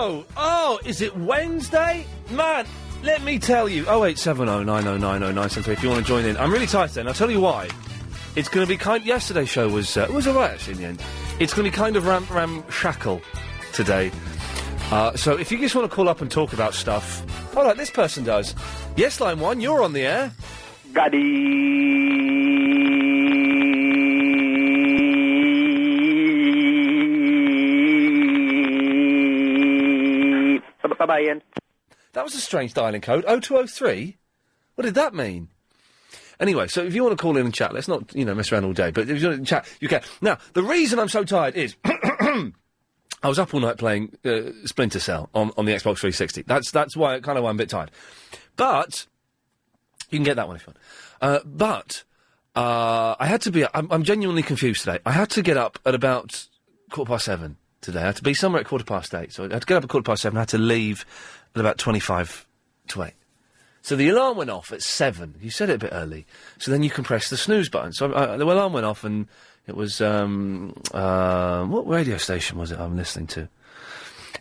Oh, is it Wednesday? Man, let me tell you. 0870 9090 973 if you want to join in. I'm really tired today, and I'll tell you why. It's going to be yesterday's show was alright, actually, in the end. It's going to be kind of ramshackle today. So if you just want to call up and talk about stuff, like this person does. Yes, line 1, you're on the air. Bye-bye, Ian. That was a strange dialing code. 0203? What did that mean? Anyway, so if you want to call in and chat, let's not, mess around all day, but if you want to chat, you can. Now, the reason I'm so tired is I was up all night playing Splinter Cell on the Xbox 360. That's why I'm a bit tired. But you can get that one if you want. I had to be. I'm genuinely confused today. I had to get up at about 7:15 today. I had to be somewhere at 8:15. So I had to get up at 7:15. I had to leave at about 8:25. So the alarm went off at 7. You said it a bit early. So then you can press the snooze button. So the alarm went off and it was, what radio station was it I'm listening to?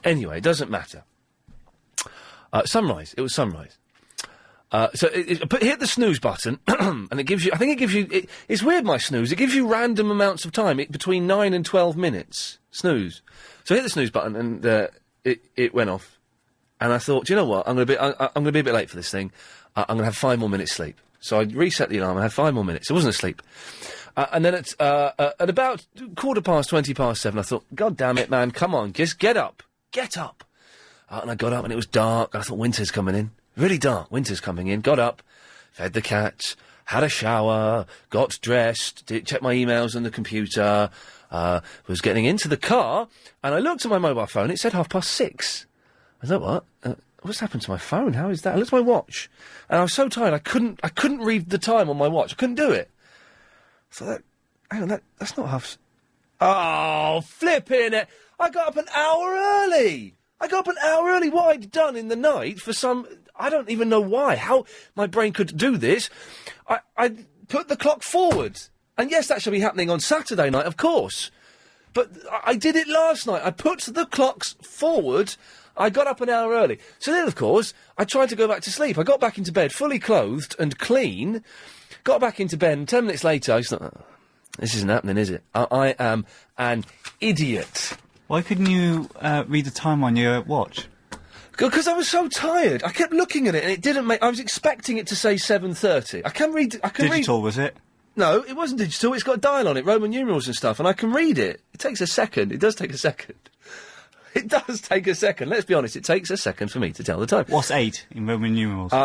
Anyway, it doesn't matter. Sunrise. It was Sunrise. So hit the snooze button and it gives you, it's weird, my snooze. It gives you random amounts of time, between 9 and 12 minutes. Snooze. So I hit the snooze button and it went off. And I thought, do you know what? I'm going to be a bit late for this thing. I'm going to have 5 more minutes sleep. So I reset the alarm. I had 5 more minutes. I wasn't asleep. And then at about 7:15, I thought, God damn it, man, come on, just get up. Get up. And I got up and it was dark. And I thought, winter's coming in. Really dark. Winter's coming in. Got up, fed the cat, had a shower, got dressed, checked my emails on the computer, was getting into the car, and I looked at my mobile phone. It said 6:30. I thought, what? What's happened to my phone? How is that? I looked at my watch, and I was so tired I couldn't read the time on my watch. I couldn't do it. So that's not half. Oh, flipping it! I got up an hour early. What I'd done in the night for some, I don't even know why. How my brain could do this? I put the clock forward, and yes, that should be happening on Saturday night, of course. But I did it last night. I put the clocks forward. I got up an hour early. So then, of course, I tried to go back to sleep. I got back into bed, fully clothed and clean, got back into bed, and 10 minutes later, I just thought, this isn't happening, is it? I am an idiot. Why couldn't you read the time on your watch? Because I was so tired. I kept looking at it, and it didn't make... I was expecting it to say 7:30. I can read... Digital, was it? No, it wasn't digital. It's got a dial on it, Roman numerals and stuff, and I can read it. It takes a second. It does take a second. It does take a second. Let's be honest, it takes a second for me to tell the time. What's 8 in Roman numerals? VIII.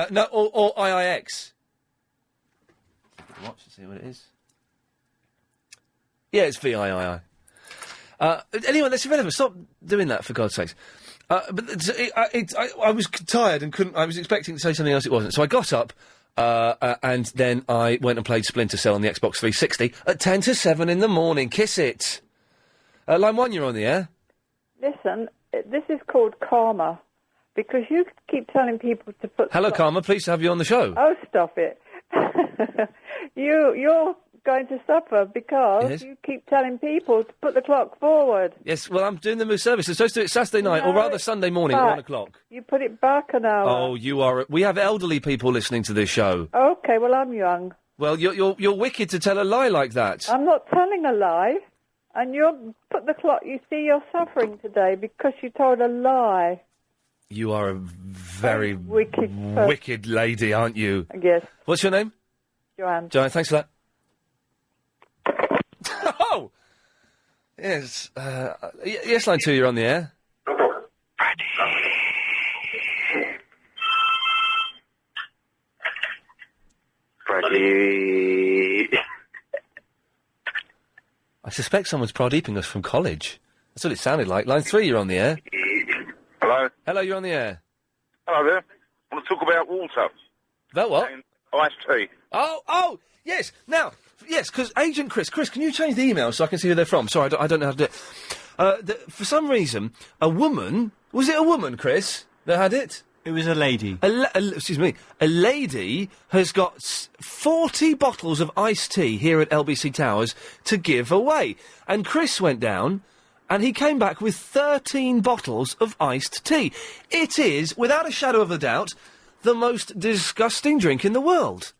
No, or IIX. Watch to see what it is. Yeah, it's VIII. Anyway, that's irrelevant. Stop doing that, for God's sakes. But I was tired and couldn't... I was expecting to say something else, it wasn't. So I got up... and then I went and played Splinter Cell on the Xbox 360 at 10:50 in the morning. Kiss it. Line 1, you're on the air. Listen, this is called karma, because you keep telling people to put... Hello, Karma. Pleased to have you on the show. Oh, stop it. You're going to suffer because you keep telling people to put the clock forward. Yes, well, I'm doing the move service. I'm supposed to do it Saturday night, or rather Sunday morning at 1 o'clock. You put it back an hour. Oh, you are... We have elderly people listening to this show. OK, well, I'm young. Well, you're wicked to tell a lie like that. I'm not telling a lie. And you put the clock... You see, you're suffering today because you told a lie. You are a very wicked lady, aren't you? Yes. What's your name? Joanne. Joanne, thanks for that. Oh! Yes, yes, line 2, you're on the air. Freddie. I suspect someone's prod-eeping us from college. That's what it sounded like. Line 3, you're on the air. Hello? Hello, you're on the air. Hello there. I want to talk about water. About what? And iced tea. Oh, yes. Now, yes, because Agent Chris, can you change the email so I can see who they're from? Sorry, I don't know how to do it. For some reason, a woman... Was it a woman, Chris, that had it? It was a lady. Excuse me. A lady has got 40 bottles of iced tea here at LBC Towers to give away. And Chris went down, and he came back with 13 bottles of iced tea. It is, without a shadow of a doubt, the most disgusting drink in the world.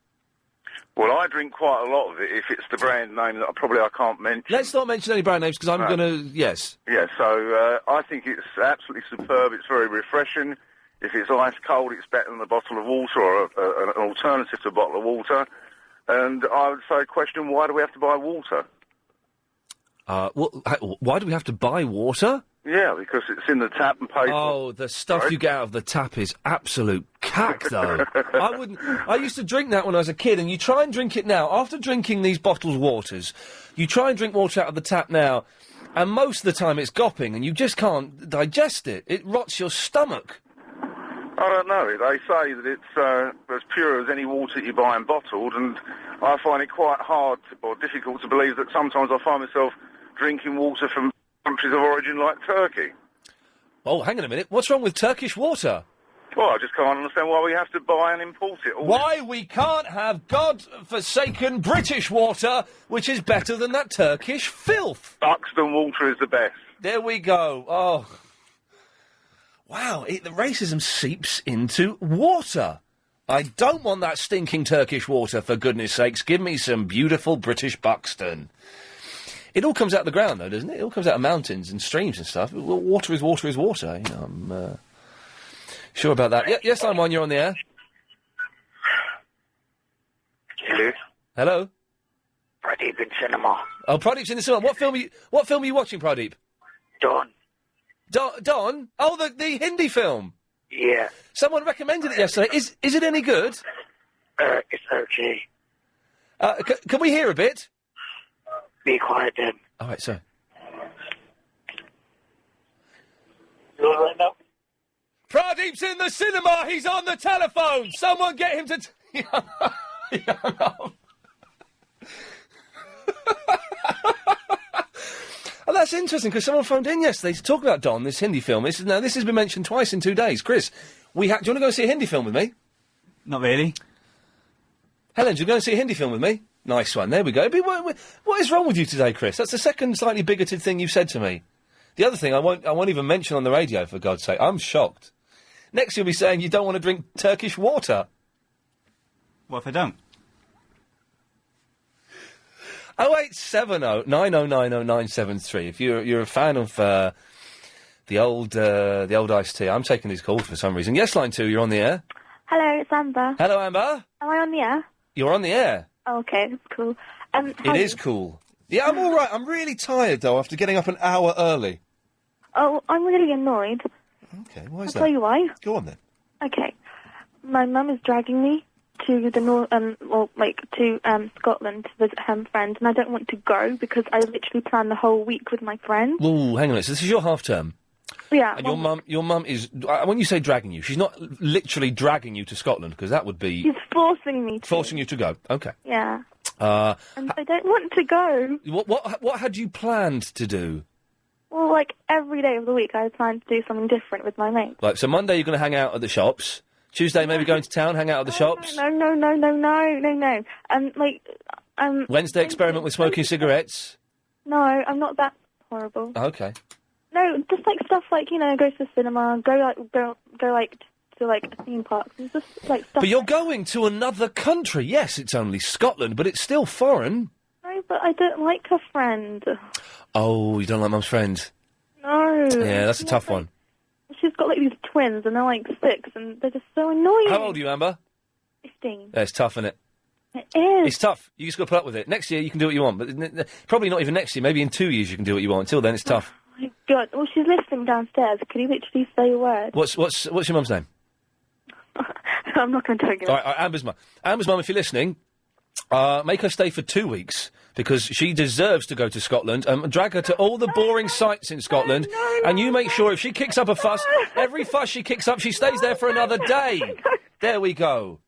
Well, I drink quite a lot of it, if it's the brand name that I can't mention. Let's not mention any brand names, because I'm going to... Yes. Yeah, so I think it's absolutely superb. It's very refreshing. If it's ice cold, it's better than a bottle of water or an alternative to a bottle of water. And I would say, question, why do we have to buy water? Why do we have to buy water? Yeah, because it's in the tap and paid. Oh, the stuff you get out of the tap is absolute cack, though. I used to drink that when I was a kid, and you try and drink it now. After drinking these bottled waters, you try and drink water out of the tap now, and most of the time it's gopping, and you just can't digest it. It rots your stomach. I don't know. They say that it's as pure as any water you buy and bottled, and I find it quite hard or difficult to believe that sometimes I find myself drinking water from countries of origin like Turkey. Oh, hang on a minute. What's wrong with Turkish water? Well, I just can't understand why we have to buy and import it all. Why we can't have God-forsaken British water, which is better than that Turkish filth. Buxton water is the best. There we go. Oh. Wow, the racism seeps into water. I don't want that stinking Turkish water, for goodness sakes. Give me some beautiful British Buxton. It all comes out of the ground, though, doesn't it? It all comes out of mountains and streams and stuff. Well, water is water is water. You know, I'm sure about that. Yes, I'm on. You're on the air. Hello. Hello. Pradeep in cinema. Oh, Pradeep's in the cinema. What film are you watching, Pradeep? Don. Don? Oh, the Hindi film. Yeah. Someone recommended it yesterday. Is it any good? It's okay. Can we hear a bit? Be quiet then. All right, sir. You all right now? Pradeep's in the cinema. He's on the telephone. Someone get him to... He hung up. Oh, that's interesting, because someone phoned in yesterday to talk about Don, this Hindi film. This has been mentioned twice in 2 days. Chris, do you want to go and see a Hindi film with me? Not really. Helen, do you go and see a Hindi film with me? Nice one. There we go. What is wrong with you today, Chris? That's the second slightly bigoted thing you've said to me. The other thing I won't even mention on the radio, for God's sake. I'm shocked. Next you'll be saying you don't want to drink Turkish water. What if I don't? 0870 9090 973. If you're a fan of the old iced tea, I'm taking these calls for some reason. Yes, line 2, you're on the air. Hello, it's Amber. Hello, Amber. Am I on the air? You're on the air. Oh, okay, that's cool. It is cool. Yeah, I'm all right. I'm really tired though after getting up an hour early. Oh, I'm really annoyed. Okay, why is that? I'll tell you why. Go on then. Okay, my mum is dragging me to the Scotland to visit her friends, and I don't want to go because I literally planned the whole week with my friends. Ooh, hang on a minute. So this is your half term. Yeah. And your mum is, when you say dragging you, she's not literally dragging you to Scotland, because that would be... She's forcing me to. Forcing you to go. Okay. Yeah. And I don't want to go. What had you planned to do? Well, like, every day of the week I planned to do something different with my mates. Like, so Monday you're going to hang out at the shops. Tuesday maybe going to town, hang out at the shops. No. Wednesday experiment with smoking cigarettes. No, I'm not that horrible. Okay. No, just like stuff like, you know, go to the cinema, go to theme parks, and just like stuff. But you're going to another country. Yes, it's only Scotland, but it's still foreign. No, but I don't like her friend. Oh, you don't like Mum's friend? No. Yeah, that's a tough one. She's got like these twins, and they're like 6, and they're just so annoying. How old are you, Amber? 15. Yeah, it's tough, isn't it? It is. It's tough. You just got to put up with it. Next year you can do what you want, but probably not even next year. Maybe in 2 years you can do what you want. Until then, it's tough. Oh my God. Well, she's listening downstairs. Can you literally say a word? What's your mum's name? I'm not going to tell you. All right, Amber's mum. Amber's mum, if you're listening, make her stay for 2 weeks, because she deserves to go to Scotland. Drag her to all the boring sites in Scotland, and you make sure if she kicks up a fuss, every fuss she kicks up, she stays there for another day. There we go.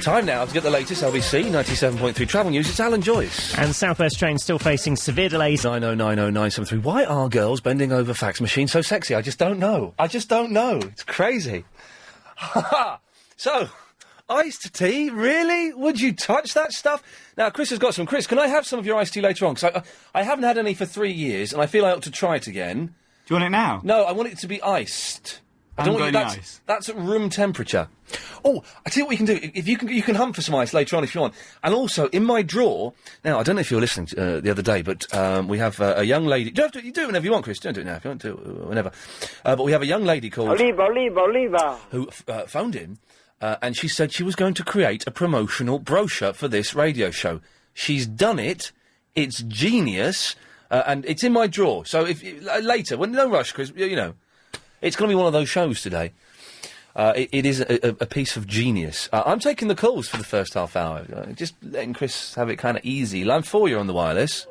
Time now to get the latest LBC 97.3 travel news. It's Alan Joyce. And South West trains still facing severe delays. 9090973. Why are girls bending over fax machines so sexy? I just don't know. It's crazy. So, iced tea? Really? Would you touch that stuff? Now, Chris has got some. Chris, can I have some of your iced tea later on? Because I haven't had any for 3 years, and I feel I ought to try it again. Do you want it now? No, I want it to be iced. I don't want ice. That's at room temperature. Oh, I tell you what you can do. If you can hunt for some ice later on if you want. And also in my drawer. Now I don't know if you were listening the other day, but we have a young lady. You do it whenever you want, Chris. Don't do it now if you want to. Whenever. But we have a young lady called Oliva. who phoned in, and she said she was going to create a promotional brochure for this radio show. She's done it. It's genius, and it's in my drawer. So if later, no rush, Chris. You know. It's going to be one of those shows today. It is a piece of genius. I'm taking the calls for the first half hour. Just letting Chris have it kind of easy. Line 4, you're on the wireless.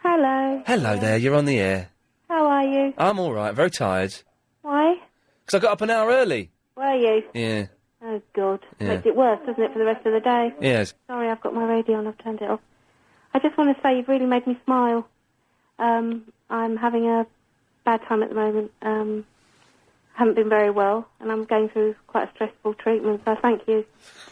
Hello. Hello there, you're on the air. How are you? I'm all right, very tired. Why? Because I got up an hour early. Were you? Yeah. Oh, God. Yeah. Makes it worse, doesn't it, for the rest of the day? Yes. Sorry, I've got my radio on. I've turned it off. I just want to say you've really made me smile. I'm having a bad time at the moment. Haven't been very well, and I'm going through quite a stressful treatment, so thank you.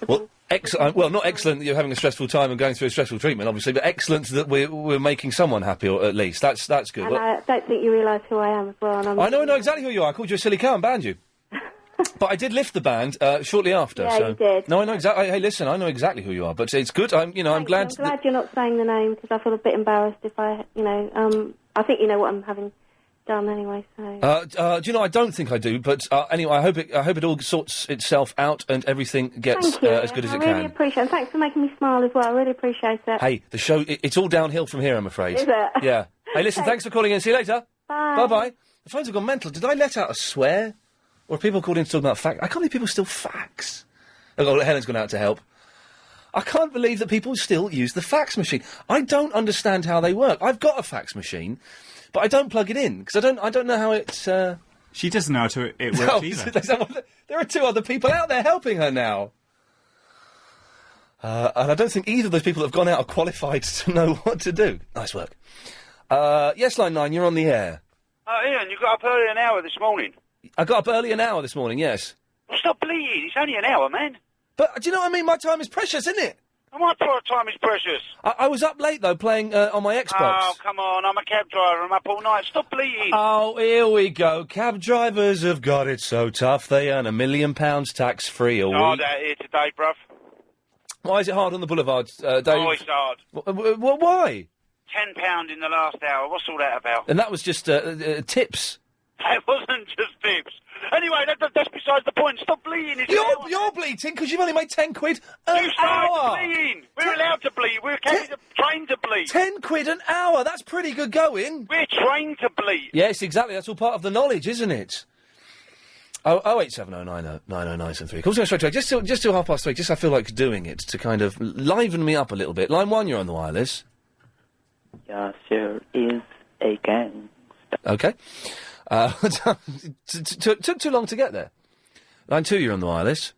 Well, excellent. Well, not excellent that you're having a stressful time and going through a stressful treatment, obviously, but excellent that we're making someone happy, or at least. That's good. And I don't think you realise who I am as well. And I know exactly who you are. I called you a silly cow and banned you. But I did lift the band shortly after. Yeah, so. you did. No, I know exactly. Hey, listen, I know exactly who you are, but it's good. I'm glad. I'm glad you're not saying the name, because I feel a bit embarrassed if I think you know what I'm having done anyway. So. Do you know? I don't think I do, but anyway, I hope it all sorts itself out and everything gets as good as it can. I really appreciate it. Thanks for making me smile as well. I really appreciate it. Hey, the show, it's all downhill from here, I'm afraid. Is it? Yeah. Hey, listen, thanks for calling in. See you later. Bye. Bye-bye. The phones have gone mental. Did I let out a swear? Or have people called in to talk about facts? I can't believe people still fax. Oh, Helen's gone out to help. I can't believe that people still use the fax machine. I don't understand how they work. I've got a fax machine, but I don't plug it in, because I don't know how it... She doesn't know how it works either. There are 2 other people out there helping her now. And I don't think either of those people that have gone out are qualified to know what to do. Nice work. Yes, line 9, you're on the air. Ian, you got up early an hour this morning. I got up early an hour this morning, yes. Well, stop bleeding. It's only an hour, man. But do you know what I mean? My time is precious, isn't it? And my time is precious. I was up late, though, playing on my Xbox. Oh, come on. I'm a cab driver. I'm up all night. Stop bleeding. Oh, here we go. Cab drivers have got it so tough. They earn £1 million tax-free a week. Hard out here today, bruv. Why is it hard on the boulevards, Dave? Oh, it's hard. Why? £10 in the last hour. What's all that about? And that was just tips. That wasn't just tips. Anyway, that's besides the point. Stop bleeding. You're bleating because you've only made 10 quid an you hour. Bleeding. We're allowed to bleed. We're trained to bleed. 10 quid an hour. That's pretty good going. We're trained to bleed. Yes, exactly. That's all part of the knowledge, isn't it? 087090973. Calls going straight away. Just till 3:30. Just I feel like doing it to kind of liven me up a little bit. Line 1, you're on the wireless. Yeah, sure is a gang. Okay. Took too long to get there. Line 2, you're on the wireless.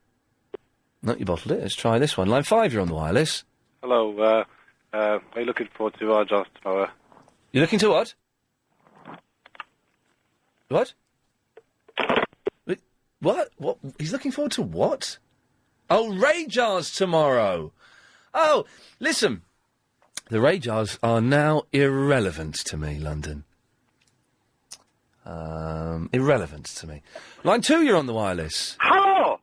No, you bottled it. Let's try this one. Line 5, you're on the wireless. Hello, are you looking forward to our jobs tomorrow? You're looking to what? What? What? He's looking forward to what? Oh, Ray Jars tomorrow. Oh, listen. The Ray Jars are now irrelevant to me, London. Irrelevant to me. Line 2, you're on the wireless. Hello!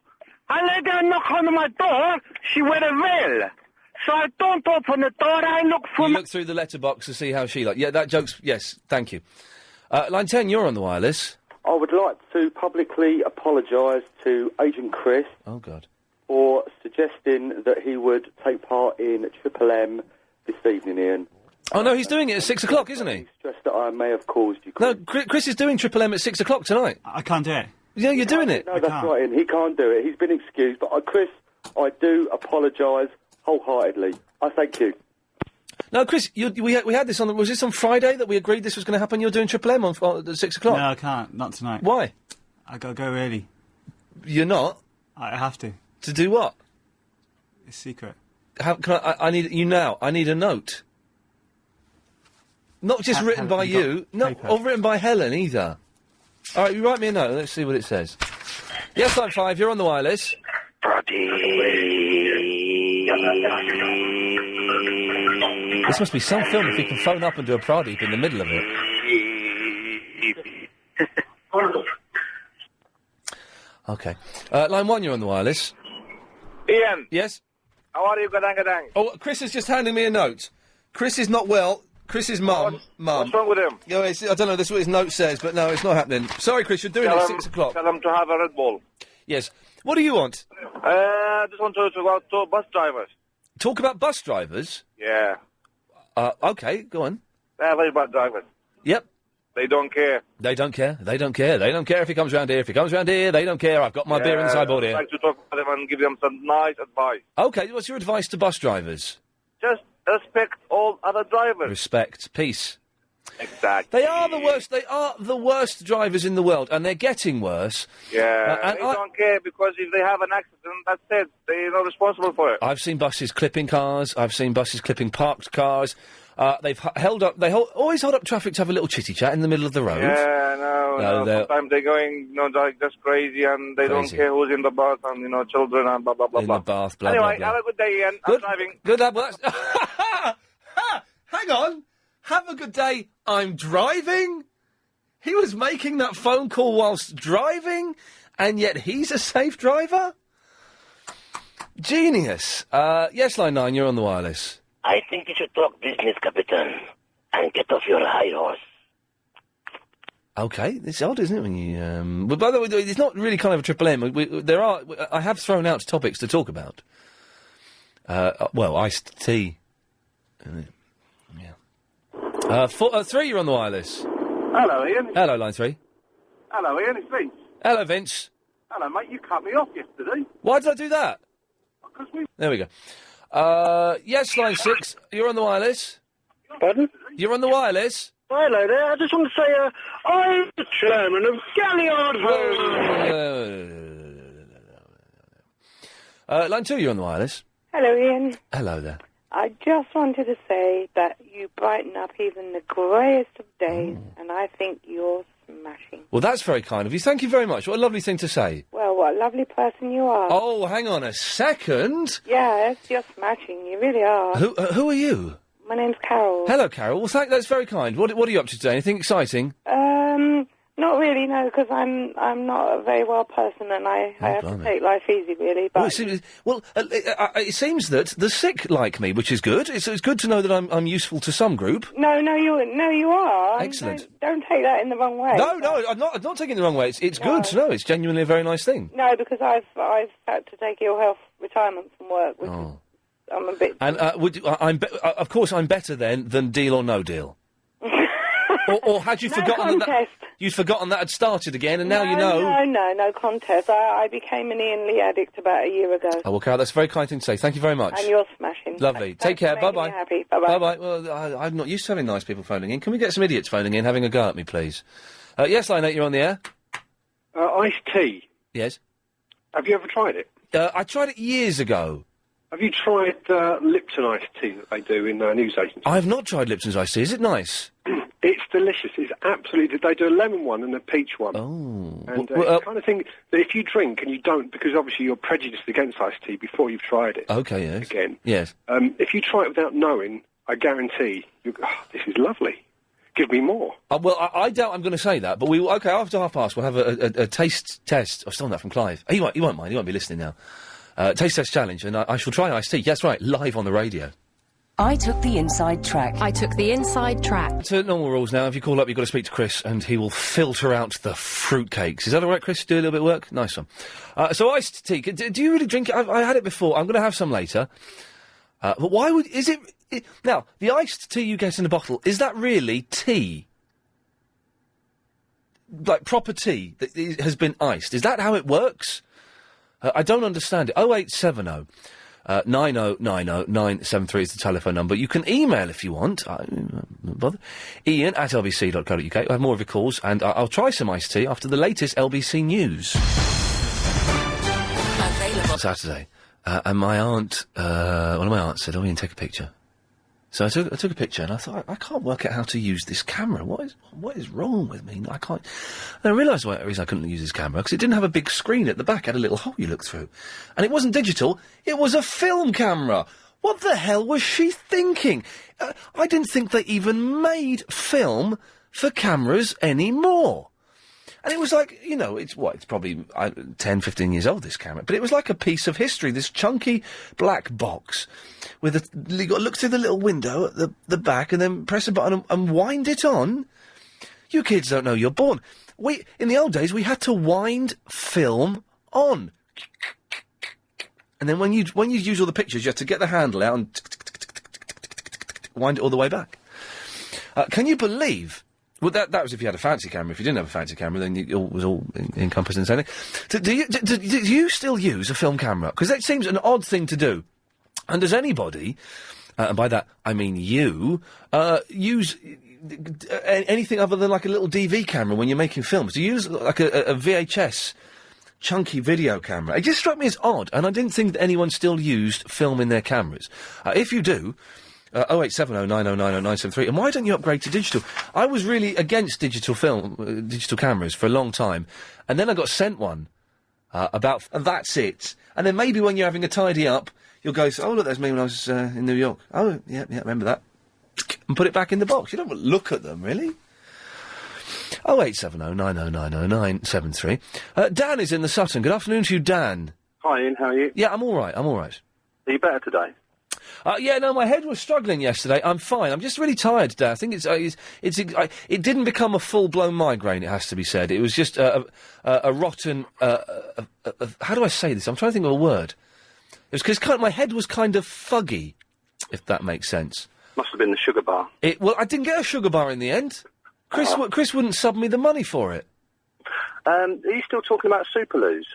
I let her knock on my door. She wear a veil. So I don't open the door. I look for You look through the letterbox to see how she like. Yeah, that joke's... Yes, thank you. Line 10, you're on the wireless. I would like to publicly apologise to Agent Chris. Oh, God. For suggesting that he would take part in Triple M this evening, Ian. Oh, no, he's doing it at 6 o'clock, isn't he? Stress that I may have caused you, Chris. No, Chris is doing Triple M at 6 o'clock tonight. I can't do it. Yeah, you're doing it. No, that's right, Ian. He can't do it. He's been excused. But, Chris, I do apologise wholeheartedly. I thank you. No, Chris, we had this on... Was this on Friday that we agreed this was going to happen? You're doing Triple M at 6 o'clock? No, I can't. Not tonight. Why? I gotta go early. You're not? I have to. To do what? It's secret. How can I need you now. I need a note. Not just written by you, or written by Helen either. All right, you write me a note. Let's see what it says. Yes, line 5. You're on the wireless. This must be some film if you can phone up and do a Pradeep in the middle of it. Okay. Line 1, you're on the wireless. Ian. Yes? How are you, gadang? Oh, Chris is just handing me a note. Chris is not well. Chris's mum. What's wrong with him? Yeah, I don't know, that's what his note says, but no, it's not happening. Sorry, Chris, you're doing it at 6 o'clock. Tell him to have a Red Bull. Yes. What do you want? Just want to talk about bus drivers. Talk about bus drivers? Yeah. Okay, go on. They're very bad drivers. Yep. They don't care. They don't care. They don't care. They don't care if he comes round here. If he comes round here, they don't care. I've got my beer in the sideboard here. I'd like to talk to them and give them some nice advice. Okay, what's your advice to bus drivers? Just respect all other drivers. Respect. Peace. Exactly. They are the worst. They are the worst drivers in the world, and they're getting worse. Yeah, they don't care because if they have an accident, that's it. They're not responsible for it. I've seen buses clipping cars. I've seen buses clipping parked cars. They've held up. They always hold up traffic to have a little chitty chat in the middle of the road. Yeah, no. Sometimes they're going, like just crazy, and they don't care who's in the bus, and children, and blah blah blah. In the bath, blah anyway, blah blah. have a good day, Ian. I'm driving. Good lad. Well, hang on. Have a good day. I'm driving. He was making that phone call whilst driving, and yet he's a safe driver. Genius. Yes, line 9. You're on the wireless. I think you should talk business, Capitan, and get off your high horse. Okay, it's odd, isn't it, when you... But by the way, it's not really kind of a triple M. I have thrown out topics to talk about. Iced tea. Yeah. 3, you're on the wireless. Hello, Ian. Hello, line 3. Hello, Ian. It's Vince. Hello, Vince. Hello, mate. You cut me off yesterday. Why did I do that? There we go. Yes, line 6. You're on the wireless. Pardon? You're on the wireless. Hello there. I just want to say, I'm the chairman of Galliard Home. Line 2, you're on the wireless. Hello, Ian. Hello there. I just wanted to say that you brighten up even the greyest of days, and I think you're smashing. Well, that's very kind of you. Thank you very much. What a lovely thing to say. Well, what a lovely person you are. Oh, hang on a second. Yes, you're smashing. You really are. Who are you? My name's Carol. Hello, Carol. Well, that's very kind. What are you up to today? Anything exciting? Not really, no, because I'm not a very well person, and I have to take life easy, really. But it seems that the sick like me, which is good. It's good to know that I'm useful to some group. No, you are. Excellent. Don't take that in the wrong way. No, I'm not taking it the wrong way. It's good to know. It's genuinely a very nice thing. No, because I've had to take ill health retirement from work, which is, I'm a bit. And of course I'm better then than Deal or No Deal. or had you forgotten that you'd forgotten that had started again, and now you know? No contest. I became an Ian Lee addict about a year ago. Oh, well, Carol, that's a very kind thing to say. Thank you very much. And you're smashing. Lovely. Thanks Take care. for making Bye-bye. me happy. Bye-bye. Bye-bye. Well, I'm not used to having nice people phoning in. Can we get some idiots phoning in, having a go at me, please? Yes, line 8, you're on the air. Iced tea. Yes. Have you ever tried it? I tried it years ago. Have you tried Lipton iced tea that they do in news agencies? I have not tried Lipton's iced tea. Is it nice? It's delicious. It's absolutely... They do a lemon one and a peach one. Oh. And it's the kind of thing that if you drink and you don't, because obviously you're prejudiced against iced tea before you've tried it. Okay, yes. Again. Yes. If you try it without knowing, I guarantee, this is lovely. Give me more. Well, I doubt I'm going to say that, but we will... OK, after 1:30, we'll have a taste test. I've stolen that from Clive. He won't mind. He won't be listening now. Taste test challenge, and I shall try iced tea. That's right, live on the radio. I took the inside track. To normal rules now. If you call up, you've got to speak to Chris, and he will filter out the fruitcakes. Is that all right, Chris? Do a little bit of work? Nice one. So iced tea. Do you really drink it? I had it before. I'm going to have some later. But why would... Is it... Now, the iced tea you get in a bottle, is that really tea? Like proper tea that has been iced? Is that how it works? I don't understand it. 0870 9090973 is the telephone number. You can email if you want. Bother. iain@lbc.co.uk. I'll have more of your calls, and I'll try some iced tea after the latest LBC news. Saturday. And my aunt, one of my aunts said, "Oh, Iain, take a picture." So I took a picture, and I thought, I can't work out how to use this camera. What is wrong with me? I can't. And I realised the reason I couldn't use this camera, because it didn't have a big screen at the back. It had a little hole you look through. And it wasn't digital, it was a film camera. What the hell was she thinking? I didn't think they even made film for cameras anymore. And it was like, it's probably 10, 15 years old, this camera. But it was like a piece of history, this chunky black box with you got to look through the little window at the back and then press a button and wind it on. You kids don't know you're born. In the old days, we had to wind film on. And then when you use all the pictures, you had to get the handle out and wind it all the way back. Can you believe... Well, that was if you had a fancy camera. If you didn't have a fancy camera, then it was all encompassed in the same thing. Do you still use a film camera? Because that seems an odd thing to do. And does anybody, and by that I mean you, use anything other than like a little DV camera when you're making films? Do you use like a VHS chunky video camera? It just struck me as odd, and I didn't think that anyone still used film in their cameras. If you do... 08709090973. And why don't you upgrade to digital? I was really against digital cameras for a long time, and then I got sent one and that's it. And then maybe when you're having a tidy up, you'll go, "Oh, look, there's me when I was in New York. Oh, yeah, remember that," and put it back in the box. You don't look at them, really. 08709090973. Dan is in the Sutton. Good afternoon to you, Dan. Hi, Ian. How are you? Yeah, I'm all right. Are you better today? My head was struggling yesterday. I'm fine. I'm just really tired today. I think it didn't become a full-blown migraine, it has to be said. It was just a rotten... how do I say this? I'm trying to think of a word. It was because my head was kind of fuggy, if that makes sense. Must have been the sugar bar. Well, I didn't get a sugar bar in the end. Chris wouldn't sub me the money for it. Are you still talking about Superloos?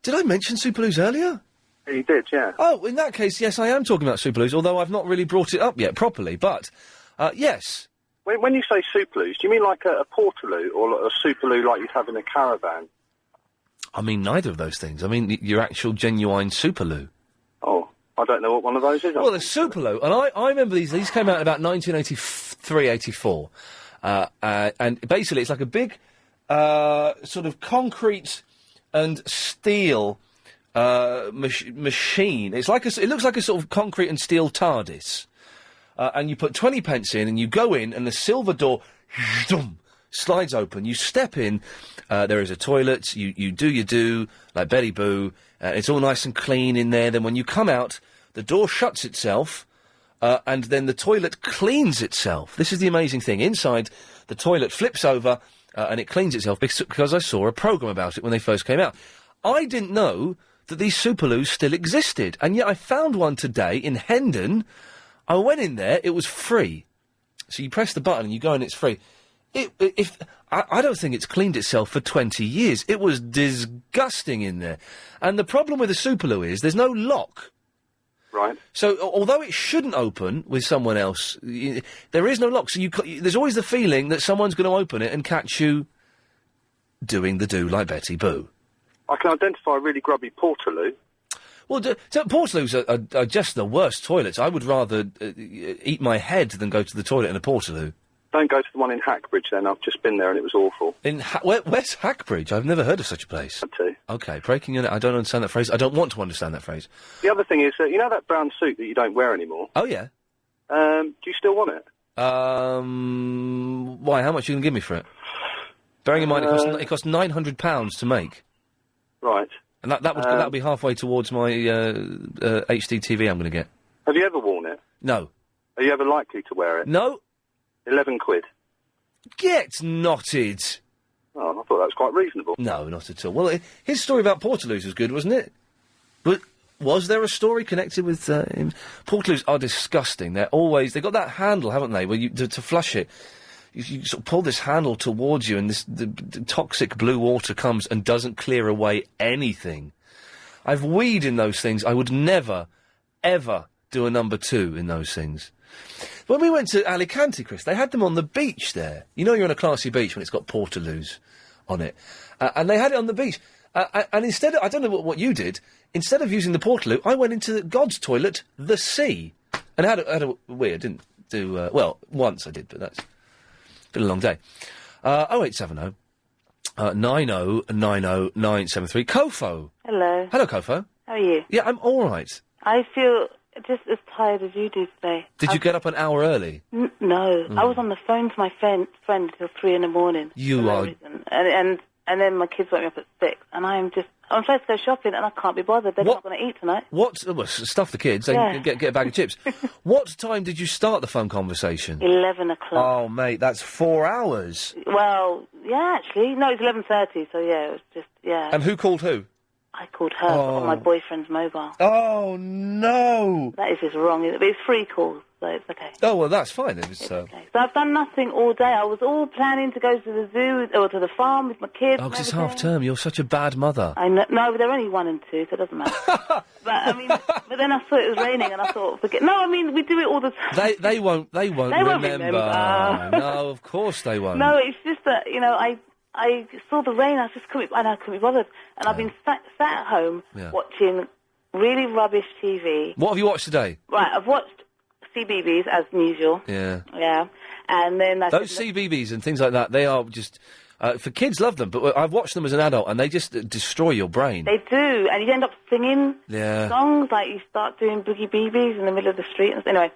Did I mention Superloos earlier? You did, yeah. Oh, in that case, yes, I am talking about Superloos, although I've not really brought it up yet properly, but, yes. When you say Superloos, do you mean like a Portaloo or a Superloo like you'd have in a caravan? I mean neither of those things. I mean your actual genuine Superloo. Oh, I don't know what one of those is. Well, the Superloo, and I remember these came out in about 1983, 84, and basically it's like a big, sort of concrete and steel... machine. It looks like a sort of concrete and steel TARDIS. And you put 20 pence in and you go in and the silver door slides open. You step in, there is a toilet, you do your do, like Betty Boo, it's all nice and clean in there. Then when you come out, the door shuts itself, and then the toilet cleans itself. This is the amazing thing. Inside, the toilet flips over, and it cleans itself because I saw a programme about it when they first came out. I didn't know that these Superloos still existed, and yet I found one today in Hendon. I went in there, it was free. So you press the button and you go and it's free. I don't think it's cleaned itself for 20 years. It was disgusting in there. And the problem with a Superloo is there's no lock. Right. So although it shouldn't open with someone else, there is no lock. So there's always the feeling that someone's going to open it and catch you doing the do like Betty Boo. I can identify a really grubby Portaloo. Well, Portaloos are just the worst toilets. I would rather eat my head than go to the toilet in a Portaloo. Don't go to the one in Hackbridge then. I've just been there and it was awful. Where's Hackbridge? I've never heard of such a place. Okay, breaking in. I don't understand that phrase. I don't want to understand that phrase. The other thing is, you know that brown suit that you don't wear anymore? Oh, yeah. Do you still want it? Why? How much are you going to give me for it? Bearing in mind it costs £900 to make. Right. And that would be halfway towards my HD TV I'm going to get. Have you ever worn it? No. Are you ever likely to wear it? No. 11 quid. Get knotted. Oh, I thought that was quite reasonable. No, not at all. Well, his story about Portaloos was good, wasn't it? But was there a story connected with him? Portaloos are disgusting. They've got that handle, haven't they, where to flush it. You sort of pull this handle towards you and the toxic blue water comes and doesn't clear away anything. I've weed in those things. I would never, ever do a number 2 in those things. When we went to Alicante, Chris, they had them on the beach there. You know you're on a classy beach when it's got Portaloos on it. And they had it on the beach. And instead, I don't know what you did. Instead of using the Portaloo, I went into God's toilet, the sea, and had a weird. Didn't do well. Once I did, but that's been a long day. 0870 90 90 973. Kofo. Hello. Hello, Kofo. How are you? Yeah, I'm all right. I feel just as tired as you do today. Did you get up an hour early? No. I was on the phone to my friend until 3 a.m. You are. And then my kids woke me up at 6, and I'm supposed to go shopping, and I can't be bothered. They're not going to eat tonight. What? Well, stuff the kids. They get a bag of chips. What time did you start the phone conversation? 11 o'clock. Oh, mate, that's 4 hours. Well, yeah, actually. No, it's 11:30, so yeah, it was just, yeah. And who called who? I called her on my boyfriend's mobile. Oh, no. That is just wrong, isn't it? But it's free calls, so it's okay. Oh, well, that's fine. It was, Okay. So I've done nothing all day. I was all planning to go to the zoo or to the farm with my kids. Oh, 'cause it's half term. You're such a bad mother. I know. No, but they're only 1 and 2, so it doesn't matter. but then I saw it was raining, and I thought, forget. No, I mean we do it all the time. They won't remember. No, of course they won't. No, it's just that I saw the rain. I couldn't be bothered, and I've been sat at home watching really rubbish TV. What have you watched today? Right, I've watched CBeebies as usual. Yeah. Yeah, and then those CBeebies and things like that, they are just for kids. Love them, but I've watched them as an adult, and they just destroy your brain. They do, and you end up singing Yeah. songs like you start doing Boogie Beebies in the middle of the street. Anyway,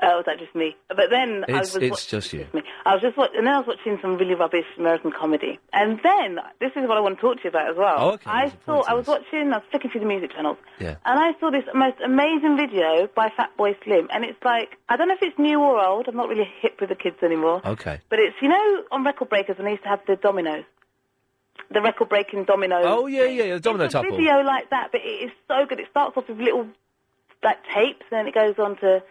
was that just me? But then it's just you. I was just and then I was watching some really rubbish American comedy, and then this is what I want to talk to you about as well. Oh, okay. I was flicking through the music channels, Yeah. and I saw this most amazing video by Fatboy Slim, and it's like, I don't know if it's new or old. I'm not really hip with the kids anymore. Okay. But it's on Record Breakers when they used to have the dominoes, the record breaking dominoes. Oh yeah, the domino It's a topple. video like that, but it is so good. It starts off with little tapes, and then it goes on to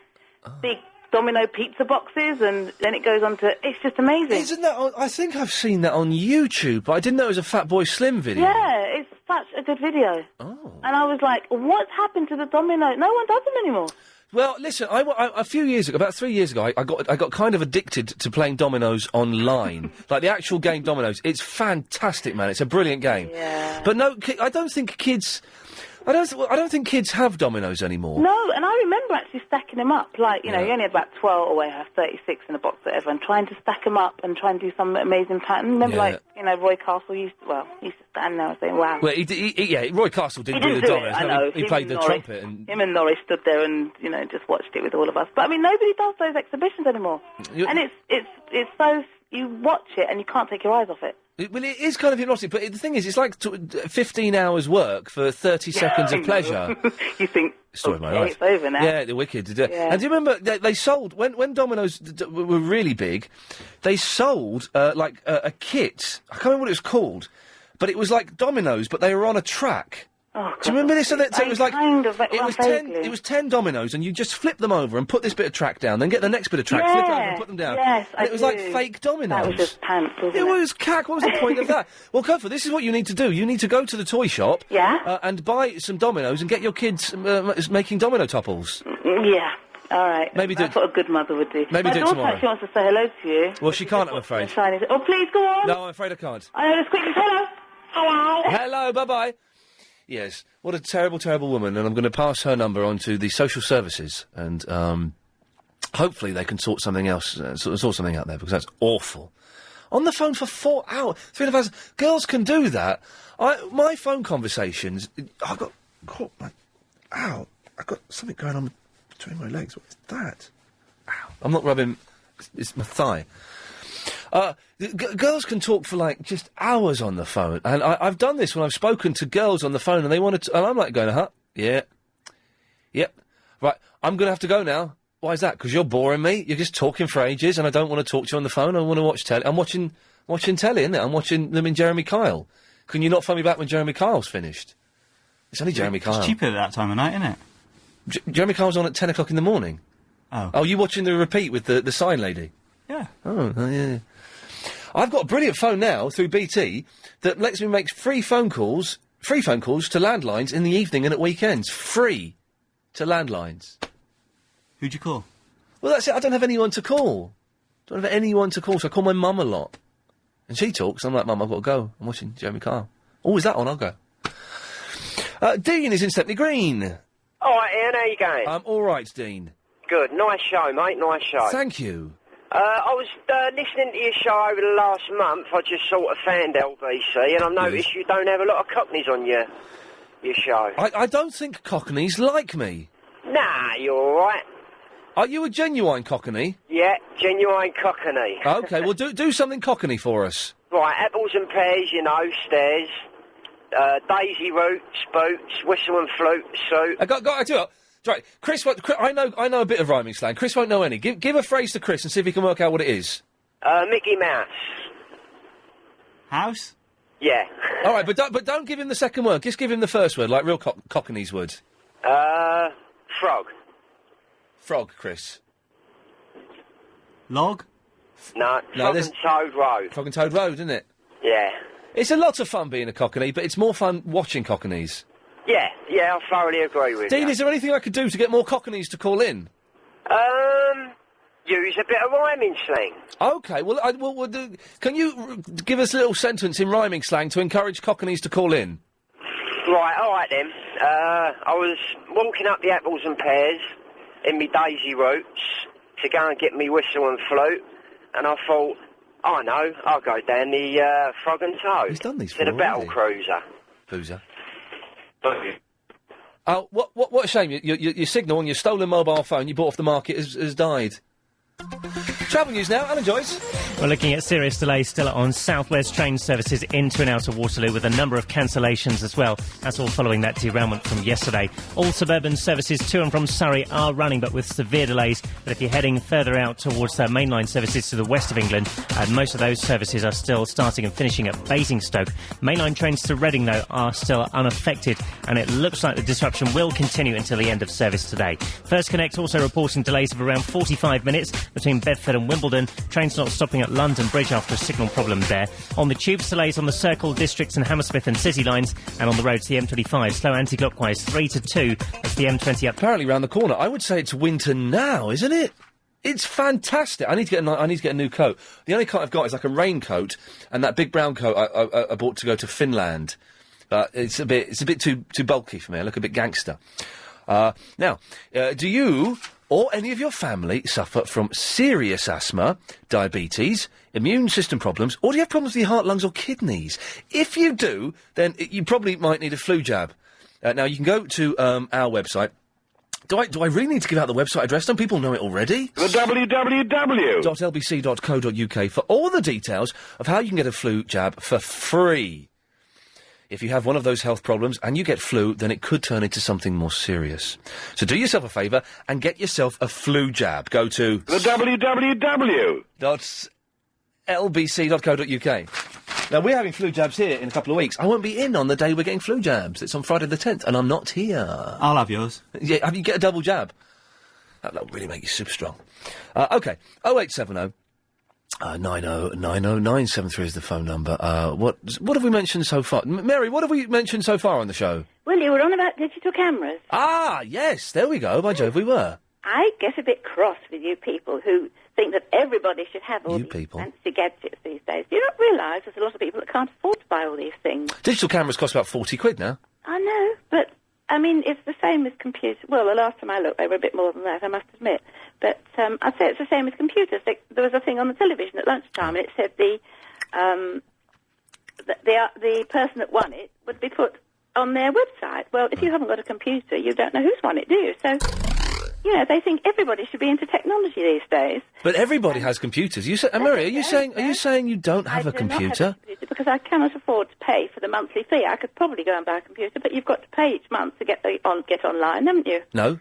big domino pizza boxes, and then it goes on to. It's just amazing. Isn't that? I think I've seen that on YouTube, but I didn't know it was a Fatboy Slim video. Yeah, it's such a good video. Oh. And I was like, what's happened to the domino? No one does them anymore. Well, listen, a few years ago, about 3 years ago, I got kind of addicted to playing dominoes online, like the actual game dominoes. It's fantastic, man. It's a brilliant game. Yeah. But no, I don't think kids. I don't think kids have dominoes anymore. No, and I remember actually stacking them up. Like, you only had about 12 or 36 in a box, whatever, and trying to stack them up and try and do some amazing pattern. Remember, Roy Castle used to stand there and say, wow. Well, Roy Castle didn't do the dominoes. I know. He played the trumpet. And him and Norris stood there and, just watched it with all of us. But, I mean, nobody does those exhibitions anymore. And it's so... You watch it and you can't take your eyes off it. Well, it is kind of hypnotic, but the thing is, it's like 15 hours work for 30 seconds of pleasure. You think, Story of my life. It's over now. Yeah, the wicked. Yeah. And do you remember, they sold, when dominoes were really big, they sold, a kit, I can't remember what it was called, but it was like dominoes, but they were on a track. Oh, do you remember this? So it was like it was 10 dominoes, and you just flip them over and put this bit of track down, then get the next bit of track, Yeah, flip it over and put them down. yes, and it was like fake dominoes. That was just pants, wasn't it? It was cack. What was the point of that? Well, Kofa, this is what you need to do. You need to go to the toy shop, and buy some dominoes and get your kids making domino topples. Yeah. All right. Maybe That's what a good mother would do. Maybe My do it daughter tomorrow. actually wants to say hello to you. Well, she can't, I'm afraid. Oh, please go on. No, I'm afraid I can't. I know, just quickly. Hello. Hello. Hello, bye-bye. Yes, what a terrible, terrible woman, and I'm going to pass her number on to the social services, and hopefully they can sort something else, sort something out there, because that's awful. On the phone for 4 hours, 3.5 hours. Girls can do that. My phone conversations, I've got something going on between my legs. What is that? Ow. I'm not rubbing, it's my thigh. Girls can talk for just hours on the phone, and I've done this when I've spoken to girls on the phone, and they want to, and I'm like going, yep, right, I'm going to have to go now. Why is that? Because you're boring me. You're just talking for ages, and I don't want to talk to you on the phone. I want to watch telly. I'm watching telly, isn't it? I'm watching them in Jeremy Kyle. Can you not phone me back when Jeremy Kyle's finished? It's only Jeremy Kyle. It's cheaper at that time of night, isn't it? Jeremy Kyle's on at 10 o'clock in the morning. Oh, you watching the repeat with the sign lady? Yeah. Oh, yeah. I've got a brilliant phone now through BT that lets me make free phone calls to landlines in the evening and at weekends. Free to landlines. Who'd you call? Well, that's it. I don't have anyone to call. So I call my mum a lot. And she talks. I'm like, Mum, I've got to go. I'm watching Jeremy Kyle. Oh, is that on? I'll go. Dean is in Stepney Green. All right, Ian, how you going? I'm all right, Dean. Good. Nice show, mate. Nice show. Thank you. I was listening to your show over the last month. I just sort of found LBC, and I've noticed you don't have a lot of Cockneys on your show. I don't think Cockneys like me. Nah, you're all right. Are you a genuine Cockney? Yeah, genuine Cockney. Okay, well, do something Cockney for us. Right, apples and pears, you know, stairs. Daisy roots, boots, whistle and flute, suit. I do it. Right, Chris, I know a bit of rhyming slang. Chris won't know any. Give a phrase to Chris and see if he can work out what it is. Mickey Mouse. House? Yeah. All right, but don't give him the second word. Just give him the first word, like real Cockneys would. Frog. Frog, Chris. Log? No, Frog and Toad Road. Frog and Toad Road, isn't it? Yeah. It's a lot of fun being a Cockney, but it's more fun watching Cockneys. Yeah, I thoroughly agree with you. Dean, is there anything I could do to get more Cockneys to call in? Use a bit of rhyming slang. Okay, well, can you give us a little sentence in rhyming slang to encourage Cockneys to call in? Right, all right then. I was walking up the apples and pears in me daisy roots to go and get me whistle and flute, and I thought, I know, I'll go down the Frog and Toad. He's done these to the Battle Cruiser. Cruiser. Oh, what a shame. Your signal on your stolen mobile phone you bought off the market has died. Travel news now, Alan Joyce. We're looking at serious delays still on South West train services into and out of Waterloo, with a number of cancellations as well. That's all following that derailment from yesterday. All suburban services to and from Surrey are running, but with severe delays. But if you're heading further out towards mainline services to the west of England, most of those services are still starting and finishing at Basingstoke. Mainline trains to Reading, though, are still unaffected, and it looks like the disruption will continue until the end of service today. First Connect also reporting delays of around 45 minutes between Bedford and Wimbledon. Trains not stopping at London Bridge after a signal problem there. On the tubes, delays on the Circle, Districts and Hammersmith and City lines, and on the roads, the M25 slow anti-clockwise 3 to 2. That's the M20 up. Apparently round the corner. I would say it's winter now, isn't it? It's fantastic. I need to get a new coat. The only coat I've got is like a raincoat and that big brown coat I bought to go to Finland. It's a bit too bulky for me. I look a bit gangster. Now, do you or any of your family suffer from serious asthma, diabetes, immune system problems, or do you have problems with your heart, lungs or kidneys? If you do, then you probably might need a flu jab. Now, you can go to our website. Do I really need to give out the website address? Don't people know it already? The www.lbc.co.uk for all the details of how you can get a flu jab for free. If you have one of those health problems and you get flu, then it could turn into something more serious. So do yourself a favour and get yourself a flu jab. Go to the www.lbc.co.uk. Now, we're having flu jabs here in a couple of weeks. I won't be in on the day we're getting flu jabs. It's on Friday the 10th, and I'm not here. I'll have yours. Yeah, have you get a double jab? That'll really make you super strong. OK, 0870 9090973 is the phone number. What have we mentioned so far? Mary, what have we mentioned so far on the show? Well, you were on about digital cameras. Ah, yes, there we go. By Jove, we were. I get a bit cross with you people who think that everybody should have all these fancy gadgets these days. Do you not realise there's a lot of people that can't afford to buy all these things? Digital cameras cost about 40 quid now. I know, but, I mean, it's the same as computers. Well, the last time I looked, they were a bit more than that, I must admit. But I'd say it's the same as computers. There was a thing on the television at lunchtime, and it said the person that won it would be put on their website. Well, if you haven't got a computer, you don't know who's won it, do you? So, you know, they think everybody should be into technology these days. But everybody has computers. Mary, are you saying you don't have a computer? I do not have a computer because I cannot afford to pay for the monthly fee. I could probably go and buy a computer, but you've got to pay each month to get online, haven't you? No.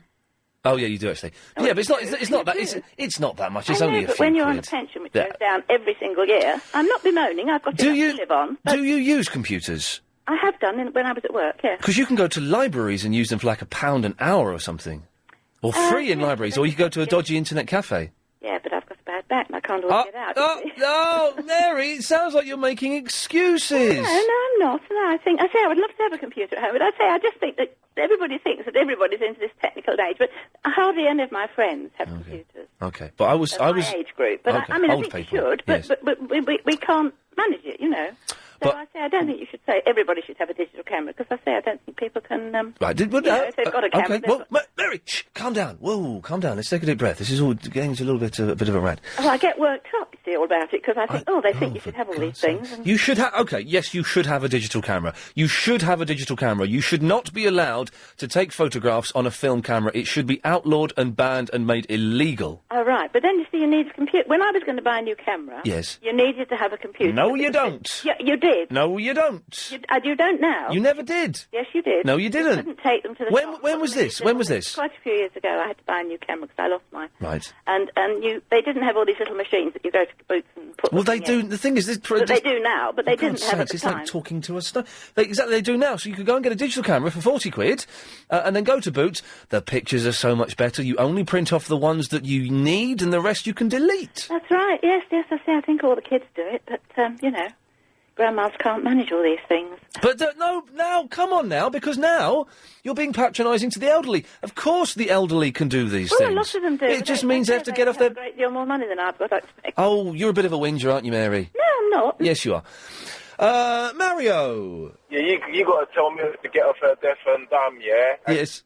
Oh yeah, you do actually. Yeah, but it's not that. It's not that much. It's only a few but when you're quid. on a pension, which goes down every single year, I'm not bemoaning. I've got to live on. Do you use computers? I have done when I was at work. Yeah. Because you can go to libraries and use them for like £1 an hour or something, or free in libraries, or you can go to a dodgy internet cafe. Yeah, but I've got a bad back and I can't always get out. No, Mary, it sounds like you're making excuses. No, I'm not. No, I say I would love to have a computer at home, but I just think that everybody thinks that everybody's into this technical age, but hardly any of my friends have computers. Okay, but I was my age group. But okay, I mean, I old think people. we should, but we can't manage it, you know. But I say I don't think you should say everybody should have a digital camera, because I say I don't think people can. right, if they've got a camera. okay. Well, Mary, shh, calm down. Whoa, calm down. Let's take a deep breath. This is all getting into a bit of a rant. Oh, I get worked up, you see, all about it, because I think, they think you should have all these things. And You should have. Okay, yes, you should have a digital camera. You should have a digital camera. You should not be allowed to take photographs on a film camera. It should be outlawed and banned and made illegal. Oh, right. But then, you see, you need a computer. When I was going to buy a new camera, Yes. you needed to have a computer. No, you don't. Yeah, you did. No, you don't. You don't now. You never did. Yes, you did. No, you didn't. couldn't take them to the shop. When was this? When was this? Quite a few years ago, I had to buy a new camera because I lost mine. Right. And they didn't have all these little machines that you go to Boots and put. Well, the they thing do. in. The thing is, this. But they do now, but they didn't have at the It's time. like talking to us. Exactly, they do now. So you could go and get a digital camera for 40 quid, and then go to Boots. The pictures are so much better. You only print off the ones that you need, and the rest you can delete. That's right. Yes. I say I think all the kids do it, but grandmas can't manage all these things. But now, come on now, because now you're being patronising to the elderly. Of course the elderly can do these Well, things. a lot of them do. It just means they have to get off their... a great deal more money than I've got, I expect. Oh, you're a bit of a whinger, aren't you, Mary? No, I'm not. Yes, you are. Mario! Yeah, you got to tell me to get off her deaf and dumb, yeah? And Yes.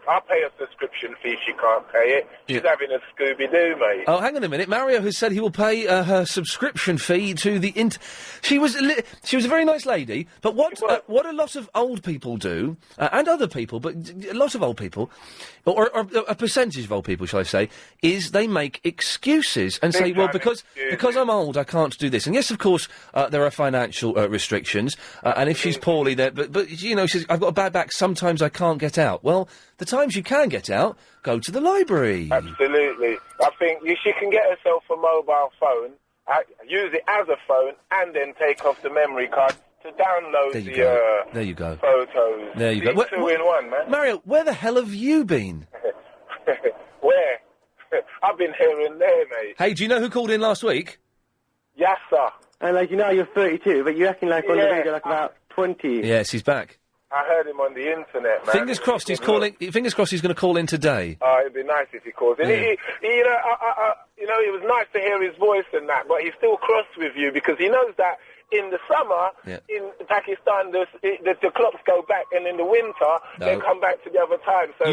I'll pay a subscription fee if she can't pay it. She's having a Scooby-Doo, mate. Oh, hang on a minute. Mario has said he will pay her subscription fee to the She was a very nice lady, but what a lot of old people do, and other people, but a lot of old people, or a percentage of old people, shall I say, is they make excuses and say, well, because I'm old, I can't do this. And yes, of course, there are financial restrictions, and if she's poorly, but she says, I've got a bad back, sometimes I can't get out. Well, the times you can get out, go to the library. Absolutely. I think she can get herself a mobile phone, use it as a phone, and then take off the memory card to download There you go. photos. There you go. See, two in one, man. Mario, where the hell have you been? Where? I've been here and there, mate. Hey, do you know who called in last week? Yes, sir. And you're 32, but you're acting like on the radio like about 20. Yes, he's back. I heard him on the internet, man. Fingers crossed he's calling. Fingers crossed he's going to call in today. It'd be nice if he calls in. Yeah. It was nice to hear his voice and that, but he's still cross with you because he knows that in the summer, in Pakistan, the clocks go back, and in the winter, they come back to the other time. So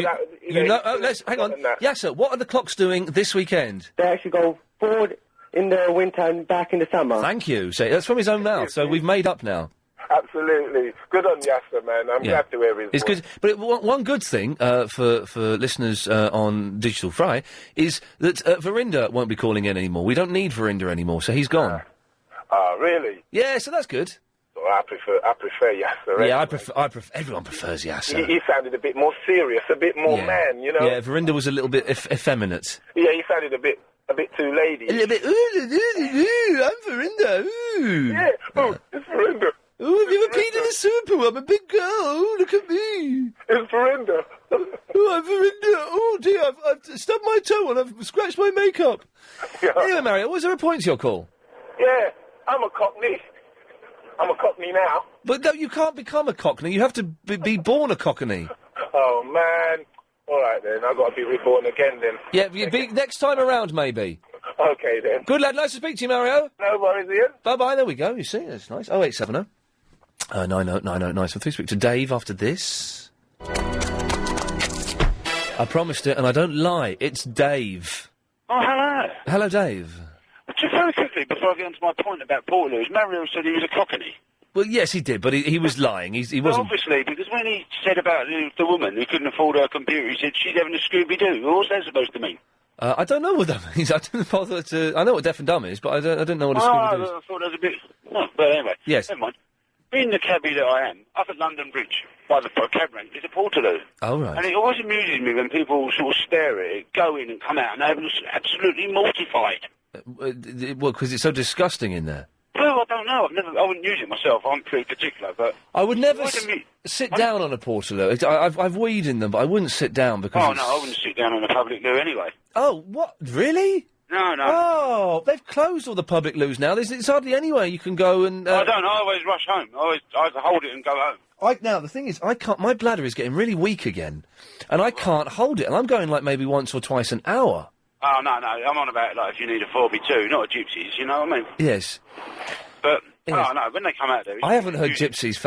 Let's hang on. Yes, sir. What are the clocks doing this weekend? They actually go forward in the winter and back in the summer. Thank you. So that's from his own mouth. So we've made up now. Absolutely. Good on Yasser, man. I'm glad to hear his It's voice. good. But one good thing for listeners on Digital Fry is that Verinder won't be calling in anymore. We don't need Verinder anymore, so he's gone. Really? Yeah, so that's good. Well, I prefer Yasser. Yeah, I prefer. Everyone prefers Yasser. He sounded a bit more serious, a bit more man, you know? Yeah, Verinder was a little bit effeminate. Yeah, he sounded a bit too lady. A little bit, ooh, I'm Verinder, ooh. Yeah, it's Verinder. Oh, have you ever peed in a super? I'm a big girl. Oh, look at me. It's Verinder. Oh, I'm Verinder. Oh, dear, I've stubbed my toe and I've scratched my makeup. Yeah. Anyway, Mario, was there a point to your call? Yeah, I'm a Cockney. I'm a Cockney now. But no, you can't become a Cockney. You have to be born a Cockney. Oh, man. All right, then. I've got to be reborn again, then. Yeah, next time around, maybe. Okay, then. Good lad. Nice to speak to you, Mario. No worries, Ian. Bye-bye. There we go. You see, that's nice. 0870 90909. Speak to Dave after this. I promised it, and I don't lie. It's Dave. Oh, hello. Hello, Dave. Just very quickly, before I get on to my point about Portaloos, Mario said he was a Cockney. Well, yes, he did, but he was lying. He Well, wasn't. obviously, because when he said about the woman who couldn't afford her computer, he said she's having a Scooby-Doo. What's that supposed to mean? I don't know what that means. I didn't bother to. I know what deaf and dumb is, but I don't know what a Scooby-Doo is. I thought that was a bit... Oh, but anyway. Yes. Never mind. Being the cabbie that I am, up at London Bridge, by the cab rank, is a Portaloo. Oh, right. And it always amuses me when people sort of stare at it, go in and come out, and they're absolutely mortified. Well, because it's so disgusting in there. Well, I don't know. I wouldn't use it myself. I'm pretty particular, but... I would never sit down on a Portaloo. I've weed in them, but I wouldn't sit down because Oh, no, I wouldn't sit down on a public loo anyway. Oh, what? Really? No. Oh, they've closed all the public loos now. There's hardly anywhere you can go and... I don't. I always rush home. I hold it and go home. Now, the thing is, I can't... My bladder is getting really weak again, and I can't hold it, and I'm going, like, maybe once or twice an hour. Oh, no. I'm on about, like, if you need a 4x2, not a gypsies, you know what I mean? Yes. But Yes. Oh, no, when they come out there... I haven't heard gypsies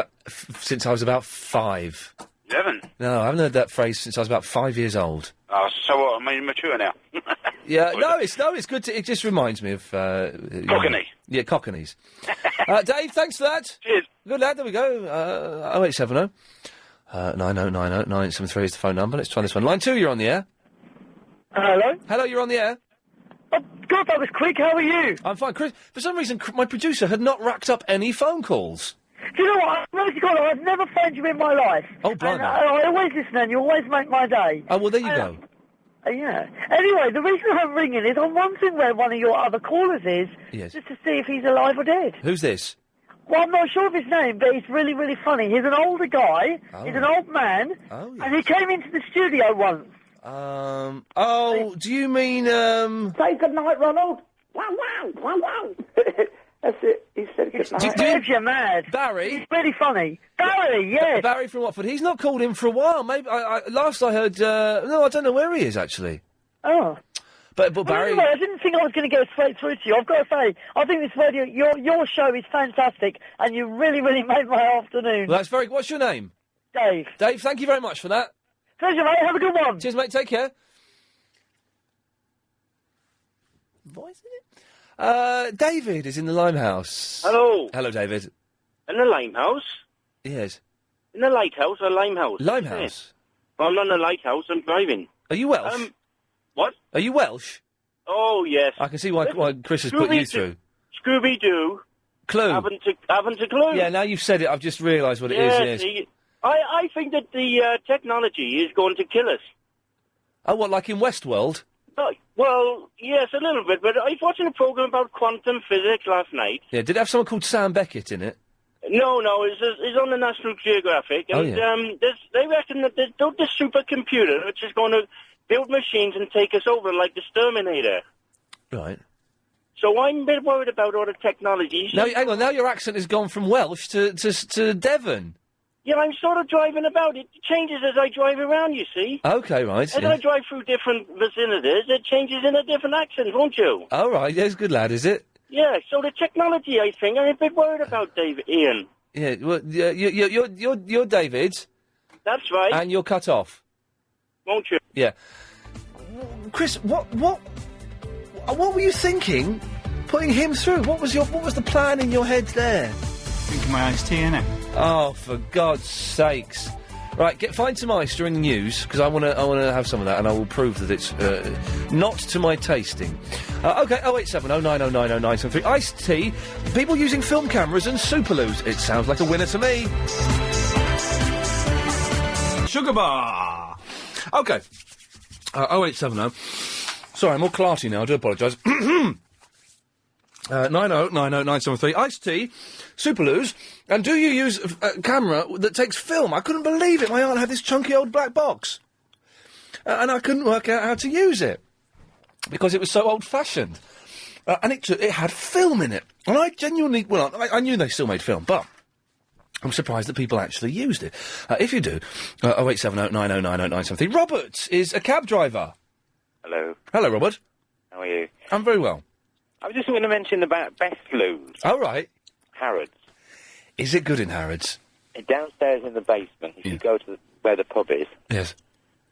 since I was about 5. You haven't? No, I haven't heard that phrase since I was about 5 years old. Oh, so what? I mean, mature now. Yeah, it's good to... It just reminds me of... Cockney. Yeah, Cockneys. Dave, thanks for that. Cheers. Good lad, there we go. 0870 9090 973 is the phone number. Let's try this one. Line 2, you're on the air. Hello? Hello, you're on the air. Oh, God, that was quick. How are you? I'm fine. Chris, for some reason, my producer had not racked up any phone calls. Do you know what? I've never phoned you in my life. Oh, blimey. And, I always listen and you always make my day. Oh, well, there you go. Yeah. Anyway, the reason I'm ringing is I'm wondering where one of your other callers is, Yes. just to see if he's alive or dead. Who's this? Well, I'm not sure of his name, but he's really, really funny. He's an older guy. Oh. He's an old man. Oh, And he came into the studio once. Do you mean, Say goodnight, Ronald. Wow, wow, wow, wow. That's it. He said goodnight. You're mad. Barry? He's really funny. Barry, yes. Barry from Watford. He's not called in for a while. Maybe, last I heard, no, I don't know where he is, actually. Oh. But Well, Barry... anyway, I didn't think I was going to go straight through to you. I've got to say, I think this radio, your show is fantastic, and you really, really made my afternoon. Well, that's very... What's your name? Dave. Dave, thank you very much for that. Pleasure, mate. Have a good one. Cheers, mate. Take care. Voice in it? David is in the Limehouse. Hello. Hello, David. In the Limehouse? Yes. In the lighthouse or Limehouse? Limehouse? Yeah. I'm not in the lighthouse, I'm driving. Are you Welsh? What? Are you Welsh? Oh, yes. I can see why Chris has put you through. Scooby-Doo. Clue. Haven't a clue. Yeah, now you've said it, I've just realised what it is, yes. See, I think that the technology is going to kill us. Oh, what, like in Westworld? Well, yes, a little bit, but I was watching a programme about quantum physics last night. Yeah, did it have someone called Sam Beckett in it? No, it's on the National Geographic, and they reckon that there's this supercomputer which is going to build machines and take us over like the Terminator. Right. So I'm a bit worried about all the technology. Now, hang on, now your accent has gone from Welsh to Devon. Yeah, I'm sort of driving about. It changes as I drive around, you see. Okay, right. As I drive through different vicinities, it changes in a different accent, won't you? All right, yes, good lad, is it? Yeah, so the technology, I think, I'm a bit worried about, Ian. Yeah, well, you're David. That's right. And you're cut off. Won't you? Yeah. Chris, what were you thinking putting him through? What was the plan in your head there? Drinking my iced tea, innit? Oh, for God's sakes. Right, find some ice during the news, because I want to have some of that, and I will prove that it's not to my tasting. OK, 0870 9090 973. Iced tea, people using film cameras and Superloos. It sounds like a winner to me. Sugar bar. OK. 0870. Sorry, I'm all clarty now, I do apologise. 9090 iced tea, Superloos, and do you use a camera that takes film? I couldn't believe it. My aunt had this chunky old black box, and I couldn't work out how to use it because it was so old-fashioned, and it had film in it. And I genuinely, I knew they still made film, but I'm surprised that people actually used it. If you do, 0870 9090 973. Robert is a cab driver. Hello. Hello, Robert. How are you? I'm very well. I was just going to mention about Best Loos. Oh, right. Harrods. Is it good in Harrods? Downstairs in the basement, if you go to where the pub is, yes,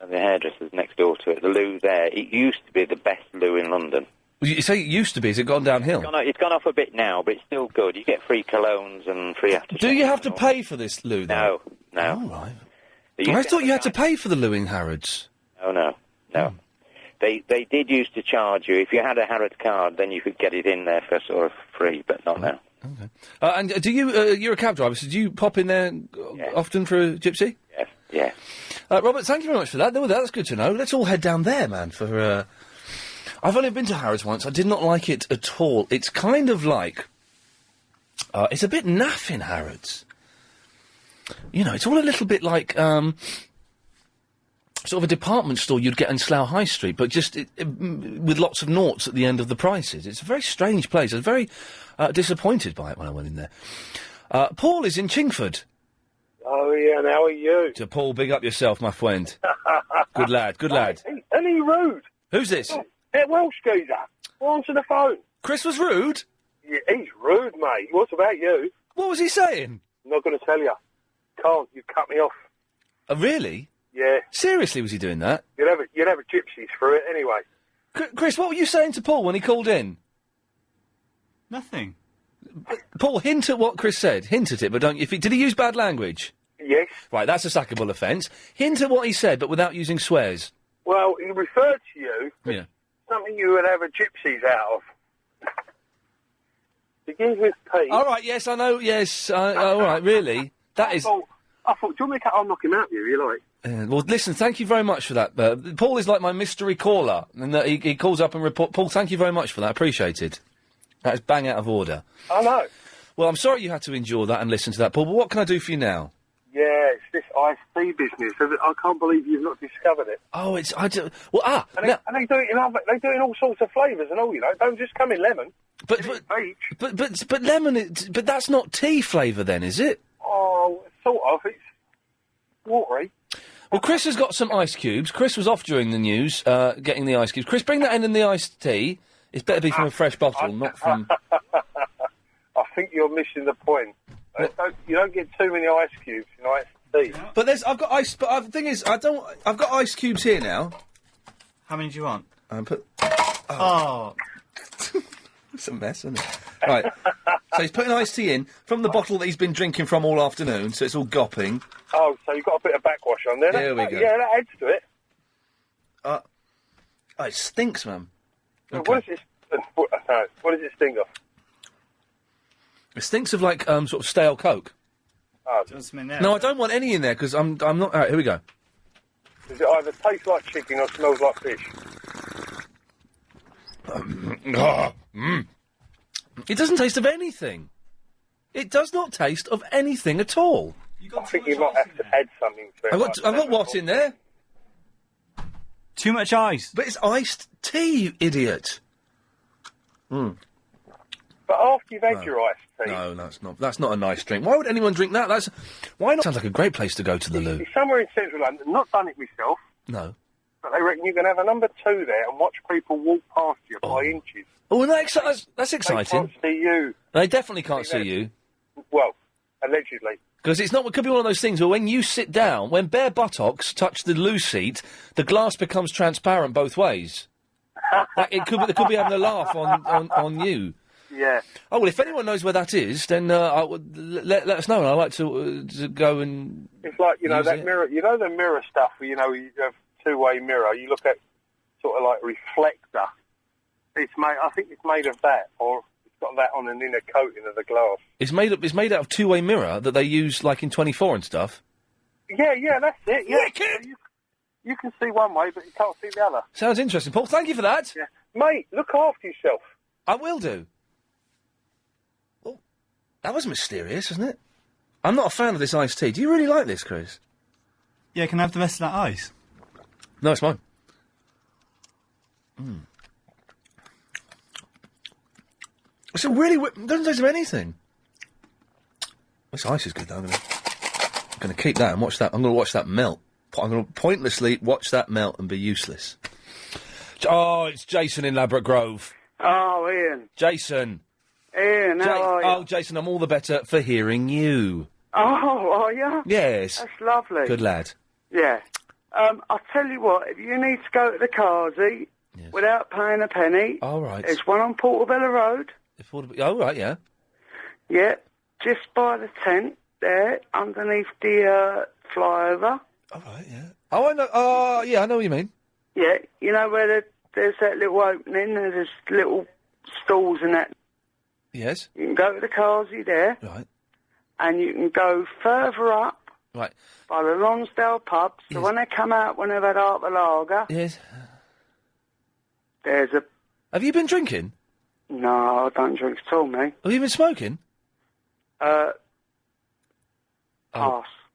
and the hairdresser's next door to it, the loo there, it used to be the best loo in London. Well, you say it used to be, has it gone downhill? It's gone off a bit now, but it's still good. You get free colognes and free aftershaves. Do you have to pay for this loo, though? No. Oh, right. I thought you had to pay for the loo in Harrods. Oh, no. They did used to charge you. If you had a Harrods card, then you could get it in there for sort of free, but not now. Okay. And do you, you're a cab driver, so do you pop in there often for a gypsy? Yes, yeah. Robert, thank you very much for that. That's good to know. Let's all head down there, man, for... I've only been to Harrods once. I did not like it at all. It's kind of like... it's a bit naff in Harrods. You know, it's all a little bit like... sort of a department store you'd get in Slough High Street, but just with lots of noughts at the end of the prices. It's a very strange place. I was very disappointed by it when I went in there. Paul is in Chingford. Oh, yeah, and how are you? So, Paul, big up yourself, my friend. Good lad, good lad. Any rude? Who's this? That Welsh geezer. Answer the phone. Chris was rude? Yeah, he's rude, mate. What about you? What was he saying? I'm not going to tell you. Can't. You cut me off. Oh, really? Yeah. Seriously, was he doing that? You'd have a gypsies for it anyway. Chris, what were you saying to Paul when he called in? Nothing. Paul, hint at what Chris said. Hint at it, but don't... Did he use bad language? Yes. Right, that's a sackable offence. Hint at what he said, but without using swears. Well, he referred to you as Yeah. something you would have a gypsies out of. Begins with P. All right, yes, I know, yes. All right, really? That is... I thought, do you want me to I'll knock him out here, you like? well, listen, thank you very much for that. Paul is like my mystery caller, and he calls up and report... Paul, thank you very much for that. Appreciate it. That is bang out of order. I know. Well, I'm sorry you had to endure that and listen to that, Paul, but what can I do for you now? Yeah, it's this iced tea business. I can't believe you've not discovered it. Oh, it's... I do, well, And they do it they do it in all sorts of flavours and all, you know. Don't just come in lemon. But lemon... But that's not tea flavour then, is it? Oh, sort of. It's watery. Well, Chris has got some ice cubes. Chris was off during the news, getting the ice cubes. Chris, bring that in the iced tea. It's better be from a fresh bottle, not from... I think you're missing the point. You don't get too many ice cubes in iced tea. But I've got ice... But the thing is, I've got ice cubes here now. How many do you want? Oh. It's a mess, isn't it? Right. So he's putting iced tea in from the bottle that he's been drinking from all afternoon, so it's all gopping. Oh, so you've got a bit of backwash on there. There we go. Yeah, that adds to it. Oh, it stinks, man. Okay. What does it stink of? It stinks of, like, sort of stale Coke. Oh. No, I don't want any in there, because I'm not... All right, here we go. Does it either taste like chicken or smells like fish? It doesn't taste of anything. It does not taste of anything at all. I think you might have to add something to it. I've got what in there? Too much ice. But it's iced tea, you idiot. But after you've had your iced tea... No, that's not a nice drink. Why would anyone drink that? Why not? Sounds like a great place to go to the loo. It's somewhere in central London. Not done it myself. No. But they reckon you can have a number 2 there and watch people walk past you by inches. Oh, that's exciting. They can't see you. They definitely can't see you. Well, allegedly. Because it could be one of those things where when you sit down, when bare buttocks touch the loo seat, the glass becomes transparent both ways. There could be having a laugh on you. Yeah. Oh, well, if anyone knows where that is, then let us know, and I'd like to go and... It's like, that mirror, the mirror stuff, you have two-way mirror, you look at sort of like reflector. I think it's made of that, or it's got that on an inner coating of the glass. It's made out of two-way mirror that they use, like, in 24 and stuff? Yeah, that's it, yeah. You can see one way, but you can't see the other. Sounds interesting, Paul. Thank you for that. Yeah. Mate, look after yourself. I will do. Well, that was mysterious, wasn't it? I'm not a fan of this iced tea. Do you really like this, Chris? Yeah, can I have the rest of that ice? No, it's mine. It's a really... It doesn't taste of anything. This ice is good, though. I'm going to keep that and watch that. I'm going to watch that melt. I'm going to pointlessly watch that melt and be useless. Oh, it's Jason in Ladbroke Grove. Oh, Ian. Jason. Ian, how are you? Oh, Jason, I'm all the better for hearing you. Oh, are you? Yes. That's lovely. Good lad. Yeah. I'll tell you what, if you need to go to the Carsey without paying a penny... All right. There's one on Portobello Road. Oh, right, yeah. Yeah, just by the tent there, underneath the flyover. All right, yeah. Oh, I know. Oh, yeah, I know what you mean. Yeah, you know where there's that little opening, and there's little stalls and that. Yes. You can go to the Carsey there. Right. And you can go further up. Right. By the Lonsdale pub. So when they come out, when they've had half a lager. Yes. There's a... Have you been drinking? No, I don't drink at all, mate. Have you been smoking? Pass.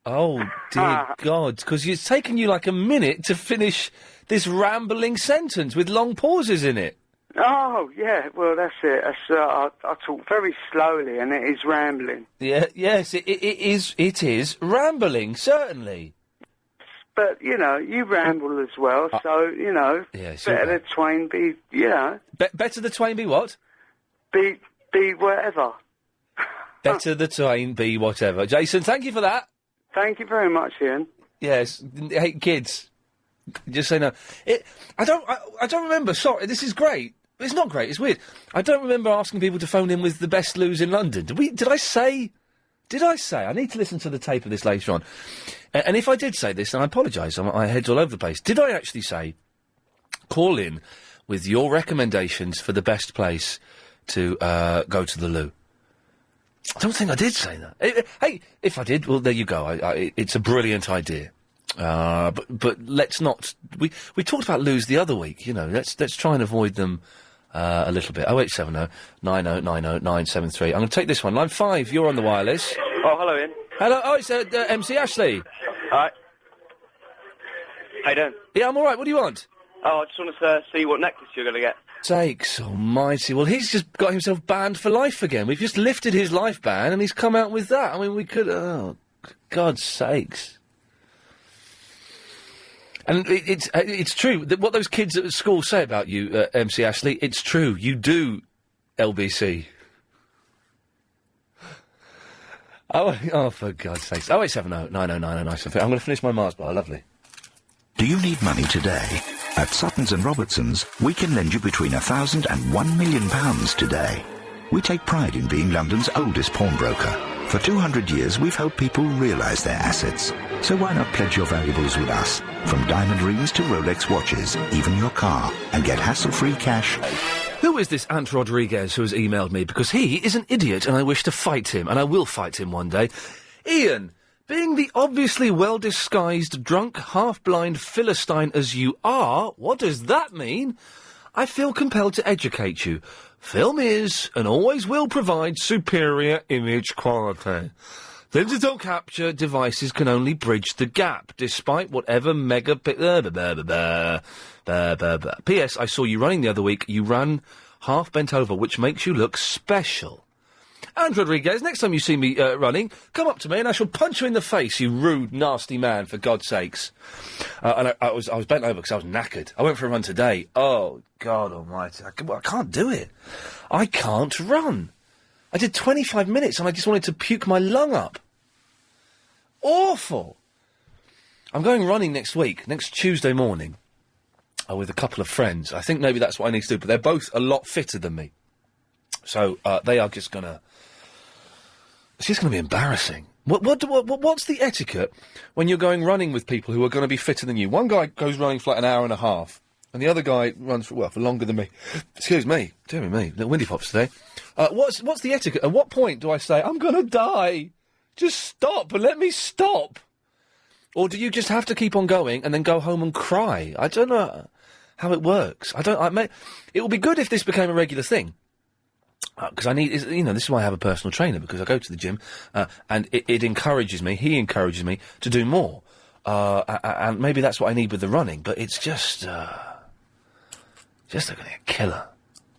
Oh, dear God. Because it's taken you like a minute to finish this rambling sentence with long pauses in it. Oh, yeah, well, that's it. I talk very slowly, and it is rambling. Yeah, yes, it is rambling, certainly. But, you ramble as well, so, Yes, better the twain be, better the twain be what? Be be whatever. Better the train be whatever. Jason, thank you for that. Thank you very much, Ian. Yes. Hey, kids. Just say no. I don't remember. Sorry, this is great. It's not great. It's weird. I don't remember asking people to phone in with the best loos in London. Did I say? I need to listen to the tape of this later on. And if I did say this, then I apologise. My head's all over the place. Did I actually say, call in with your recommendations for the best place to go to the loo? I don't think I did say that. Hey, if I did, well, there you go. It's a brilliant idea. But let's not. We talked about loos the other week. You know, let's try and avoid them a little bit. 0870 9090 973. I'm going to take this one. Line 5. You're on the wireless. Oh, hello, Ian. Hello. Oh, it's MC Ashley. Hi. How you doing? Yeah, I'm all right. What do you want? Oh, I just want to see what necklace you're going to get. Sakes almighty. Well, he's just got himself banned for life again. We've just lifted his life ban and he's come out with that. I mean, we could... Oh, God's sakes. And it's true. What those kids at school say about you, MC Ashley, it's true. You do LBC. Oh, for God's sakes. 0870 9090 973. I'm going to finish my Mars bar. Lovely. Do you need money today? At Suttons and Robertsons, we can lend you between £1,000 and £1 million today. We take pride in being London's oldest pawnbroker. For 200 years, we've helped people realise their assets. So why not pledge your valuables with us? From diamond rings to Rolex watches, even your car, and get hassle-free cash. Who is this Ant Rodriguez who has emailed me? Because he is an idiot and I wish to fight him, and I will fight him one day. Ian, being the obviously well-disguised, drunk, half-blind Philistine as you are, what does that mean? I feel compelled to educate you. Film is, and always will provide, superior image quality. Digital capture devices can only bridge the gap, despite whatever P.S. I saw you running the other week. You ran half bent over, which makes you look special. And Rodriguez, next time you see me running, come up to me and I shall punch you in the face, you rude, nasty man, for God's sakes. And I was bent over because I was knackered. I went for a run today. Oh, God almighty. I can't do it. I can't run. I did 25 minutes and I just wanted to puke my lung up. Awful. I'm going running next week, next Tuesday morning, with a couple of friends. I think maybe that's what I need to do, but they're both a lot fitter than me. So, they are just gonna... It's just gonna be embarrassing. What's the etiquette when you're going running with people who are gonna be fitter than you? One guy goes running for like an hour and a half, and the other guy runs for longer than me. Excuse me. Dear me. Little windy pops today. What's the etiquette? At what point do I say, I'm gonna die? Just stop and let me stop. Or do you just have to keep on going and then go home and cry? I don't know how it works. It would be good if this became a regular thing. Because this is why I have a personal trainer, because I go to the gym, and it encourages me, he encourages me to do more. And maybe that's what I need with the running, but it's just a killer.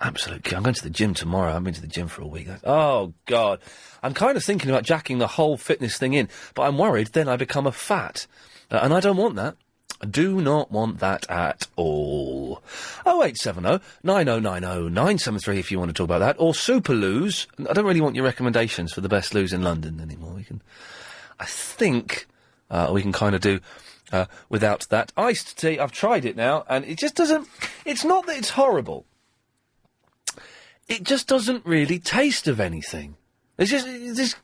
Absolute killer. I'm going to the gym tomorrow. I haven't been to the gym for a week. Oh, God. I'm kind of thinking about jacking the whole fitness thing in, but I'm worried then I become a fat. And I don't want that. I do not want that at all. 0870 9090 973 if you want to talk about that. Or Superloos. I don't really want your recommendations for the best loos in London anymore. I think we can kind of do without that. Iced tea, I've tried it now, and it just doesn't... It's not that it's horrible. It just doesn't really taste of anything. There's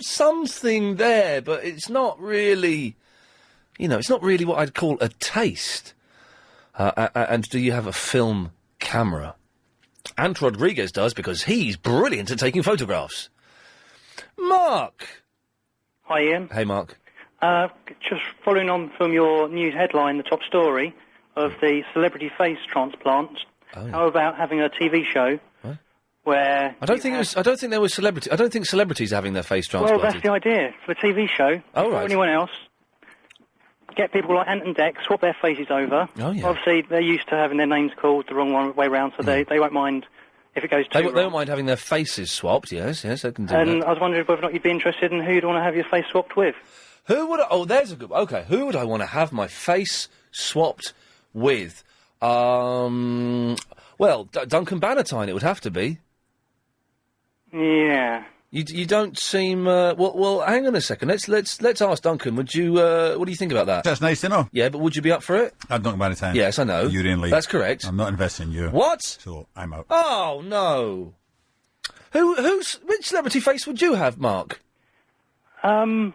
something there, but it's not really... it's not really what I'd call a taste. And do you have a film camera? Ant Rodriguez does, because he's brilliant at taking photographs. Mark! Hi, Ian. Hey, Mark. Just following on from your news headline, the top story of the celebrity face transplants. Oh, yeah. How about having a TV show where... I don't think there was celebrity. I don't think celebrities are having their face transplanted. Well, that's the idea. For a TV show, before anyone else, get people like Ant and Dec, swap their faces over. Oh, yeah. Obviously, they're used to having their names called the wrong way round, so they won't mind if it goes too wrong. They won't mind having their faces swapped, yes, they can do that. And I was wondering whether or not you'd be interested in who you'd want to have your face swapped with. There's a good one. Okay, who would I want to have my face swapped with? Duncan Bannatyne, it would have to be. Yeah. You don't seem well. Hang on a second. Let's ask Duncan. Would you? What do you think about that? That's nice to know. Yeah, but would you be up for it? I'm not about the time. Yes, I know. You're in late. That's correct. I'm not investing in you. What? So I'm out. Oh no. Which celebrity face would you have, Mark? Well,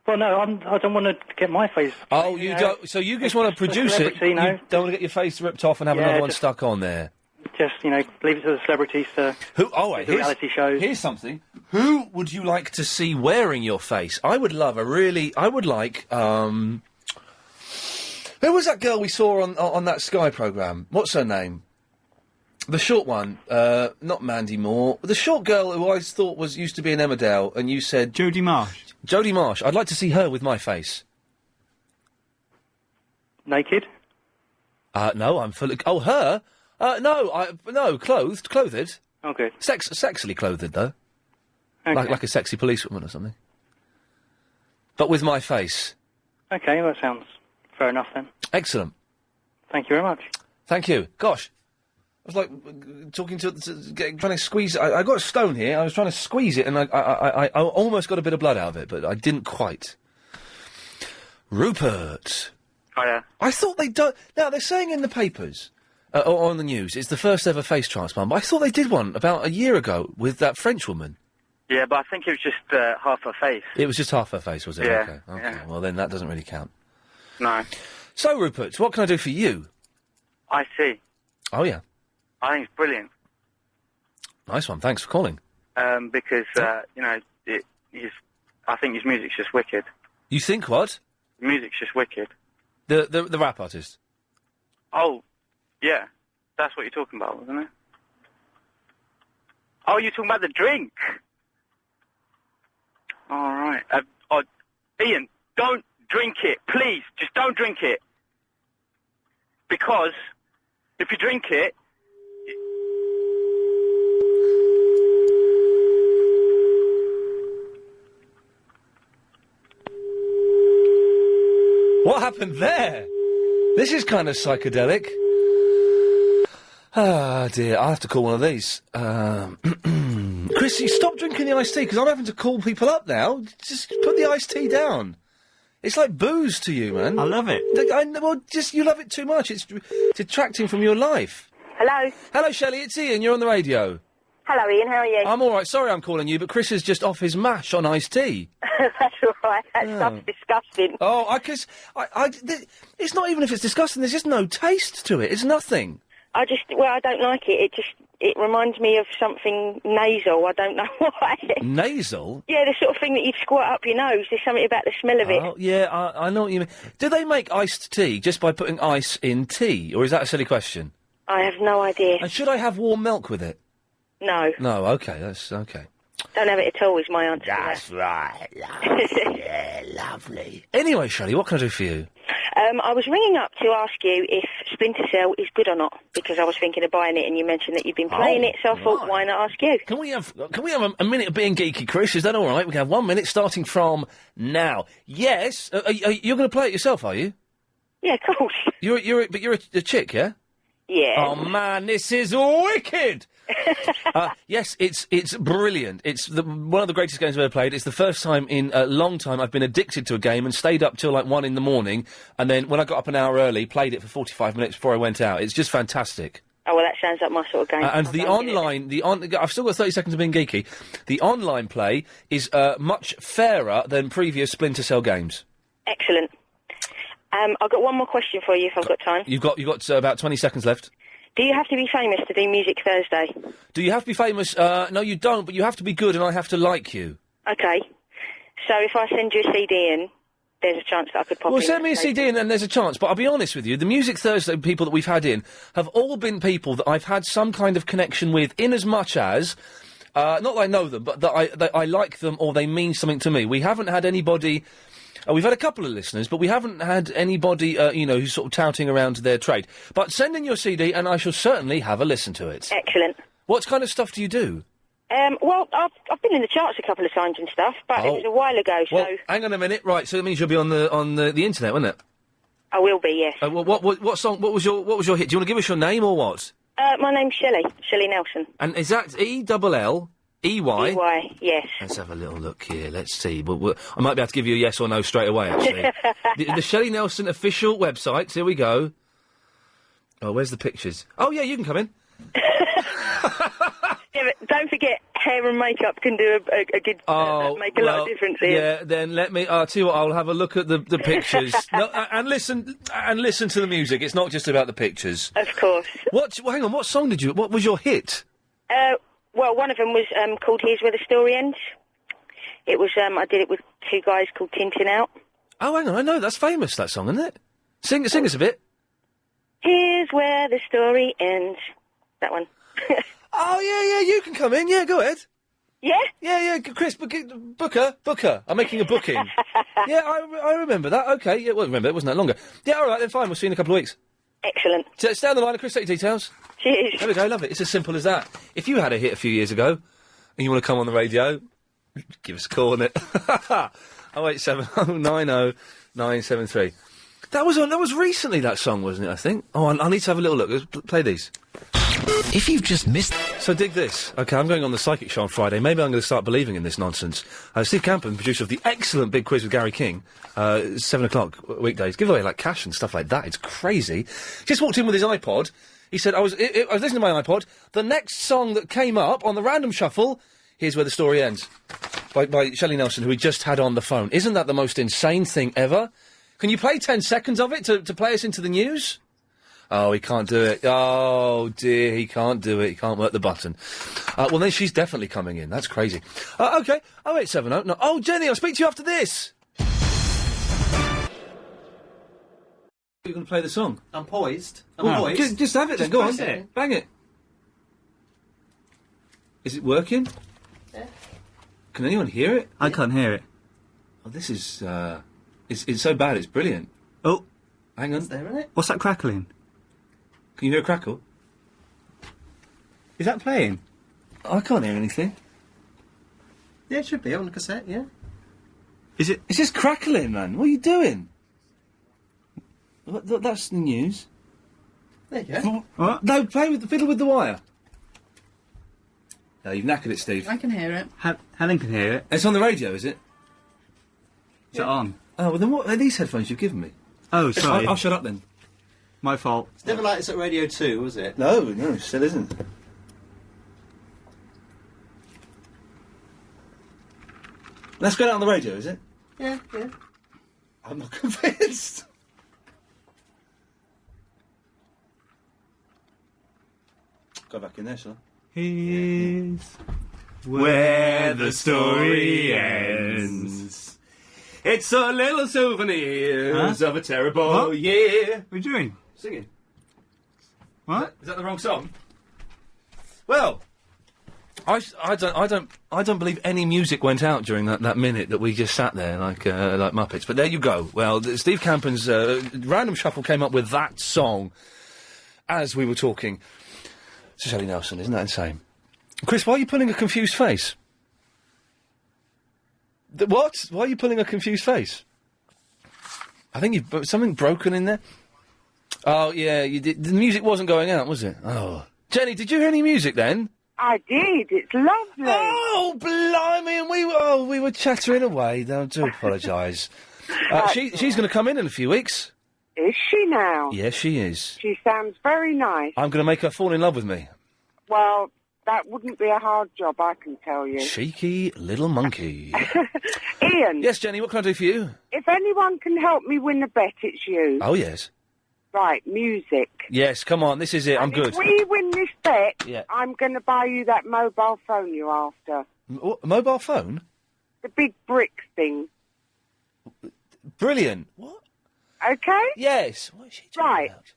no, I don't want to get my face. Oh, you don't. So you just want to produce it. You know? You don't want to get your face ripped off and have another one stuck on there. Just leave it to the celebrities to do the reality shows. Here's something. Who would you like to see wearing your face? I would like. Who was that girl we saw on that Sky programme? What's her name? The short one. Not Mandy Moore. The short girl who I thought used to be in Emmerdale, and you said Jodie Marsh. Jodie Marsh. I'd like to see her with my face. Naked? No, I'm fully. Oh, her. No, clothed. Okay. Sexily clothed, though. Okay. Like a sexy policewoman or something. But with my face. Okay, that sounds fair enough then. Excellent. Thank you very much. Thank you. Gosh. I was like talking trying to squeeze. I got a stone here. I was trying to squeeze it, and I almost got a bit of blood out of it, but I didn't quite. Rupert. Oh, yeah. I thought they'd done. Now they're saying in the papers. Or on the news, it's the first ever face transplant, but I thought they did one about a year ago with that French woman. Yeah, but I think it was just half her face. It was just half her face, was it? Yeah. Okay. Yeah. Well, then that doesn't really count. No. So, Rupert, what can I do for you? I see. Oh, yeah. I think it's brilliant. Nice one. Thanks for calling. Because, I think his music's just wicked. You think what? Music's just wicked. The rap artist? Oh, yeah. That's what you're talking about, wasn't it? Oh, you're talking about the drink. All right. Ian, don't drink it. Please, just don't drink it. Because if you drink it... What happened there? This is kind of psychedelic. Ah, dear, I'll have to call one of these. Chrissy, stop drinking the iced tea, because I'm having to call people up now. Just put the iced tea down. It's like booze to you, man. I love it. You love it too much. It's detracting from your life. Hello. Hello, Shelley, it's Ian. You're on the radio. Hello, Ian. How are you? I'm all right. Sorry I'm calling you, but Chris is just off his mash on iced tea. That's all right. That stuff's disgusting. Oh, it's not even if it's disgusting. There's just no taste to it. It's nothing. I don't like it. It reminds me of something nasal. I don't know why. Nasal? Yeah, the sort of thing that you'd squirt up your nose. There's something about the smell of it. Oh, yeah, I know what you mean. Do they make iced tea just by putting ice in tea, or is that a silly question? I have no idea. And should I have warm milk with it? No. No, okay, that's okay. Don't have it at all is my answer. That's right. Yeah, lovely. Anyway, Shelley, what can I do for you? I was ringing up to ask you if Splinter Cell is good or not, because I was thinking of buying it and you mentioned that you've been playing it, so I thought, why not ask you? Can we have a minute of being geeky, Chris? Is that all right? We can have 1 minute starting from now. Yes? You're going to play it yourself, are you? Yeah, of course. You're a chick, yeah? Yeah. Oh, man, this is wicked! Yes, it's brilliant. It's one of the greatest games I've ever played. It's the first time in a long time I've been addicted to a game and stayed up till like 1 a.m, and then when I got up an hour early, played it for 45 minutes before I went out. It's just fantastic. Oh, well, that sounds like my sort of game. And I've still got 30 seconds of being geeky. The online play is much fairer than previous Splinter Cell games. Excellent. I've got one more question for you if I've got time. You've got about 20 seconds left. Do you have to be famous to do Music Thursday? Do you have to be famous? No, you don't, but you have to be good and I have to like you. Okay. So if I send you a CD in, there's a chance that I could pop in. Well, send me a CD in and there's a chance, but I'll be honest with you, the Music Thursday people that we've had in have all been people that I've had some kind of connection with, in as much as, not that I know them, but that I like them or they mean something to me. We haven't had anybody... we've had a couple of listeners, but we haven't had anybody, who's sort of touting around their trade. But send in your CD, and I shall certainly have a listen to it. Excellent. What kind of stuff do you do? Well, I've been in the charts a couple of times and stuff, but it was a while ago, so... Well, hang on a minute. Right, so that means you'll be on the internet, won't it? I will be, yes. What song? What was your hit? Do you want to give us your name or what? My name's Shelley Nelson. And is that ELL? EY? EY, yes. Let's have a little look here. Let's see. I might be able to give you a yes or no straight away, actually. the Shelley Nelson official website. Here we go. Oh, where's the pictures? Oh, yeah, you can come in. Yeah, but don't forget, hair and makeup can do a good... make a lot of difference here. Yeah, then let me... I'll tell you what, I'll have a look at the pictures. And listen to the music. It's not just about the pictures. Of course. Hang on, what song did you... What was your hit? Well, one of them was called Here's Where the Story Ends. It was, I did it with two guys called Tintin Out. Oh, hang on, I know, that's famous, that song, isn't it? Sing us a bit. Here's where the story ends. That one. Oh, yeah, you can come in. Yeah, go ahead. Yeah? Yeah, Chris, Booker. I'm making a booking. Yeah, I remember that. Okay, yeah, well, remember, it wasn't that longer. Yeah, all right, then fine, we'll see you in a couple of weeks. Excellent. Stay on the line, Chris, take your details. Cheers. There we go, love it. It's as simple as that. If you had a hit a few years ago, and you want to come on the radio, give us a call on it. 087 090 973. That was recently, that song, wasn't it, I think? Oh, I need to have a little look. Let's play these. If you've just missed... So dig this. OK, I'm going on the Psychic Show on Friday. Maybe I'm going to start believing in this nonsense. Steve Campen, producer of the excellent Big Quiz with Gary King, 7 o'clock weekdays, give away, like, cash and stuff like that. It's crazy. Just walked in with his iPod. He said, I was listening to my iPod. The next song that came up on the random shuffle, Here's Where the Story Ends, by Shelley Nelson, who we just had on the phone. Isn't that the most insane thing ever? Can you play 10 seconds of it to play us into the news? Oh, he can't do it. Oh, dear, he can't do it. He can't work the button. Well, then she's definitely coming in. That's crazy. OK, 0870. No. Oh, Jenny, I'll speak to you after this. You're going to play the song? I'm poised. Poised. Just have it then. Go on. Bang it. Is it working? Yeah. Can anyone hear it? I can't hear it. Oh, this is, it's so bad, it's brilliant. Oh. Hang on. Is there in it? What's that crackling? Can you hear a crackle? Is that playing? I can't hear anything. Yeah, it should be on the cassette, yeah. Is it? It's just crackling, man. What are you doing? That's the news. There you go. What? No, fiddle with the wire. No, you've knackered it, Steve. I can hear it. Helen can hear it. It's on the radio, is it? Is it on? Oh, well then what are these headphones you've given me? Oh, sorry. I'll shut up then. My fault. It's never like this at Radio 2, was it? No, it still isn't. Let's go out on the radio, is it? Yeah. I'm not convinced. Go back in there, shall I? Here's where the story ends. It's a little souvenirs of a terrible year. What are you doing? Singing. What? Is that the wrong song? Well, I don't believe any music went out during that minute that we just sat there like Muppets. But there you go. Well, Steve Campen's random shuffle came up with that song as we were talking to Shelley Nelson. Isn't that insane? Chris, why are you pulling a confused face? What? Why are you pulling a confused face? I think you've something broken in there. Oh yeah, you did. The music wasn't going out, was it? Oh, Jenny, did you hear any music then? I did. It's lovely. Oh, blimey! And we were chattering away. I do apologise. She's going to come in a few weeks. Is she now? Yes, she is. She sounds very nice. I'm going to make her fall in love with me. Well, that wouldn't be a hard job, I can tell you. Cheeky little monkey. Ian. Yes, Jenny, what can I do for you? If anyone can help me win the bet, it's you. Oh, yes. Right, music. Yes, come on, this is it. I'm good. If we win this bet, Yeah. I'm going to buy you that mobile phone you're after. A mobile phone? The big brick thing. Brilliant. What? Okay? Yes. What is she talking about?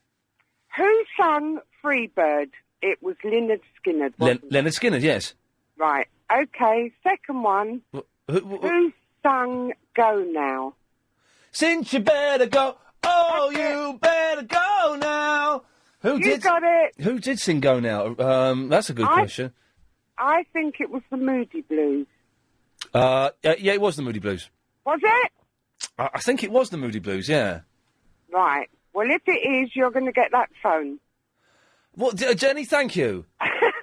Who sung Freebird? It was Lynyrd Skynyrd, wasn't it? Lynyrd Skynyrd, yes. Right. Okay, second one. Who sung Go Now? Since you better go, oh, you better go now. You got it. Who did sing Go Now? That's a good question. I think it was the Moody Blues. Yeah, it was the Moody Blues. Was it? I think it was the Moody Blues, yeah. Right. Well, if it is, you're going to get that phone. What, Jenny, thank you.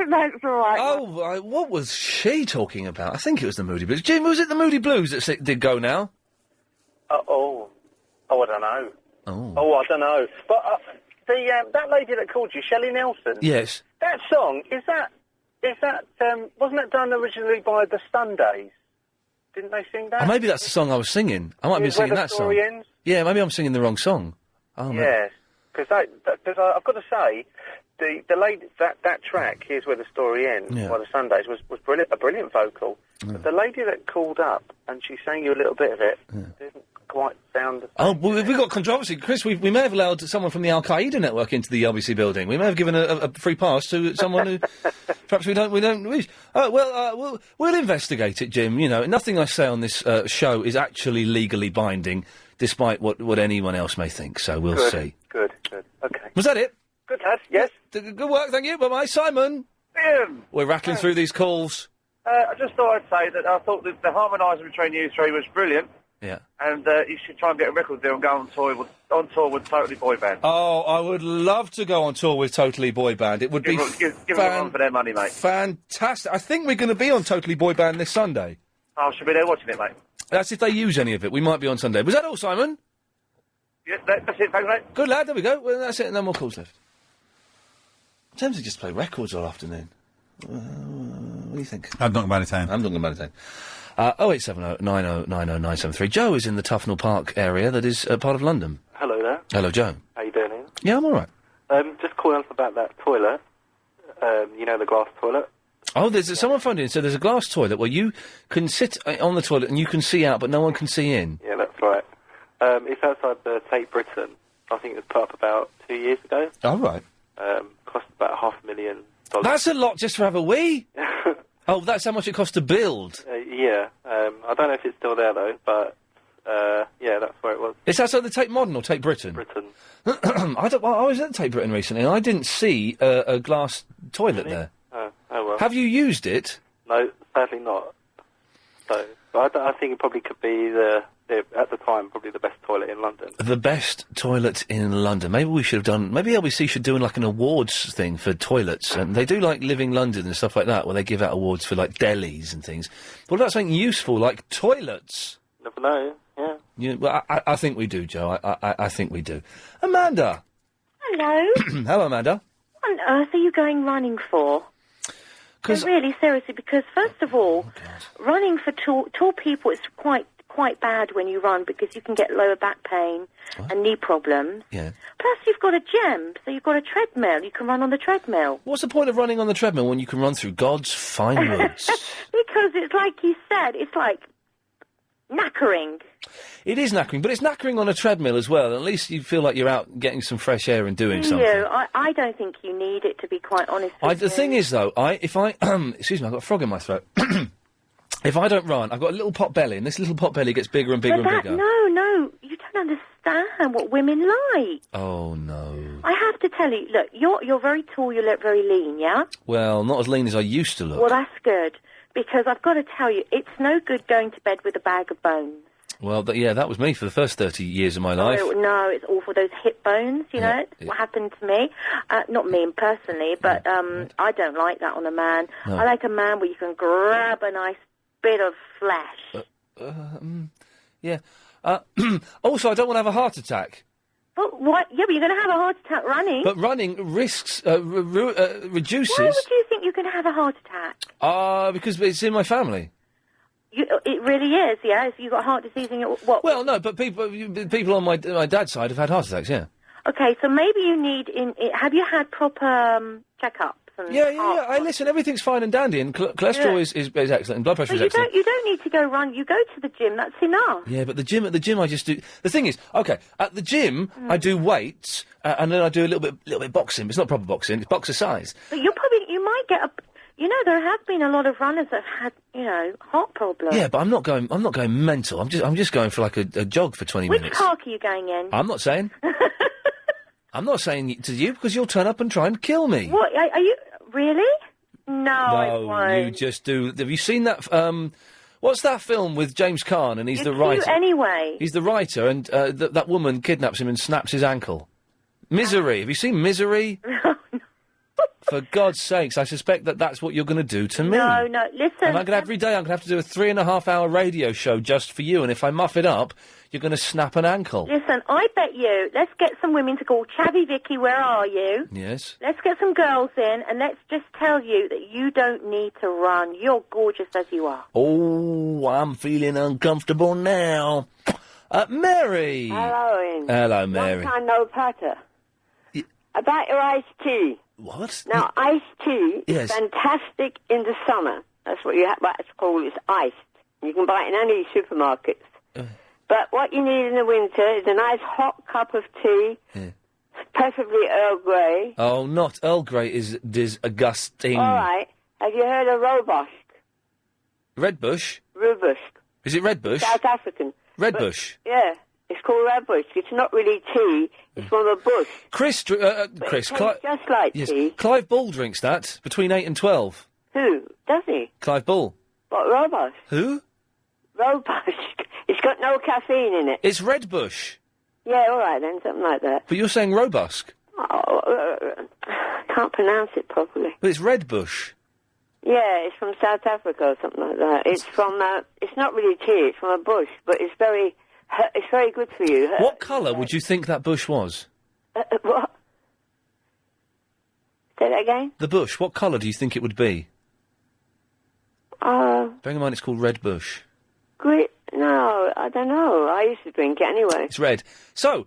That's all right. Oh, what was she talking about? I think it was the Moody Blues. Jim, was it the Moody Blues that did go now? I don't know. Oh, I don't know. But that lady that called you, Shelley Nelson. Yes. That song wasn't that done originally by the Sundays? Didn't they sing that? Oh, maybe that's the song I was singing. I might have been Is Where singing the that song. Story Ends? Yeah, maybe I'm singing the wrong song. Oh, man. Yes, because I've got to say, the lady that track, Here's Where the Story Ends, by the Sundays, was brilliant, a brilliant vocal. But the lady that called up and she sang you a little bit of it didn't quite sound. Oh, well, we've got controversy, Chris. We may have allowed someone from the Al Qaeda network into the LBC building. We may have given a free pass to someone who perhaps we don't wish. We'll investigate it, Jim. You know, nothing I say on this show is actually legally binding, despite what anyone else may think. So we'll see. Good. Okay. Was that it? Good, lad. Yes. Good work, thank you. Bye-bye, Simon. Ian. We're rattling through these calls. I just thought I'd say that I thought the harmonising between you three was brilliant. Yeah. And you should try and get a record deal and go on tour with Totally Boy Band. Oh, I would love to go on tour with Totally Boy Band. It would give them a run for their money, mate. Fantastic. I think we're going to be on Totally Boy Band this Sunday. I should be there watching it, mate. That's if they use any of it. We might be on Sunday. Was that all, Simon? Yeah, that's it, thanks, mate. Good lad, there we go. Well, that's it, no more calls left. I'm tempted to just play records all afternoon. What do you think? I'm not about it, Ian. I'm not about it, Ian. 0870 90 90 973. Joe is in the Tufnell Park area that is part of London. Hello there. Hello, Joe. How you doing, Ian? Yeah, I'm all right. Just calling up about that toilet. You know, the glass toilet? Oh, someone phoned in and said there's a glass toilet where you can sit on the toilet and you can see out, but no one can see in. Yeah, that's right. It's outside the Tate Britain. I think it was put up about 2 years ago. Oh, right. Cost about $500,000. That's a lot just to have a wee? Oh, that's how much it costs to build? Yeah. I don't know if it's still there, though, but, yeah, that's where it was. It's outside the Tate Modern or Tate Britain? Britain. I was at Tate Britain recently and I didn't see a glass toilet there. Oh, well. Have you used it? No, sadly not. So, but I think it probably could be at the time, probably the best toilet in London. The best toilet in London. Maybe we should have done... Maybe LBC should do like an awards thing for toilets. And they do like Living London and stuff like that, where they give out awards for like delis and things. What about something useful, like toilets? Never know, yeah. Well, I think we do, Joe. I think we do. Amanda! Hello. Hello, Amanda. What on earth are you going running for? No, really, seriously, because first of all, running for tall people is quite bad when you run because you can get lower back pain and knee problems. Yeah. Plus, you've got a gym, so you've got a treadmill. You can run on the treadmill. What's the point of running on the treadmill when you can run through God's fine woods? Because it's like you said, it's like knackering. It is knackering, but it's knackering on a treadmill as well. At least you feel like you're out getting some fresh air and doing something. I don't think you need it, to be quite honest with you. The thing is, though, excuse me, I've got a frog in my throat. If I don't run, I've got a little pot belly, and this little pot belly gets bigger and bigger and bigger. No, you don't understand what women like. Oh, no. I have to tell you, look, you're very tall, you look very lean, yeah? Well, not as lean as I used to look. Well, that's good, because I've got to tell you, it's no good going to bed with a bag of bones. Well, that was me for the first 30 years of my life. No, it's awful. Those hip bones, you know, what happened to me. Not me personally, but I don't like that on a man. No. I like a man where you can grab a nice bit of flesh. Yeah. Also, I don't want to have a heart attack. But what? Yeah, but you're going to have a heart attack running. But running risks, reduces... Why would you think you can have a heart attack? Because it's in my family. It really is, yeah? If you've got heart disease in your... What? Well, no, but people on my dad's side have had heart attacks, yeah. Okay, so maybe you need... have you had proper checkups? Yeah. Listen, everything's fine and dandy, and cholesterol is excellent, and blood pressure is excellent. You don't need to go run. You go to the gym. That's enough. Yeah, but at the gym, I just do. The thing is, okay, at the gym, I do weights, and then I do a little bit boxing. But it's not proper boxing; it's boxercise. But you might get a. You know, there have been a lot of runners that have had, heart problems. Yeah, but I'm not going mental. I'm just going for like a jog for 20 minutes. Which park are you going in? I'm not saying. I'm not saying to you because you'll turn up and try and kill me. What are you really? No, I won't. You just do. Have you seen that? What's that film with James Caan and he's the writer? Anyway, he's the writer, and that woman kidnaps him and snaps his ankle. Misery. Have you seen Misery? For God's sakes, I suspect that's what you're going to do to me. No, listen. And I'm going to every day. I'm going to have to do a 3.5-hour radio show just for you. And if I muff it up, you're going to snap an ankle. Listen, I bet you. Let's get some women to call Chavvy Vicky. Where are you? Yes. Let's get some girls in, and let's just tell you that you don't need to run. You're gorgeous as you are. Oh, I'm feeling uncomfortable now. Mary. Hello, Ian. Hello, Mary. Long time no patter. About your iced tea. What? Now, iced tea Yes. is fantastic in the summer. That's what it's called. It's iced. You can buy it in any supermarkets. But what you need in the winter is a nice hot cup of tea, preferably Earl Grey. Oh, not Earl Grey is disgusting. All right. Have you heard of Robusk? Redbush? Rubusk. Is it Redbush? South African. Redbush. Yeah. It's called Redbush. It's not really tea. It's from a bush. Chris, tastes just like tea. Clive Bull drinks that between 8 and 12. Who? Does he? Clive Bull. What, Robusk? Who? Robusk. It's got no caffeine in it. It's Redbush. Yeah, all right then, something like that. But you're saying Robusk. Can't pronounce it properly. But it's Redbush. Yeah, it's from South Africa or something like that. It's from, it's not really tea, it's from a bush, but it's very good for you. What colour would you think that bush was? What? Say that again? The bush, what colour do you think it would be? Bearing in mind it's called Redbush. No, I don't know. I used to drink it anyway. It's red. So,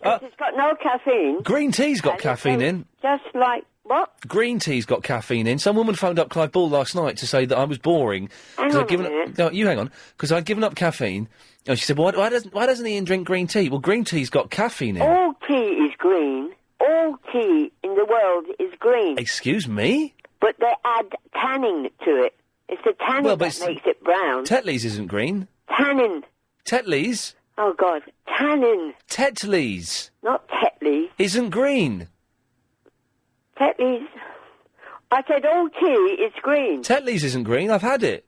it's got no caffeine. Green tea's got caffeine in. Just like, what? Green tea's got caffeine in. Some woman phoned up Clive Bull last night to say that I was boring. Hang on a minute. No, you hang on. Because I'd given up caffeine. And she said, well, why doesn't Ian drink green tea? Well, green tea's got caffeine in. All tea is green. All tea in the world is green. Excuse me? But they add tannin to it. It's the tannin that makes it brown. Tetley's isn't green. Tannin. Tetley's? Oh, God. Tannin. Tetley's. Not Tetley's. Isn't green. Tetley's. I said all tea is green. Tetley's isn't green. I've had it.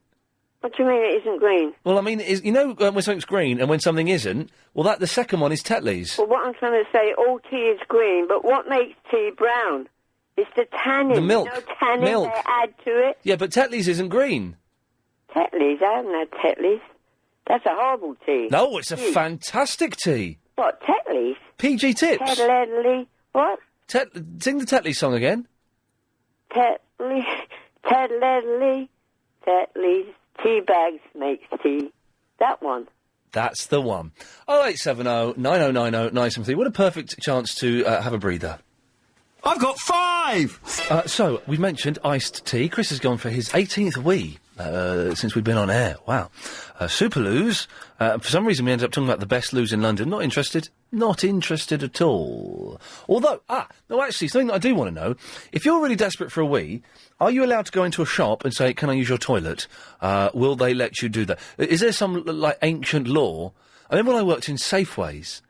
What do you mean it isn't green? Well, I mean, when something's green and when something isn't, well, the second one is Tetley's. Well, what I'm trying to say, all tea is green, but what makes tea brown? It's the tannin. The milk. No tannin Milk. they add to it. Yeah, but Tetley's isn't green. Tetley's? I haven't had Tetley's. That's a horrible tea. No, it's a fantastic tea. What, Tetley's? PG Tips. Tetley. What? Sing the Tetley song again. Tetley. Tetley's. Tea bags makes tea. That one. That's the one. 0870 9090 973. What a perfect chance to have a breather. I've got 5! So, we've mentioned iced tea. Chris has gone for his 18th wee since we've been on air. Wow. Superloos. For some reason, we ended up talking about the best loos in London. Not interested? Not interested at all. Although, no, actually, something that I do want to know. If you're really desperate for a wee, are you allowed to go into a shop and say, can I use your toilet? Will they let you do that? Is there some, ancient law? I remember when I worked in Safeways.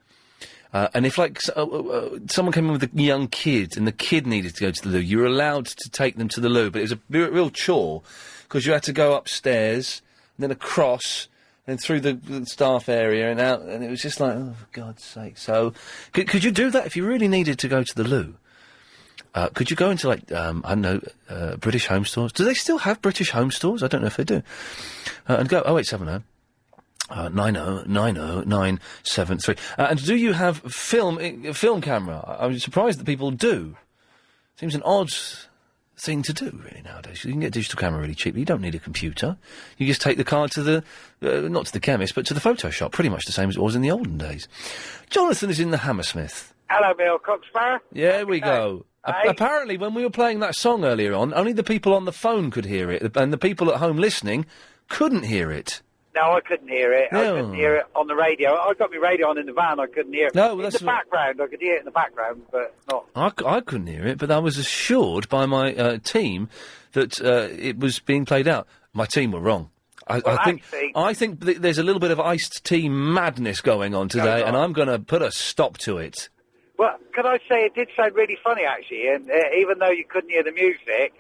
And if, someone came in with a young kid and the kid needed to go to the loo, you were allowed to take them to the loo, but it was a real chore because you had to go upstairs and then across and through the staff area and out, and it was just like, oh, for God's sake. So, could you do that if you really needed to go to the loo? Could you go into, I don't know, British home stores? Do they still have British home stores? I don't know if they do. And go 0870 90973. And do you have film camera? I'm surprised that people do. Seems an odd thing to do, really, nowadays. You can get a digital camera really cheaply. You don't need a computer. You just take the card to the, not to the chemist, but to the photo shop. Pretty much the same as it was in the olden days. Jonathan is in the Hammersmith. Hello, Bill Coxsparrow. Yeah, there we go. Apparently, when we were playing that song earlier on, only the people on the phone could hear it, and the people at home listening couldn't hear it. No, I couldn't hear it. No. I couldn't hear it on the radio. I got my radio on in the van. I couldn't hear it. No, in the background. I could hear it in the background, but not. I couldn't hear it, but I was assured by my team that it was being played out. My team were wrong. I think there's a little bit of iced tea madness going on today, and I'm going to put a stop to it. Well, can I say it did sound really funny, actually, and even though you couldn't hear the music,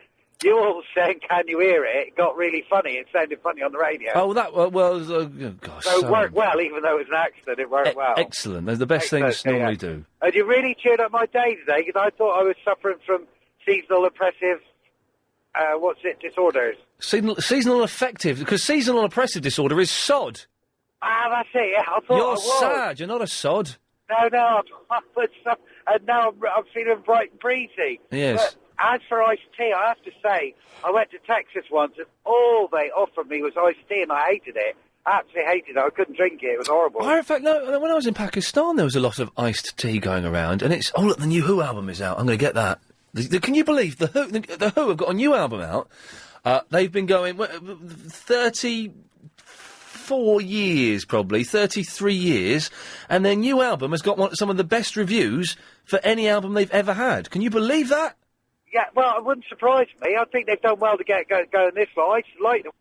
you all saying, can you hear it? It got really funny. It sounded funny on the radio. Oh, gosh. So it worked well, even though it was an accident, it worked well. Excellent. They're the best things normally do. And you really cheered up my day today, because I thought I was suffering from seasonal oppressive, disorders. Seasonal affective, because seasonal oppressive disorder is sod. Ah, that's it. Yeah, I thought You're I was. sad. You're not a sod. No, and now I'm feeling bright and breezy. Yes. But as for iced tea, I have to say, I went to Texas once, and all they offered me was iced tea, and I hated it. Absolutely hated it. I couldn't drink it. It was horrible. In fact, no, when I was in Pakistan, there was a lot of iced tea going around, and it's... Oh, look, the new Who album is out. I'm going to get that. Can you believe the Who have got a new album out? They've been going 34 years, probably, 33 years, and their new album has got some of the best reviews for any album they've ever had. Can you believe that? Yeah, well, it wouldn't surprise me. I think they've done well to get going this far. I just like the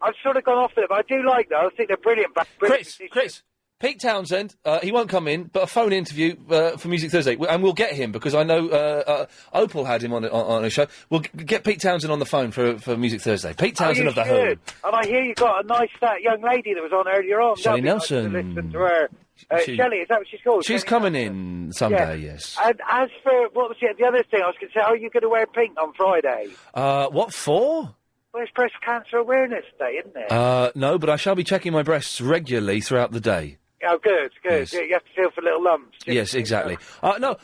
I've sort of gone off it, but I do like them. I think they're brilliant. Chris, Pete Townsend, he won't come in, but a phone interview for Music Thursday, and we'll get him, because I know Opal had him on a show. We'll get Pete Townsend on the phone for Music Thursday. Pete Townsend of The Who. And I hear you got a nice young lady that was on earlier on. Shelley That'd be nice to Nelson. listen to her. Shelley, is that what she's called? She's Shelley coming Nelson. in someday, yes. And as for, what was it, the other thing I was going to say, are you going to wear pink on Friday? What for? Well, it's Breast Cancer Awareness Day, isn't it? No, but I shall be checking my breasts regularly throughout the day. Oh, good. Yes. You have to feel for little lumps. Yes, exactly. No, no,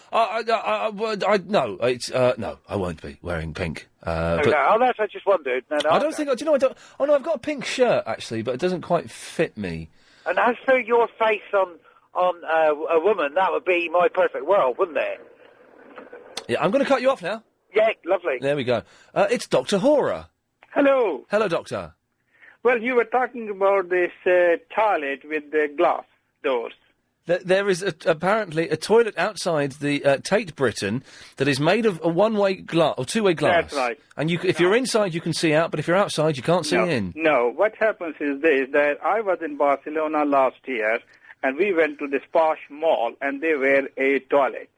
it's, no, I won't be wearing pink. But Oh, that's, I just wondered. No, I don't think, do you know, oh no, I've got a pink shirt, actually, but it doesn't quite fit me. And as for your face on a woman, that would be My Perfect World, wouldn't it? Yeah, I'm going to cut you off now. Yeah, lovely. There we go. It's Dr. Hora. Hello. Hello, Doctor. Well, you were talking about this toilet with the glass doors. There is apparently a toilet outside the Tate Britain that is made of a one-way glass or two-way glass. That's right. And if you're inside, you can see out, but if you're outside, you can't see in. No, what happens is this, that I was in Barcelona last year, and we went to this posh mall, and there were a toilet.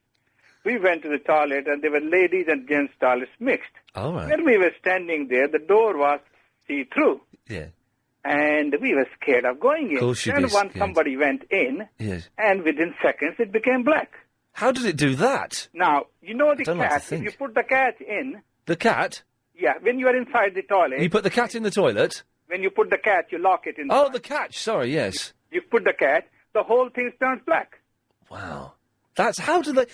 We went to the toilet, and there were ladies and gents toilets mixed. All right. When we were standing there, the door was see-through. Yeah. And we were scared of going in. Of course you'd Then be once scared. somebody went in, Yes. and within seconds it became black. How did it do that? Now, you know the don't like to cat, if think. you put the cat in, The cat? yeah, when you are inside the toilet, You put the cat in the toilet? when you put the cat, you lock it in. Oh, the catch, sorry, yes. You put the cat, the whole thing turns black. Wow. That's, how do they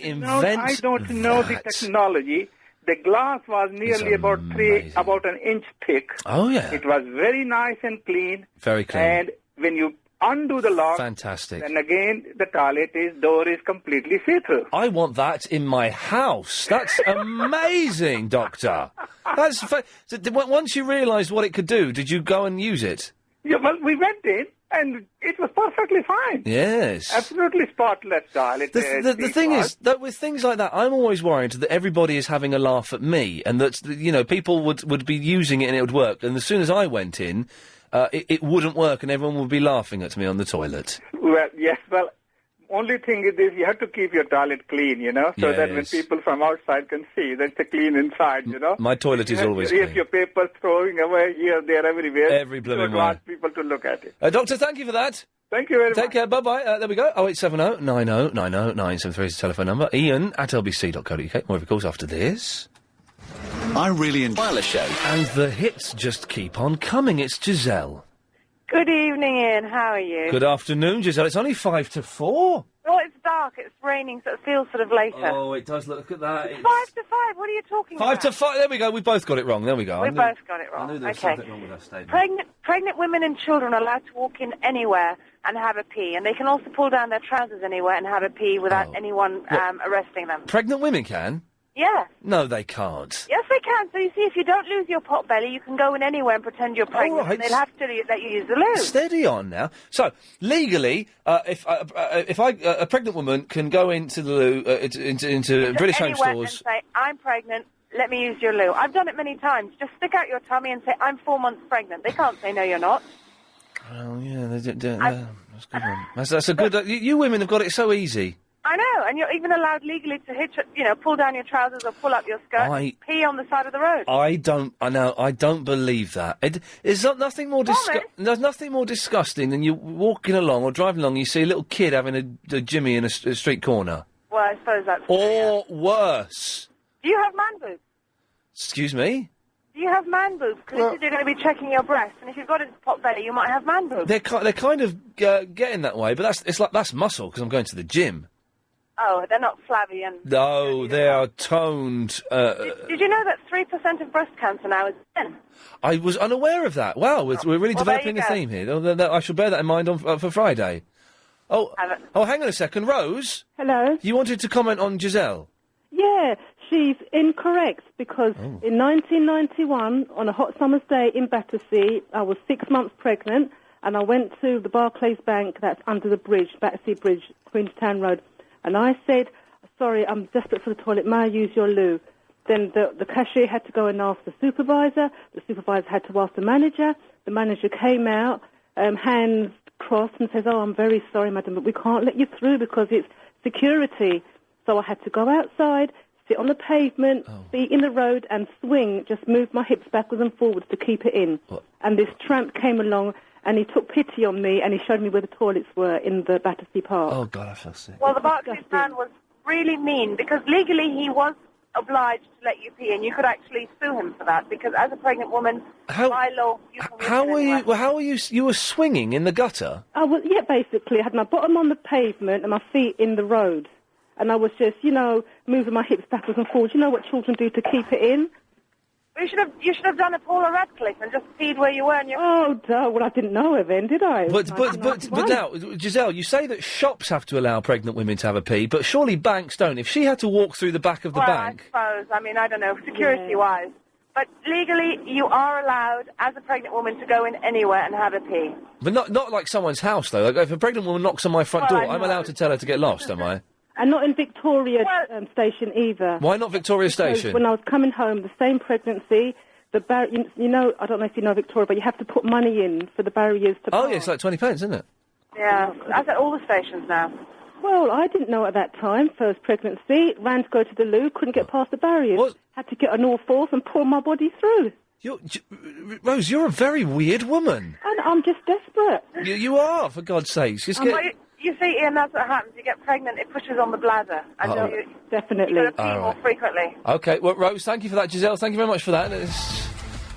invent I don't know the that? technology. The glass was nearly about an inch thick. Oh, yeah. It was very nice and clean. Very clean. And when you undo the lock, Fantastic. then again the door is completely see-through. I want that in my house. That's amazing, Doctor. That's once you realised what it could do, did you go and use it? Yeah, well, we went in, and it was perfectly fine. Yes. Absolutely spotless toilet. The thing is that with things like that, I'm always worried that everybody is having a laugh at me, and that people would be using it and it would work. And as soon as I went in, it wouldn't work, and everyone would be laughing at me on the toilet. Well, yes, well, only thing is this, you have to keep your toilet clean, so that when Yes. people from outside can see that it's clean inside, My toilet is always If clean. your paper throwing away here, there, everywhere. Every you blooming don't way. want people to look at it. Doctor, thank you for that. Thank you very much. Take care. Bye-bye. There we go. 0870 90 90 973 is the telephone number. Iain at lbc.co.uk. More of course after this. I really enjoy the show. And the hits just keep on coming. It's Giselle. Good evening, Ian. How are you? Good afternoon, Giselle. It's only 5 to 4. Oh, it's dark. It's raining, so it feels sort of later. Oh, it does. Look at that. It's 5 to 5. What are you talking 5 about? to 5. There we go. We both got it wrong. There we go. We both got it wrong. I knew there was Okay. something wrong with that statement. Pregnant women and children are allowed to walk in anywhere and have a pee, and they can also pull down their trousers anywhere and have a pee without anyone arresting them. Pregnant women can? Yeah. No, they can't. Yes, they can. So you see, if you don't lose your pot belly, you can go in anywhere and pretend you're pregnant, right. and they'll have to let you use the loo. Steady on now. So legally, if a pregnant woman can go into the loo into British home Anywhere stores. and say, I'm pregnant, let me use your loo. I've done it many times. Just stick out your tummy and say, I'm 4 months pregnant. They can't say, no, you're not. Well, yeah, that's a good one. That's a good. You women have got it so easy. I know, and you're even allowed legally to pull down your trousers or pull up your skirt and pee on the side of the road. I don't believe that. There's nothing more there's nothing more disgusting than you walking along or driving along, you see a little kid having a jimmy in a street corner. Well, I suppose that's Or worse. Do you have man boobs? Excuse me? Do you have man boobs? Because you're going to be checking your breasts, and if you've got a pot belly, you might have man boobs. They're kind of getting that way, but that's muscle, because I'm going to the gym. Oh, they're not flabby and... No, they are toned. Did you know that 3% of breast cancer now is men? I was unaware of that. Wow, we're really developing a theme here. I shall bear that in mind for Friday. Oh, hang on a second. Rose? Hello? You wanted to comment on Giselle? Yeah, she's incorrect because in 1991, on a hot summer's day in Battersea, I was 6 months pregnant and I went to the Barclays Bank that's under the bridge, Battersea Bridge, Queenstown Road, and I said, sorry, I'm desperate for the toilet, may I use your loo? Then the cashier had to go and ask the supervisor had to ask the manager came out, hands crossed and says, I'm very sorry, madam, but we can't let you through because it's security. So I had to go outside, sit on the pavement, feet in the road and swing, just move my hips backwards and forwards to keep it in. What? And this tramp came along and he took pity on me and he showed me where the toilets were in the Battersea Park. Oh, God, I feel sick. Well, the Barclays man was really mean because legally he was obliged to let you pee and you could actually sue him for that because as a pregnant woman, by law, you can... How were you were swinging in the gutter? Yeah, basically. I had my bottom on the pavement and my feet in the road. And I was just, moving my hips backwards and forwards. You know what children do to keep it in? You should have done a Paula Radcliffe and just peed where you were. And well, I didn't know her then, did I? But now, Giselle, you say that shops have to allow pregnant women to have a pee, but surely banks don't. If she had to walk through the back of the bank... I suppose. I mean, I don't know, security-wise. But legally, you are allowed, as a pregnant woman, to go in anywhere and have a pee. But not like someone's house, though. Like, if a pregnant woman knocks on my front door, I'm allowed to tell her to get lost, am I? And not in Victoria Station either. Why not Victoria Station? When I was coming home, the same pregnancy, I don't know if you know Victoria, but you have to put money in for the barriers to park. Oh, yeah, it's like 20 pence, isn't it? Yeah, that's at all the stations now. Well, I didn't know at that time, first pregnancy, ran to go to the loo, couldn't get past the barriers. Had to get on all fours and pull my body through. Rose, you're a very weird woman. And I'm just desperate. You are, for God's sakes. You see, Ian, that's what happens. You get pregnant, it pushes on the bladder. And definitely. You've got to pee more frequently. OK, well, Rose, thank you for that. Giselle, thank you very much for that.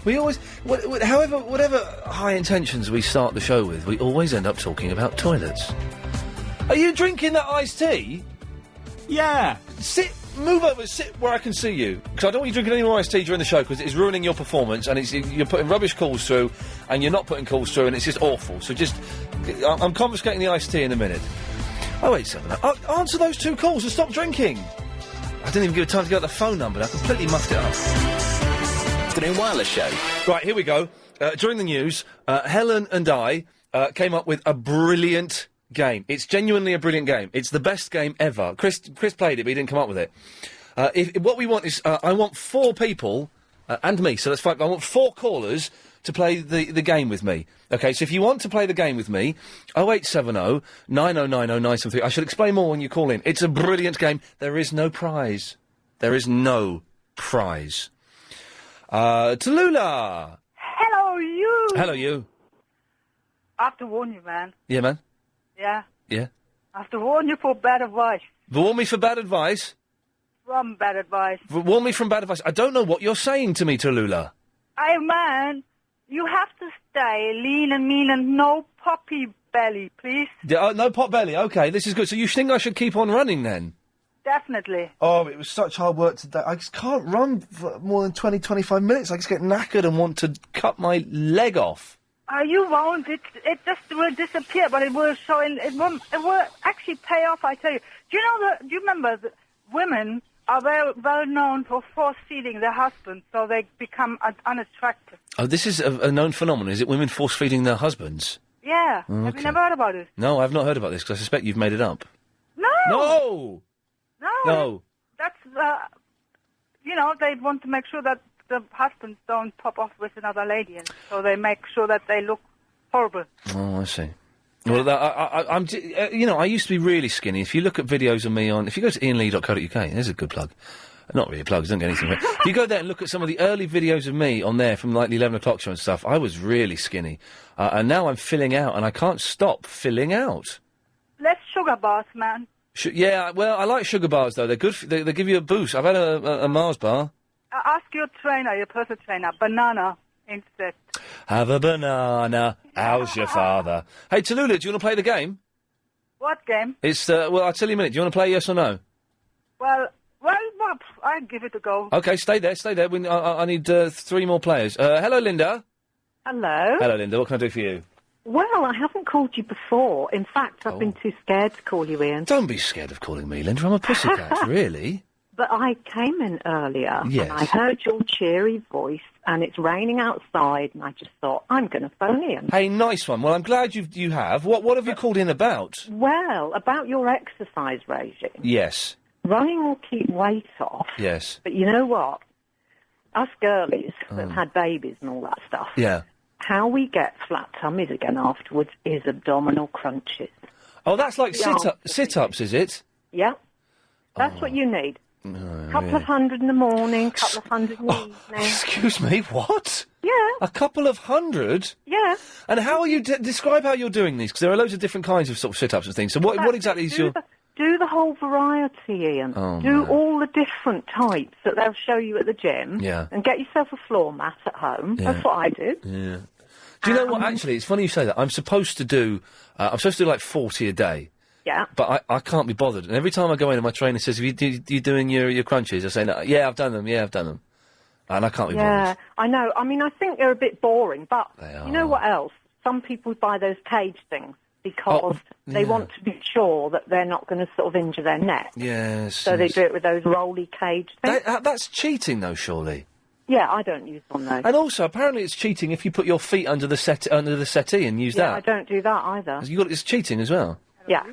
We always... whatever high intentions we start the show with, we always end up talking about toilets. Are you drinking that iced tea? Yeah. Move over, sit where I can see you. Because I don't want you drinking any more iced tea during the show because it's ruining your performance and you're putting rubbish calls through and you're not putting calls through and it's just awful. So I'm confiscating the iced tea in a minute. Oh, wait a second. Answer those two calls and stop drinking. I didn't even give it time to get the phone number. I completely muffed it up. Afternoon Wireless Show. Right, here we go. During the news, Helen and I came up with a brilliant game. It's genuinely a brilliant game. It's the best game ever. Chris played it, but he didn't come up with it. What we want is, I want 4 people, and me, so that's 5. I want 4 callers to play the game with me. Okay, so if you want to play the game with me, 0870 9090 973. I should explain more when you call in. It's a brilliant game. There is no prize. There is no prize. Tallulah! Hello, you! Hello, you. I have to warn you, man. Yeah, man? Yeah? Yeah? I have to warn you for bad advice. Warn me for bad advice? From bad advice. Warn me from bad advice. I don't know what you're saying to me, Tallulah. Hey, man, you have to stay lean and mean and no puppy belly, please. Yeah, no pot belly, OK, this is good. So you think I should keep on running, then? Definitely. Oh, it was such hard work today. I just can't run for more than 20, 25 minutes. I just get knackered and want to cut my leg off. You won't. It just will disappear, but it will show. It will actually pay off. I tell you. Do you remember that women are very well known for force feeding their husbands, so they become unattractive. Oh, this is a known phenomenon. Is it women force feeding their husbands? Yeah. Oh, Have you never heard about it? No, I've not heard about this because I suspect you've made it up. No. No. No. That's they want to make sure that the husbands don't pop off with another lady, and so they make sure that they look horrible. Oh, I see. Well, I used to be really skinny. If you look at videos of me if you go to iainlee.co.uk, there's a good plug. Not really a plug, don't get anything. If you go there and look at some of the early videos of me on there from like the 11 o'clock show and stuff, I was really skinny. And now I'm filling out, and I can't stop filling out. Less sugar bars, man. Yeah, well, I like sugar bars, though. They're good. They give you a boost. I've had a Mars bar. Ask your trainer, your personal trainer, banana instead. Have a banana. How's your father? Hey, Tallulah, do you want to play the game? What game? It's, well, I'll tell you in a minute. Do you want to play yes or no? Well, I'll give it a go. Okay, stay there. I need 3 more players. Hello, Linda. Hello. Hello, Linda. What can I do for you? Well, I haven't called you before. In fact, I've been too scared to call you Iain. Don't be scared of calling me, Linda. I'm a pussycat, really. But I came in earlier, Yes. and I heard your cheery voice, and it's raining outside, and I just thought, I'm going to phone Iain. Hey, nice one. Well, I'm glad you have. What have you called in about? Well, about your exercise regime. Yes. Running will keep weight off. Yes. But you know what? Us girlies that have had babies and all that stuff, Yeah. how we get flat tummies again afterwards is abdominal crunches. Oh, that's like Yeah. sit-ups, is it? Yeah. That's what you need. No, Couple of hundred in the morning, couple of hundred in the evening. Excuse me, what? Yeah. A couple of hundred? Yeah. And how are you... describe how you're doing these, because there are loads of different kinds of sort of sit-ups and things. So what exactly is your... Do the whole variety, Iain. Oh, do man. all the different types that they'll show you at the gym. Yeah. And get yourself a floor mat at home. Yeah. That's what I did. Yeah. Do you know what, actually, it's funny you say that. I'm supposed to do like 40 a day. Yeah. But I can't be bothered. And every time I go in and my trainer says, you doing your crunches? I say, no, yeah, I've done them. And I can't be bothered. Yeah, I know. I mean, I think they're a bit boring, but They you know what else? Some people buy those cage things because they yeah. want to be sure that they're not going to sort of injure their neck. Yes. So they do it with those rolly cage things. That's cheating, though, surely. Yeah, I don't use one though. And also, apparently it's cheating if you put your feet under the settee and use Yeah, I that. don't do that either. It's cheating as well. Yeah.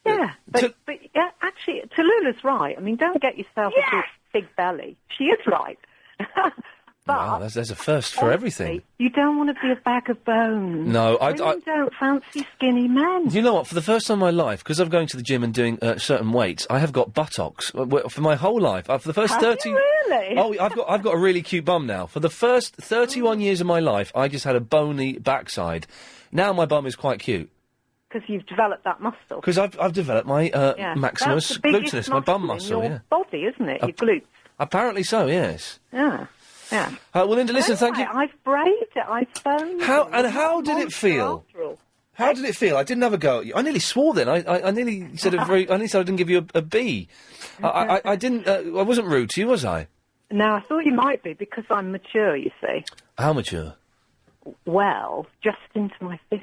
Yeah, but yeah, actually, Tallulah's right. I mean, don't get yourself a big belly. She is right. But Wow, there's a first for everything. you don't want to be a bag of bones. No, I don't fancy skinny men. You know what? For the first time in my life, because I'm going to the gym and doing certain weights, I have got buttocks for my whole life. For the first Have 30. you really? Oh, I've got a really cute bum now. For the first 31 years of my life, I just had a bony backside. Now my bum is quite cute. Because you've developed that muscle. Because I've developed my maximus That's the biggest gluteus, my bum muscle. in your body, isn't it? Your glutes. Apparently so. Yes. Yeah. Yeah. Well, Linda, listen, thank you. I've braved it. I've phoned. How did it feel? How did it feel? I didn't have a go at you. I nearly swore then. I nearly said I nearly said I didn't give you a B. I didn't. I wasn't rude to you, was I? No, I thought you might be because I'm mature. You see. How mature? Well, just into my 50s.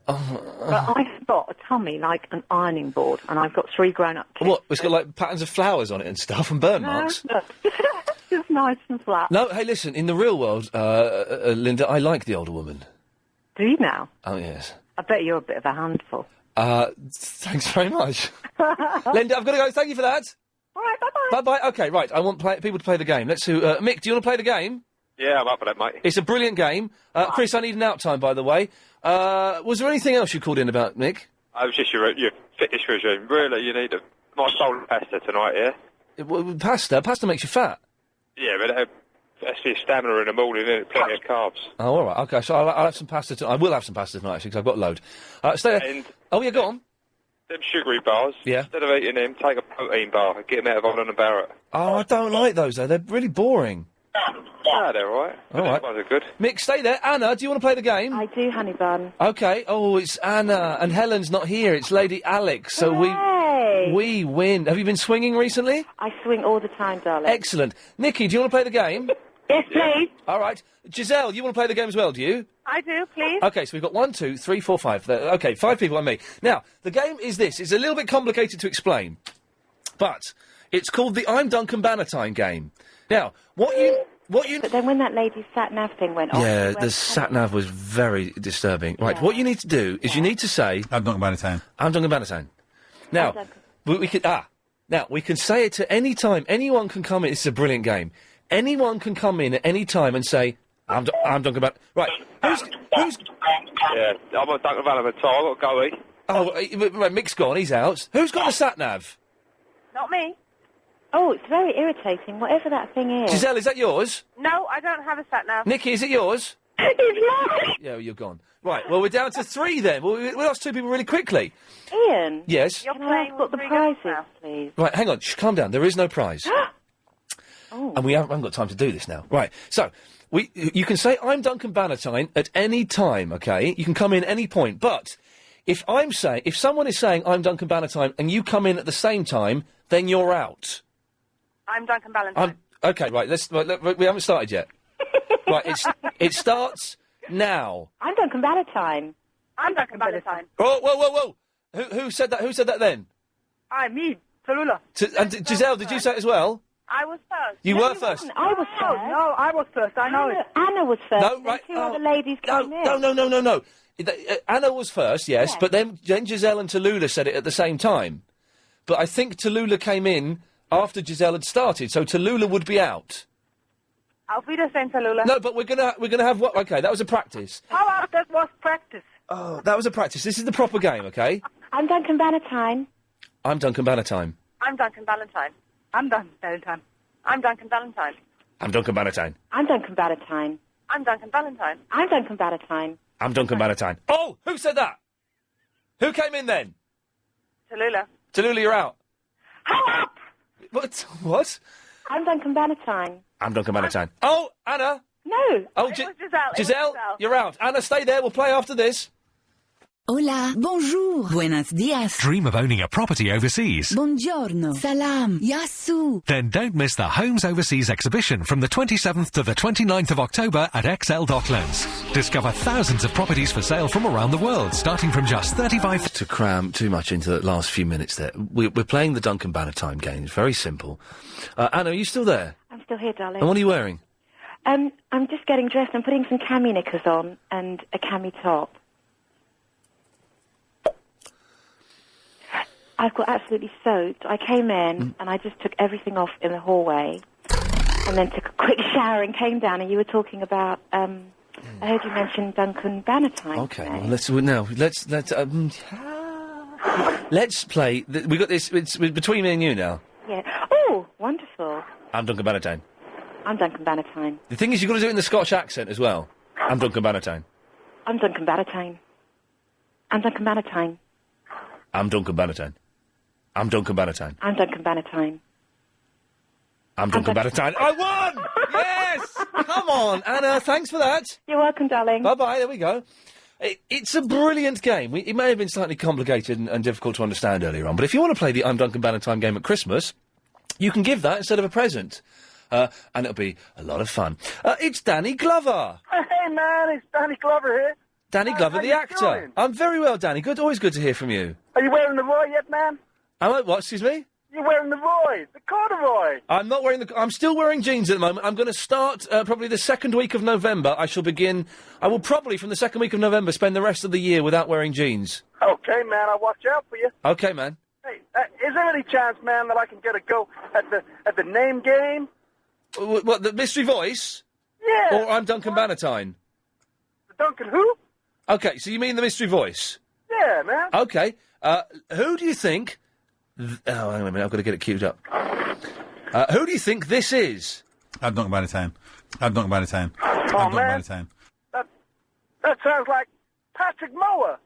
But I've got a tummy like an ironing board, and I've got 3 grown-up kids. What? It's got like patterns of flowers on it and stuff and burn marks. No, it's just nice and flat. No, hey, listen. In the real world, Linda, I like the older woman. Do you now? Oh yes. I bet you're a bit of a handful. Thanks very much, Linda. I've got to go. Thank you for that. All right, bye-bye. Bye-bye. Okay, right. I want people to play the game. Let's do. Mick, do you want to play the game? Yeah, I'm up for that, mate. It's a brilliant game. Chris, I need an out time, by the way. Was there anything else you called in about, Nick? I was just your fitness regime. Really, you need my bowl of pasta tonight, yeah? Pasta makes you fat. Yeah, but that's for your stamina in the morning, and plenty of carbs. Oh, all right. Okay, so I'll have some pasta tonight. I will have some pasta tonight, actually, because I've got a load. Stay there. And oh, yeah, go on. them sugary bars, Yeah. instead of eating them, take a protein bar and get them out of Holland and Barrett. Oh, I don't like those, though. They're really boring. Ah, they're all right. All right. Those are good. Mick, stay there. Anna, do you want to play the game? I do, honey bun. Okay. Oh, it's Anna, and Helen's not here. It's Lady Alex, so we win. Have you been swinging recently? I swing all the time, darling. Excellent. Nikki, do you want to play the game? Yes, please. All right. Giselle, you want to play the game as well, do you? I do, please. Okay, so we've got 1, 2, 3, 4, 5. Okay, 5 people and me. Now, the game is this. It's a little bit complicated to explain, but it's called the I'm Duncan Bannatyne game. Now, what you... But then when that lady's sat-nav thing went off... Yeah, the sat-nav was very disturbing. Right, what you need to do is you need to say... I'm Duncan Bannatyne. I'm Duncan Bannatyne. Now, we can... Now, we can say it at any time. Anyone can come in... This is a brilliant game. Anyone can come in at any time and say, I'm Duncan Right, who's... Yeah, I'm on Duncan Valentine. I've got to go, Oh, right, Mick's gone, he's out. Who's got the sat-nav? Not me. Oh, it's very irritating, whatever that thing is. Giselle, is that yours? No, I don't have a sat nav. Nikki, is it yours? It's not. Yeah, well, you're gone. Right, well, we're down to 3 then. Well, we lost 2 people really quickly. Ian. Yes? You're Can I playing ask what the with prize Regan is, please? Right, hang on. Shh, calm down. There is no prize. Oh. And we haven't got time to do this now. Right, so, you can say, I'm Duncan Bannatyne at any time, OK? You can come in any point, but... If someone is saying I'm Duncan Bannatyne and you come in at the same time, then you're out. I'm Duncan Valentine. Okay, right. We haven't started yet. Right, it starts now. I'm Duncan Valentine. I'm Duncan Valentine. Oh, whoa! Who said that? Who said that then? Me, Tallulah. And Giselle, did you say it as well? I was first. You were first. I was first. No, I was first. I know it. Anna was first. No, and right. Then 2 other ladies came in. No. Anna was first, yes, but then Giselle and Tallulah said it at the same time. But I think Tallulah came in after Giselle had started, so Tallulah would be out. Auf Wiedersehen, Tallulah. No, but we're gonna have what? Okay, that was a practice. How about that was practice? Oh, that was a practice. This is the proper game, okay? I'm Duncan Bannatyne. I'm Duncan Bannatyne. I'm Duncan Valentine. I'm Duncan Valentine. I'm Duncan Valentine. I'm Duncan Bannatyne. I'm Duncan Bannatyne. I'm Duncan Valentine. I'm Duncan Bannatyne. I'm Duncan Bannatyne. Oh, who said that? Who came in then? Tallulah. Tallulah, you're out. How up? What? I'm Duncan Bannatyne. I'm Duncan Bannatyne. Oh, Anna. No. Oh, It was Giselle. Giselle, you're out. Anna, stay there. We'll play after this. Hola, bonjour, buenos dias. Dream of owning a property overseas? Buongiorno, salam, yasu. Then don't miss the Homes Overseas exhibition from the 27th to the 29th of October at XL Docklands. Discover thousands of properties for sale from around the world, starting from just 35... To cram too much into the last few minutes there, we're playing the Duncan Bannatyne game. It's very simple. Anna, are you still there? I'm still here, darling. And what are you wearing? I'm just getting dressed. I'm putting some cami knickers on and a cami top. I've got absolutely soaked. I came in and I just took everything off in the hallway and then took a quick shower and came down and you were talking about, I heard you mention Duncan Bannatyne. Okay, well, let's play. We got this, it's between me and you now. Yeah. Oh, wonderful. I'm Duncan Bannatyne. I'm Duncan Bannatyne. The thing is, you've got to do it in the Scotch accent as well. I'm Duncan Bannatyne. I'm Duncan Bannatyne. I'm Duncan Bannatyne. I'm Duncan Bannatyne. I'm Duncan Bannatyne. I'm Duncan Bannatyne. I'm Duncan Bannatyne. I won! Yes! Come on, Anna, thanks for that. You're welcome, darling. Bye-bye, there we go. It's a brilliant game. It may have been slightly complicated and difficult to understand earlier on, but if you want to play the I'm Duncan Bannatyne game at Christmas, you can give that instead of a present. And it'll be a lot of fun. It's Danny Glover. Hey, man, it's Danny Glover here. Danny Glover, how the you actor. doing? I'm very well, Danny. Always good to hear from you. Are you wearing the Roy yet, man? Am I, what, excuse me? You're wearing the Roy, the corduroy. I'm not wearing I'm still wearing jeans at the moment. I'm going to start probably the second week of November. I will probably, from the second week of November, spend the rest of the year without wearing jeans. Okay, man, I'll watch out for you. Okay, man. Hey, is there any chance, man, that I can get a go at the name game? What, the mystery voice? Yeah. Or I'm Duncan Bannatyne? The Duncan who? Okay, so you mean the mystery voice? Yeah, man. Okay. Who do you think... hang on a minute, I've got to get it queued up. Who do you think this is? I'm Duncan Bannatyne. I'm Duncan Bannatyne. Oh, man. That sounds like Patrick Mower.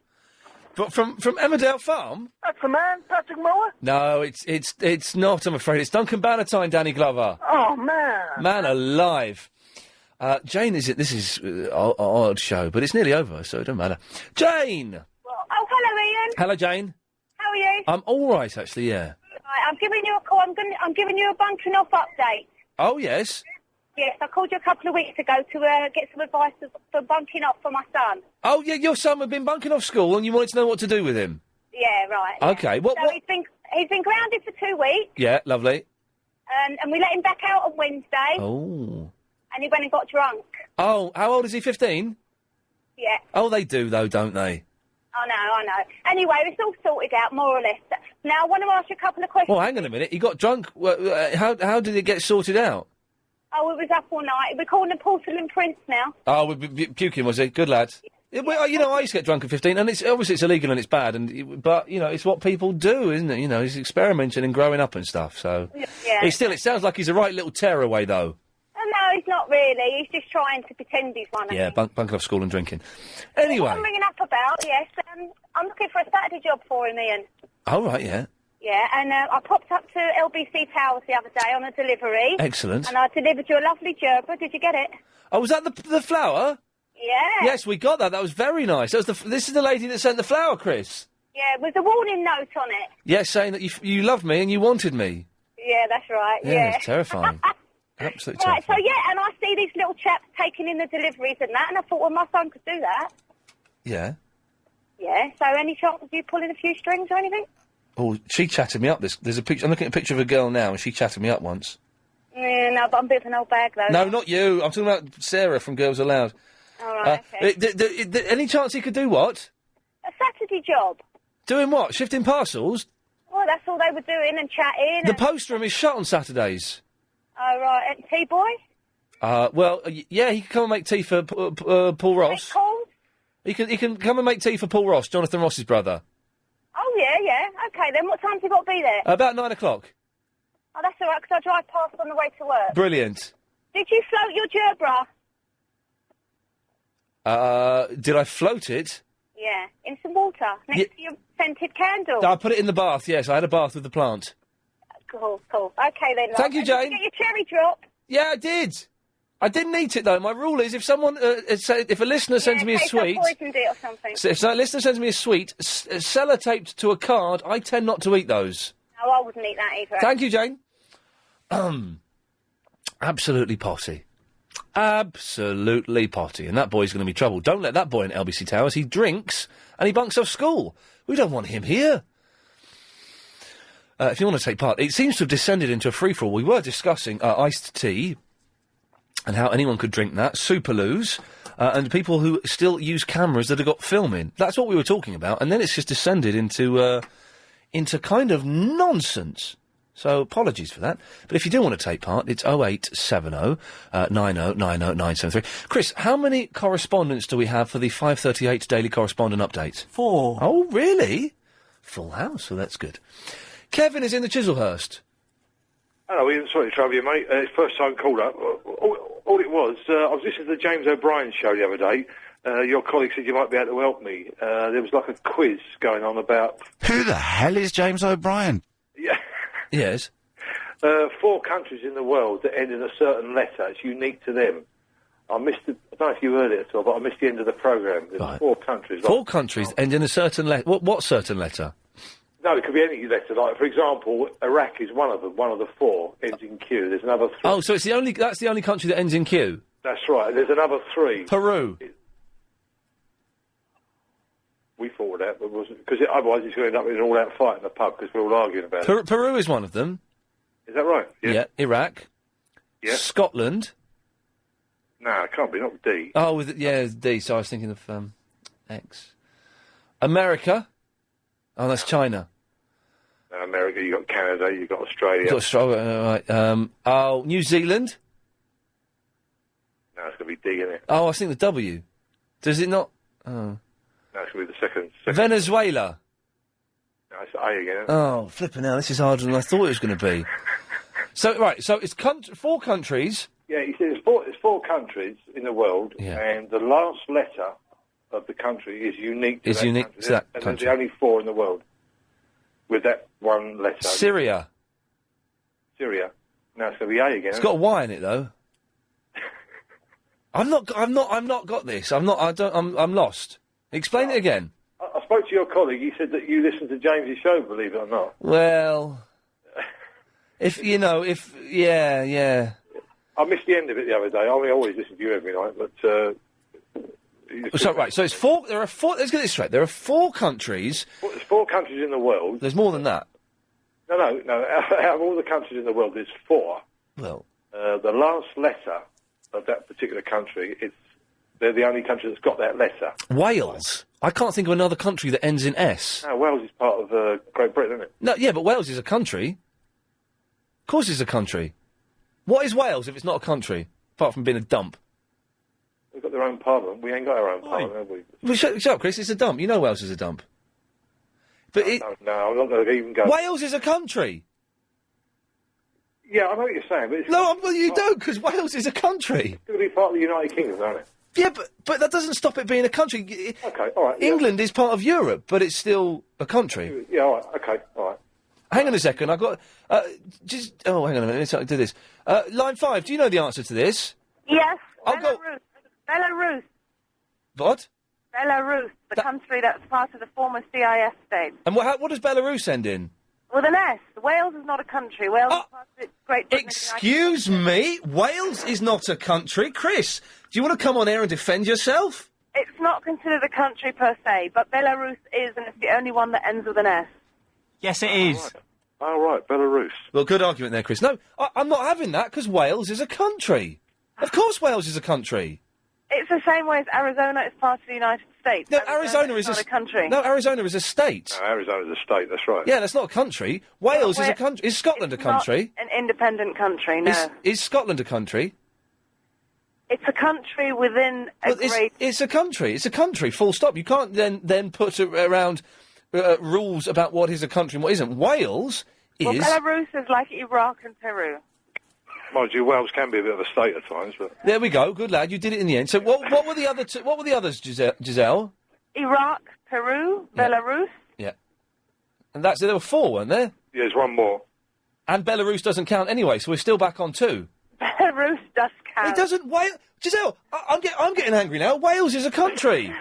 But from Emmerdale Farm? That's the man, Patrick Mower? No, it's not, I'm afraid. It's Duncan Bannatyne, Danny Glover. Oh, man. Man alive. Jane, this is an odd show, but it's nearly over, so it doesn't matter. Jane! Oh, hello, Ian. Hello, Jane. How are you? I'm all right, actually, yeah. Right, I'm giving you a call. I'm giving you a bunking off update. Oh, yes? Yes, I called you a couple of weeks ago to get some advice for bunking off for my son. Oh, yeah, your son had been bunking off school and you wanted to know what to do with him? Yeah, right. Okay, So he's been grounded for 2 weeks. Yeah, lovely. And we let him back out on Wednesday. Oh. And he went and got drunk. Oh, how old is he, 15? Yeah. Oh, they do, though, don't they? I know. Anyway, it's all sorted out, more or less. Now, I want to ask you a couple of questions. Well, hang on a minute. He got drunk. How did it get sorted out? Oh, it was up all night. We're calling him Porcelain Prince now. Oh, puking, was he? Good lad. Yeah, well, you know, I used to get drunk at 15, and it's obviously it's illegal and it's bad, but you know, it's what people do, isn't it? You know, he's experimenting and growing up and stuff. So, Yeah. it sounds like he's a right little tearaway, though. No, he's not really. He's just trying to pretend he's one. Yeah, bunking off school and drinking. Anyway. What I'm ringing up about, yes, I'm looking for a Saturday job for him, Ian. Oh, right, yeah. Yeah, and I popped up to LBC Towers the other day on a delivery. Excellent. And I delivered you a lovely gerber. Did you get it? Oh, was that the flower? Yeah. Yes, we got that. That was very nice. That was this is the lady that sent the flower, Chris. Yeah, with a warning note on it. Yes, saying that you loved me and you wanted me. Yeah, that's right. Yeah. It's terrifying. Absolutely Right, terrifying. so yeah, and I see these little chaps taking in the deliveries and that, and I thought, well, my son could do that. Yeah. Yeah, so any chance of you pulling a few strings or anything? Oh, she chatted me up. There's a picture. I'm looking at a picture of a girl now, and she chatted me up once. Yeah, no, but I'm a bit of an old bag, though. No, not you. I'm talking about Sarah from Girls Aloud. All right, okay. Any chance he could do what? A Saturday job. Doing what? Shifting parcels? Well, that's all they were doing and chatting. The post room is shut on Saturdays. Oh, right. And T-boy? Well, yeah, he can come and make tea for Paul Ross. Cold? He can come and make tea for Paul Ross, Jonathan Ross's brother. Oh, yeah. Okay, then what time's he got to be there? About 9 o'clock. Oh, that's all right, because I drive past on the way to work. Brilliant. Did you float your gerbera? Did I float it? Yeah, in some water, next to your scented candle. I put it in the bath, yes. I had a bath with the plant. Cool. Okay, then. Thank you, love. Jane. Did you get your cherry drop? Yeah, I did. I didn't eat it, though. My rule is if someone, if a listener sends me a sweet... poisoned it or something. So if a listener sends me a sweet, sellotaped to a card, I tend not to eat those. No, I wouldn't eat that either. Thank you, Jane. Absolutely potty. Absolutely potty. And that boy's going to be trouble. Don't let that boy in LBC Towers. He drinks and he bunks off school. We don't want him here. If you want to take part, it seems to have descended into a free-for-all. We were discussing iced tea and how anyone could drink that, Superloos, and people who still use cameras that have got film in. That's what we were talking about, and then it's just descended into kind of nonsense. So apologies for that. But if you do want to take part, it's 0870 90 90 973. Chris, how many correspondents do we have for the 5:38 Daily Correspondent Update? 4. Oh, really? Full house, so that's good. Kevin is in the Chislehurst. Hello, Ian. Sorry to trouble you, mate. It's first time called up. All it was, I was listening to the James O'Brien show the other day. Your colleague said you might be able to help me. There was like a quiz going on about... Who the hell is James O'Brien? Yeah. Yes. 4 countries in the world that end in a certain letter. It's unique to them. I don't know if you heard it at all, but I missed the end of the programme. There's 4 countries. 4 countries end in a certain letter. What certain letter? No, it could be any letter. Like, for example, Iraq is one of them. One of the 4 ends in Q. There's another 3. Oh, so that's the only country that ends in Q? That's right. There's another 3. Peru. We thought that, but because otherwise it's going to end up in an all-out fight in the pub because we're all arguing about it. Peru is one of them. Is that right? Yeah. Iraq. Yeah. Scotland. No, it can't be. Not D. Oh, it's D. So I was thinking of X. America. Oh, that's China. America, you got Canada, you got Australia. You got Australia, right. New Zealand. No, it's going to be D, isn't it? Oh, I think the W. Does it not? Oh. No, it's going to be the second. Venezuela. No, it's A again. Isn't it? Oh, flipping hell, this is harder than I thought it was going to be. So, right, so it's 4 countries. Yeah, you see, there's 4 countries in the world, and the last letter of the country is unique to that country. To that and country. there's only 4 in the world with that one letter. Syria. Syria. No, it's going to be A again. It's got a Y in it, though. I'm not got this. I'm lost. Explain it again. I spoke to your colleague. He said that you listened to James's show, believe it or not. Well, yeah. I missed the end of it the other day. I always listen to you every night, but... So it's 4... There are 4... Let's get this straight. There are 4 countries... There's 4 countries in the world. There's more than that. No. Out of all the countries in the world, there's 4. Well... the last letter of that particular country, they're the only country that's got that letter. Wales? I can't think of another country that ends in S. No, Wales is part of Great Britain, isn't it? No, yeah, but Wales is a country. Of course it's a country. What is Wales if it's not a country? Apart from being a dump. They've got their own parliament. We ain't got our own parliament, have we? Well, shut up, Chris. It's a dump. You know Wales is a dump. But No, I'm not going to even go... Wales is a country. Yeah, I know what you're saying, but it's... No, well, you don't, because Wales is a country. It's going to be part of the United Kingdom, isn't it? Yeah, but that doesn't stop it being a country. Okay, all right. England is part of Europe, but it's still a country. Yeah, all right. Okay, all right. Hang on a second. I've got... hang on a minute. Let's do this. Line 5, do you know the answer to this? Yes. I'll go... Belarus. What? Belarus, the country that's part of the former CIS state. And what does Belarus end in? With an S. Wales is not a country. Wales is part of Great Britain. Excuse me? Wales is not a country? Chris, do you want to come on air and defend yourself? It's not considered a country per se, but Belarus is, and it's the only one that ends with an S. Yes, it is. All right, Belarus. Well, good argument there, Chris. No, I'm not having that, because Wales is a country. Of course Wales is a country. It's the same way as Arizona is part of the United States. No, Arizona is not a country. No, Arizona is a state. No, Arizona's a state, that's right. Yeah, that's not a country. Wales is a country. Is Scotland a country? Not an independent country, no. Is Scotland a country? It's a country within a great... It's a country. It's a country, full stop. You can't then put around rules about what is a country and what isn't. Wales is... Well, Belarus is like Iraq and Peru. Mind you, Wales can be a bit of a state at times, but... There we go. Good lad. You did it in the end. So what were the other what were the others, Giselle? Iraq, Peru, Belarus. Yeah. And there were 4, weren't there? Yeah, there's one more. And Belarus doesn't count anyway, so we're still back on 2. Belarus does count. It doesn't... Giselle, I'm getting angry now. Wales is a country.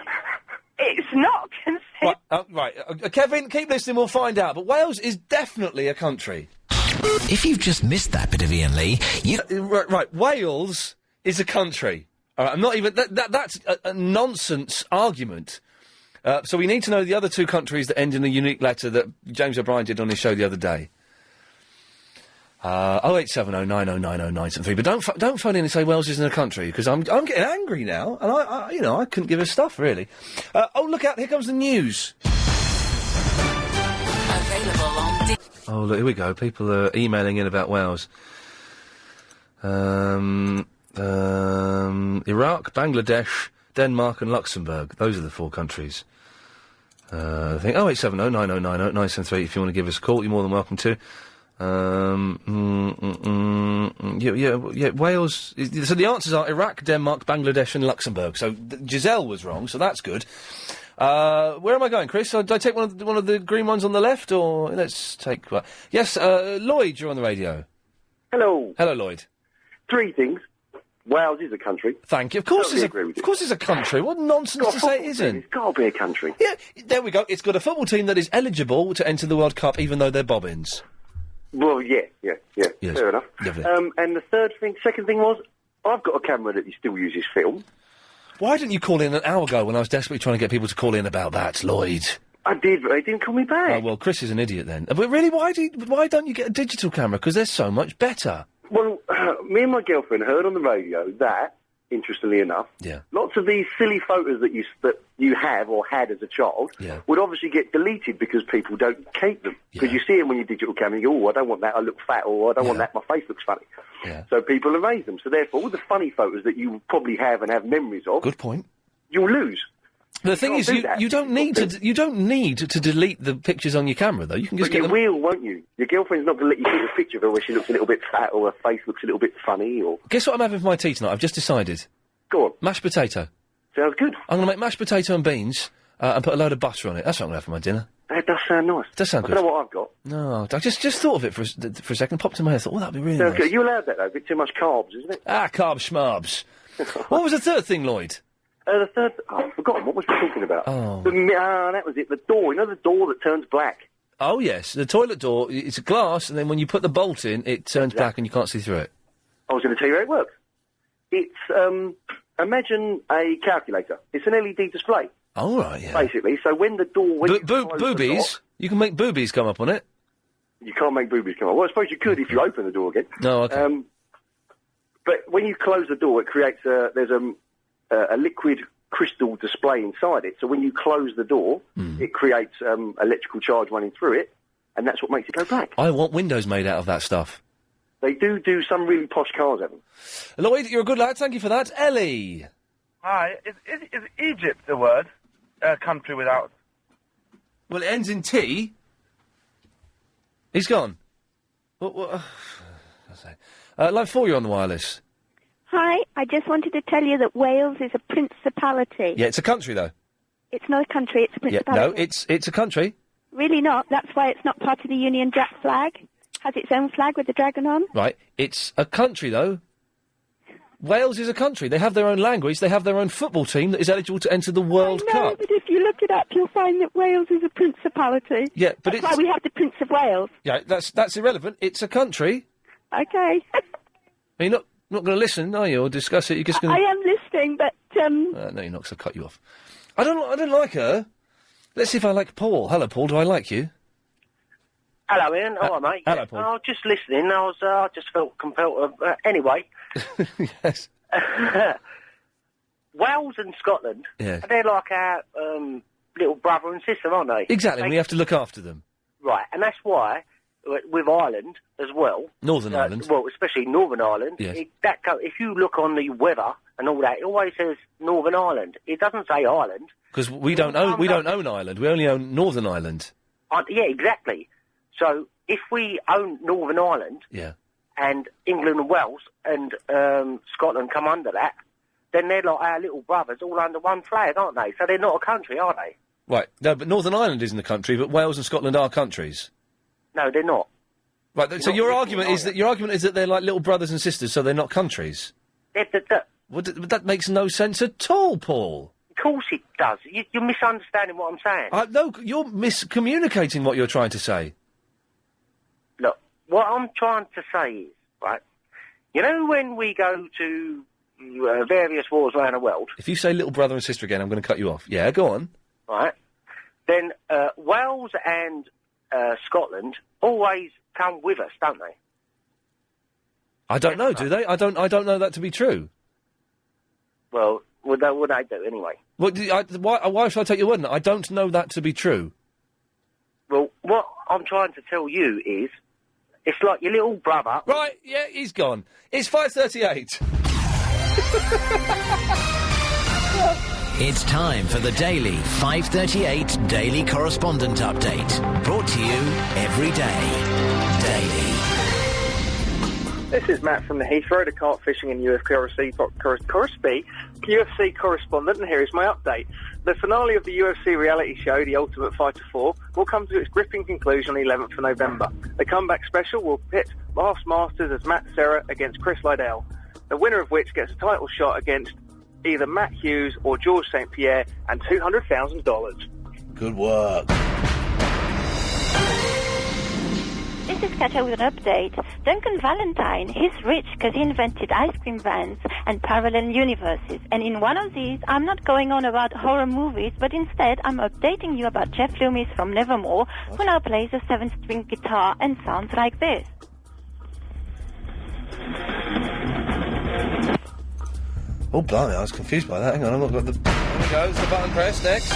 It's not considered... Right. Kevin, keep listening, we'll find out. But Wales is definitely a country. If you've just missed that bit of Iain Lee, you... Right, Wales is a country. All right, I'm not even... That's a nonsense argument. So we need to know the other 2 countries that end in a unique letter that James O'Brien did on his show the other day. 0870 90 90 973. But don't phone in and say Wales isn't a country, because I'm getting angry now, and I couldn't give a stuff, really. Look out, here comes the news. Available on... Oh, look, here we go. People are emailing in about Wales. Iraq, Bangladesh, Denmark and Luxembourg. Those are the 4 countries. I think 0870 90 90 973. If you want to give us a call, you're more than welcome to. Yeah, Wales... So the answers are Iraq, Denmark, Bangladesh and Luxembourg. So Giselle was wrong, so that's good. Where am I going, Chris? Did I take one of the green ones on the left, or let's take... yes, Lloyd, you're on the radio. Hello. Hello, Lloyd. 3 things. Wales is a country. Thank you. Of course it's a country. What nonsense to say it isn't. It's got to be a country. Yeah, there we go. It's got a football team that is eligible to enter the World Cup, even though they're bobbins. Well, yeah. Yes. Fair enough. Lovely. And the second thing was, I've got a camera that still uses film. Why didn't you call in an hour ago when I was desperately trying to get people to call in about that, Lloyd? I did, but they didn't call me back. Oh, well, Chris is an idiot then. But really, why don't you get a digital camera? Because they're so much better. Well, me and my girlfriend heard on the radio that, interestingly enough, lots of these silly photos that you have or had as a child would obviously get deleted because people don't keep them. Because you see them when you digital camera, you go, oh, I don't want that, I look fat, or I don't want that, my face looks funny. Yeah. So people erase them. So therefore, all the funny photos that you probably have and have memories of... Good point. You'll lose. The thing is, you don't need to delete the pictures on your camera, though. You can just get them... But you will, won't you? Your girlfriend's not going to let you take a picture of her where she looks a little bit fat or her face looks a little bit funny, or... Guess what I'm having for my tea tonight? I've just decided. Go on. Mashed potato. Sounds good. I'm going to make mashed potato and beans and put a load of butter on it. That's what I'm going to have for my dinner. That does sound nice. Does sound good. I don't know what I've got. No, I just thought of it for a second, popped in my head, thought, that'd be really nice. Good. You allowed that, though? A bit too much carbs, isn't it? Carbs schmarbs. What was the third thing, Lloyd? The third... Oh, I've forgotten. What was we talking about? Oh. That was it. The door. You know the door that turns black? Oh, yes. The toilet door, it's a glass, and then when you put the bolt in, it turns black and you can't see through it. I was going to tell you how it works. It's, imagine a calculator. It's an LED display. Oh, right, yeah. Basically, so when the door... boobies? You can make boobies come up on it. You can't make boobies come up. Well, I suppose you could if you open the door again. No, okay. But when you close the door, it creates there's a liquid crystal display inside it. So when you close the door, it creates electrical charge running through it, and that's what makes it go black. I want windows made out of that stuff. They do some really posh cars, Evan. Lloyd, you're a good lad. Thank you for that. Ellie. Hi, is Egypt a word? A country without... Well, it ends in T. He's gone. Line 4, you're on the wireless. Hi, I just wanted to tell you that Wales is a principality. Yeah, it's a country, though. It's not a country, it's a principality. Yeah, no, it's a country. Really not. That's why it's not part of the Union Jack flag. Has its own flag with the dragon on. Right, it's a country, though. Wales is a country. They have their own language. They have their own football team that is eligible to enter the World I know, Cup. but if you look it up, you'll find that Wales is a principality. Yeah, but that's why we have the Prince of Wales. Yeah, that's irrelevant. It's a country. Okay. Are you not going to listen, are you, or discuss it? You're just going I am listening, but no, you're not, 'cause I'll cut you off. I don't like her. Let's see if I like Paul. Hello, Paul. Do I like you? Hello, Ian. All right, mate. Hello, Paul. I was just listening. I just felt compelled to... anyway. Yes. Wales and Scotland, Yeah. they're like our little brother and sister, aren't they? Exactly, and we have to look after them. Right, and that's why, with Ireland as well... Northern Ireland. Well, especially Northern Ireland, Yes. If you look on the weather and all that, it always says Northern Ireland. It doesn't say Ireland. Because we don't own Ireland. We only own Northern Ireland. Yeah, exactly. So, if we own Northern Ireland... Yeah. And England and Wales and Scotland come under that, then they're like our little brothers all under one flag, aren't they? So they're not a country, are they? Right. No, but Northern Ireland isn't a country, but Wales and Scotland are countries. No, they're not. Right. So your argument is that they're like little brothers and sisters, so they're not countries. But that makes no sense at all, Paul. Of course it does. You're misunderstanding what I'm saying. No, you're miscommunicating what you're trying to say. Look, what I'm trying to say is, right, you know when we go to various wars around the world... If you say little brother and sister again, I'm going to cut you off. Yeah, go on. Right. Then Wales and Scotland always come with us, don't they? I don't know, do they? I don't know that to be true. Well, would they do anyway? Why should I take your word on it? I don't know that to be true. Well, what I'm trying to tell you is, it's like your little brother... Right, yeah, he's gone. It's 5:38. It's time for the daily 5:38 Daily Correspondent Update. Brought to you every day. Daily. This is Matt from the Heathrow, the kart fishing and UFC correspondent, and here is my update. The finale of the UFC reality show, The Ultimate Fighter 4, will come to its gripping conclusion on the 11th of November. The comeback special will pit Last Masters as Matt Serra against Chris Liddell, the winner of which gets a title shot against either Matt Hughes or George St. Pierre and $200,000. Good work. This is Katja with an update. Duncan Valentine, he's rich because he invented ice cream vans and parallel universes. And in one of these, I'm not going on about horror movies, but instead I'm updating you about Jeff Loomis from Nevermore, who now plays a 7-string guitar and sounds like this. Oh, blimey, I was confused by that. Hang on, I've not got the... There we go, it's the button press. Next.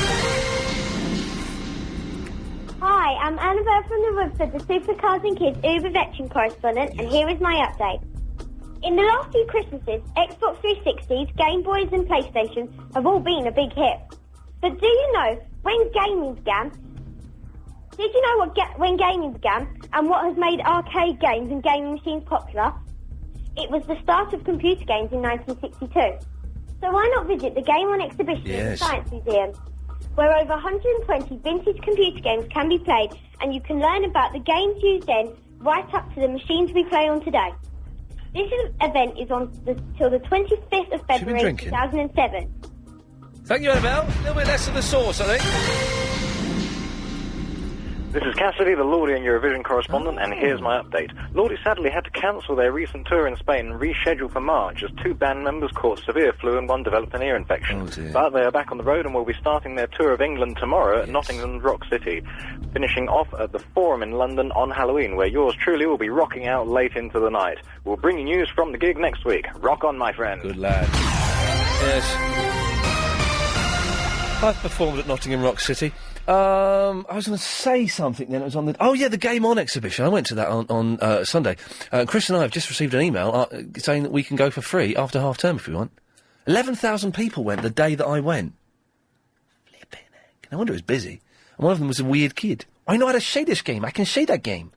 Hi, I'm Annabelle from the Woodford, the Supercars and Kids Uber Veteran correspondent, and here is my update. In the last few Christmases, Xbox 360s, Game Boys and PlayStations have all been a big hit. But do you know when gaming began? Did you know when gaming began and what has made arcade games and gaming machines popular? It was the start of computer games in 1962. So why not visit the Game On exhibition at the Science Museum, where over 120 vintage computer games can be played, and you can learn about the games used then right up to the machines we play on today. This event is on till the 25th of February 2007. Thank you, Annabelle. A little bit less of the sauce, I think. This is Cassidy, the Lordy and Eurovision correspondent, and here's my update. Lordy sadly had to cancel their recent tour in Spain and reschedule for March as 2 band members caught severe flu and 1 developed an ear infection. But they are back on the road and will be starting their tour of England tomorrow at Nottingham's Rock City, finishing off at the Forum in London on Halloween, where yours truly will be rocking out late into the night. We'll bring you news from the gig next week. Rock on, my friend. Good lad. Yes. I've performed at Nottingham Rock City. I was going to say something then. It was on the... Oh, yeah, the Game On exhibition. I went to that on Sunday. Chris and I have just received an email saying that we can go for free after half-term if we want. 11,000 people went the day that I went. Flipping heck. No wonder it was busy. And one of them was a weird kid. I know how to shade this game. I can shade that game.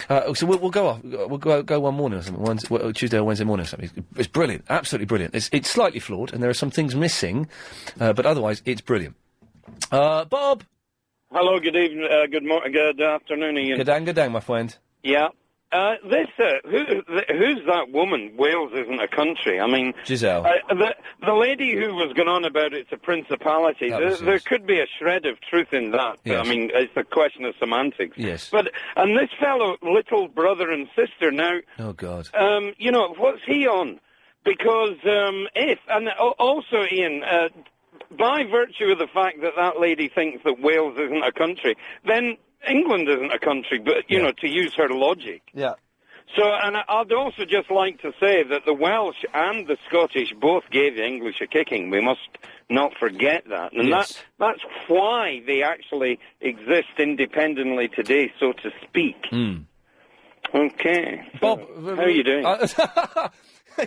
So we'll go off. We'll go one morning or something. Tuesday or Wednesday morning or something. It's brilliant. Absolutely brilliant. It's slightly flawed, and there are some things missing, but otherwise it's brilliant. Bob. Hello. Good evening. Good afternoon, Ian. Good day, my friend. Yeah. Who's that woman? Wales isn't a country. I mean, Giselle. The lady who was going on about it's a principality. There could be a shred of truth in that. Yes. I mean, it's a question of semantics. Yes. And this fellow, little brother and sister, now. Oh God. You know, what's he on? Because also, Ian. By virtue of the fact that that lady thinks that Wales isn't a country, then England isn't a country, but, you know, to use her logic. Yeah. So, and I'd also just like to say that the Welsh and the Scottish both gave the English a kicking. We must not forget that. And yes. that's why they actually exist independently today, so to speak. Mm. Okay. Bob, how are you doing?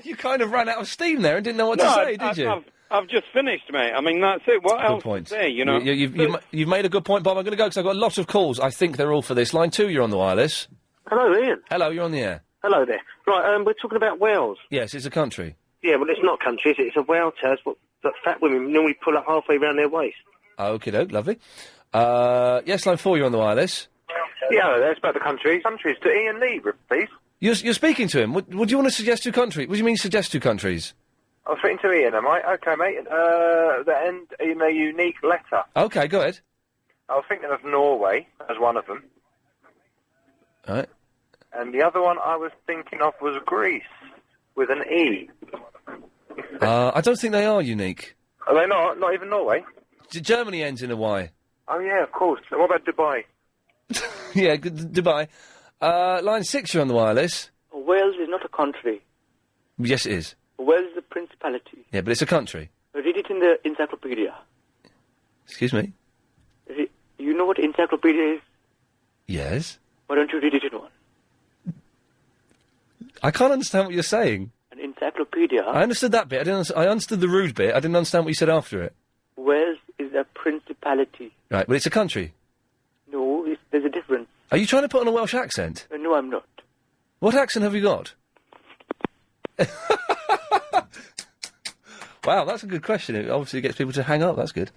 You kind of ran out of steam there and didn't know what to say, did you? I've just finished, mate. I mean, that's it. What else point. to say, you know? You've made a good point, Bob. I'm going to go because I've got a lot of calls. I think they're all for this. Line 2, you're on the wireless. Hello, Ian. Hello, you're on the air. Hello there. Right, we're talking about Wales. Yes, it's a country. Yeah, well, it's not a country, is it? It's a whale tail. But fat women normally pull up halfway around their waist. Okay, lovely. Yes, line 4, you're on the wireless. Yeah, that's about the countries. Countries to Ian Lee, please. You're speaking to him. Would you want to suggest 2 countries? What do you mean suggest 2 countries? I'm speaking to Ian, am I? Okay, mate. That end in a unique letter. Okay, go ahead. I was thinking of Norway as one of them. All right. And the other one I was thinking of was Greece, with an E. I don't think they are unique. Are they not? Not even Norway? Germany ends in a Y. Oh, yeah, of course. What about Dubai? Yeah, Dubai. Line 6, you're on the wireless. Wales is not a country. Yes, it is. Wales is a principality. Yeah, but it's a country. Read it in the encyclopedia. Excuse me? You know what encyclopedia is? Yes. Why don't you read it in one? I can't understand what you're saying. An encyclopedia. I understood that bit. I understood the rude bit. I didn't understand what you said after it. Wales is a principality. Right, but it's a country. No, there's a difference. Are you trying to put on a Welsh accent? No, I'm not. What accent have you got? Wow, that's a good question. It obviously gets people to hang up. That's good.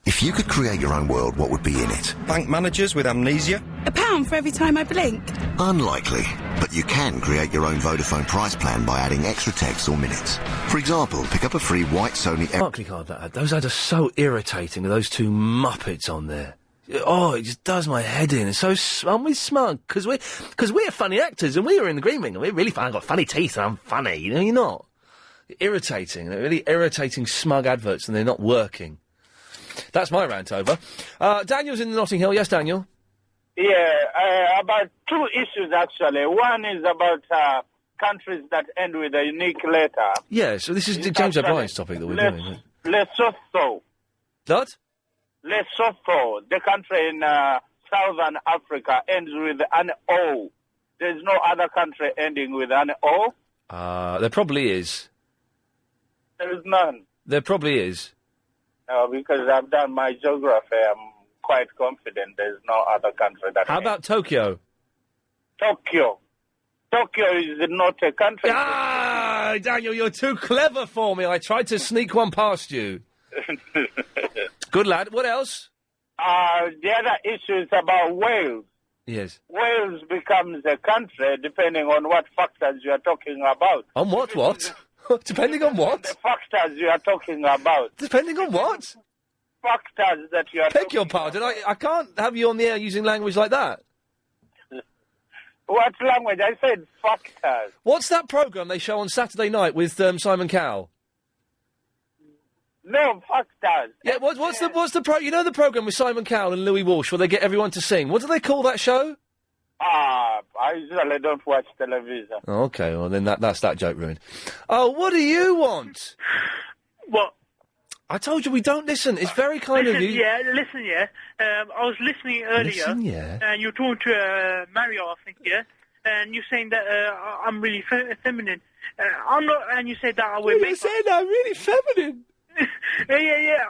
If you could create your own world, what would be in it? Bank managers with amnesia? £1 for every time I blink. Unlikely, but you can create your own Vodafone price plan by adding extra texts or minutes. For example, pick up a free white Sony... Barclay card, that ad. Those ads are so irritating with those 2 muppets on there. Oh, it just does my head in. It's so... Aren't we smug? Because we're funny actors and we were in the green room and we're really funny. I've got funny teeth and I'm funny. You know, you're not. Irritating. They're really irritating, smug adverts and they're not working. That's my rant over. Daniel's in the Notting Hill. Yes, Daniel? Yeah, about 2 issues, actually. One is about countries that end with a unique letter. Yeah, so this is James O'Brien's topic that we're doing. Lesotho. What? Lesotho, the country in southern Africa, ends with an O. There's no other country ending with an O. There probably is. There is none. There probably is. No, because I've done my geography, I'm quite confident there's no other country that... How about Tokyo? Tokyo. Tokyo is not a country. Ah, Daniel, you're too clever for me. I tried to sneak one past you. Good lad. What else? The other issue is about Wales. Yes. Wales becomes a country depending on what factors you are talking about. On what? Depending on what? The factors you are talking about. Depending on what? Factors that you are Beg your pardon. I can't have you on the air using language like that. What language? I said factors. What's that programme they show on Saturday night with Simon Cowell? No, factors. Yeah, what's the you know the programme with Simon Cowell and Louis Walsh where they get everyone to sing? What do they call that show? I usually don't watch television. Oh, okay, well then that's that joke ruined. Oh, what do you want? Well, I told you we don't listen. It's very kind of you. Listen, I was listening earlier. Listen, yeah. And you were talking to Mario, I think, yeah? And you're saying that I'm really feminine. I'm not, and you said that I wear makeup. You said I'm really feminine. yeah.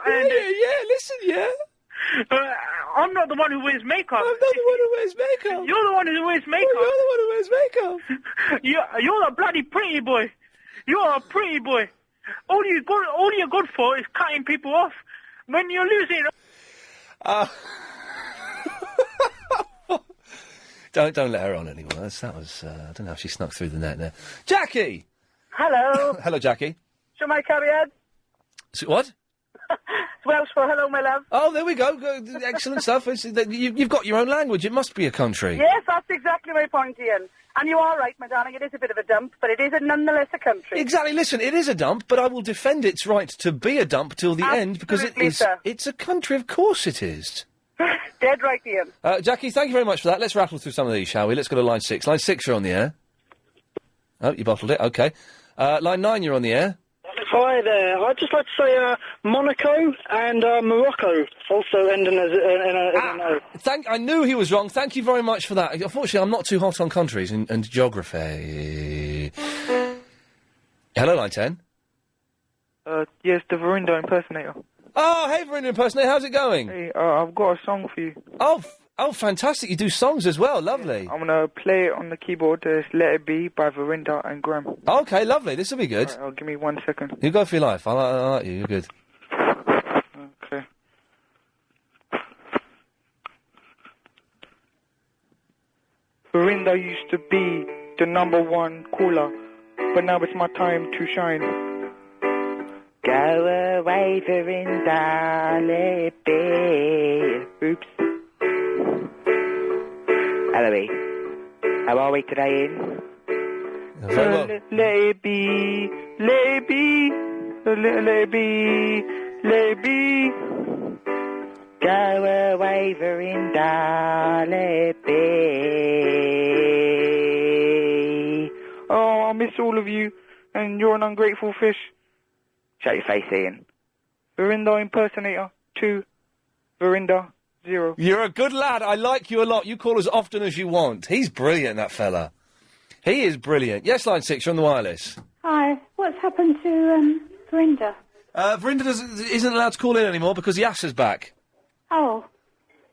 Listen, yeah. I'm not the one who wears makeup. I'm not the one who wears makeup. You're the one who wears makeup. You're the one who wears makeup. You're a bloody pretty boy. You're a pretty boy. All you're good for is cutting people off. When you're losing... Don't let her on anymore. That was I don't know if she snuck through the net there. Jackie! Hello. Hello, Jackie. Shall I carry on? What? It's Welsh for hello, my love. Oh, there we go. Excellent stuff. You've got your own language. It must be a country. Yes, that's exactly my point, Ian. And you are right, my darling. It is a bit of a dump, but it is nonetheless a country. Exactly. Listen, it is a dump, but I will defend its right to be a dump till the end because it's a country. Of course it is. Dead right, Ian. Jackie, thank you very much for that. Let's rattle through some of these, shall we? Let's go to line 6. Line 6, you're on the air. Oh, you bottled it. OK. Line 9, you're on the air. Hi there. I'd just like to say Monaco and Morocco also end in a no. I knew he was wrong. Thank you very much for that. Unfortunately, I'm not too hot on countries and geography. Hello, line 10. Yes, the Verinda impersonator. Oh, hey, Verinda impersonator. How's it going? Hey, I've got a song for you. Oh, fantastic. You do songs as well. Lovely. Yeah, I'm going to play it on the keyboard. It's Let It Be by Verinda and Graham. OK, lovely. This will be good. Right, give me 1 second. You go for your life. I like you. You're good. OK. Verinda used to be the #1 caller, but now it's my time to shine. Go away, Verinda, let it be. Oops. Hello, how are we today, Ian? Very well. Let it be, let it be, let it be, let it be. Go away, Verinda, let it be. Oh, I miss all of you, and you're an ungrateful fish. Shut your face, Ian. Verinda impersonator 2, Verinda 0. You're a good lad. I like you a lot. You call as often as you want. He's brilliant, that fella. He is brilliant. Yes, line 6, you're on the wireless. Hi. What's happened to Verinda? Verinda isn't allowed to call in anymore because the ass is back. Oh,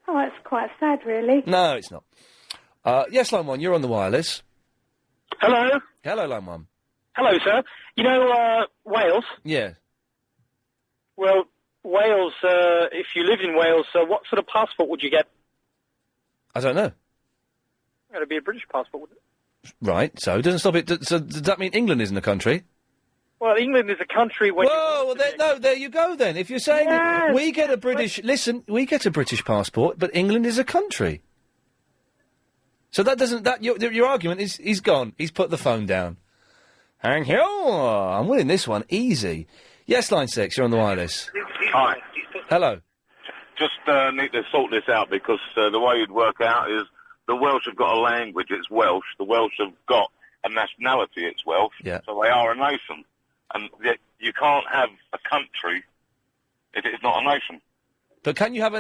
that's quite sad, really. No, it's not. Yes, line 1, you're on the wireless. Hello. Hello, line 1. Hello, sir. You know Wales? Yeah. Well, Wales, if you live in Wales, what sort of passport would you get? I don't know. It'd be a British passport, wouldn't it? Right, so it doesn't stop it. So does that mean England isn't a country? Well, England is a country where... Whoa, there you go then. If you're saying we get a British... Listen, we get a British passport, but England is a country. So that doesn't... Your argument is... He's gone. He's put the phone down. Thank you. I'm winning this one. Easy. Yes, line 6, you're on the wireless. Hi. Hello. Just need to sort this out because the way you'd work out is the Welsh have got a language, it's Welsh. The Welsh have got a nationality, it's Welsh. Yeah. So they are a nation. And you can't have a country if it's not a nation. But can you have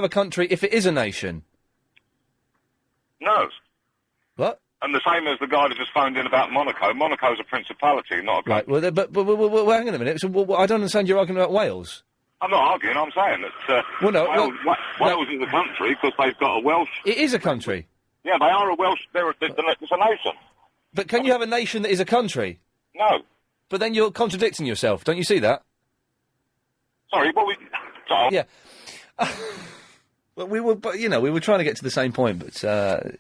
a country if it is a nation? No. What? And the same as the guy that just phoned in about Monaco. Monaco's a principality, not a country. Right, well, but hang on a minute. So, I don't understand your argument about Wales. I'm not arguing, I'm saying that Wales is a country because they've got a Welsh... It is a country. Yeah, they are a Welsh... It's a nation. But can you have a nation that is a country? No. But then you're contradicting yourself, don't you see that? Sorry, what we... Yeah. Well, we were trying to get to the same point, but,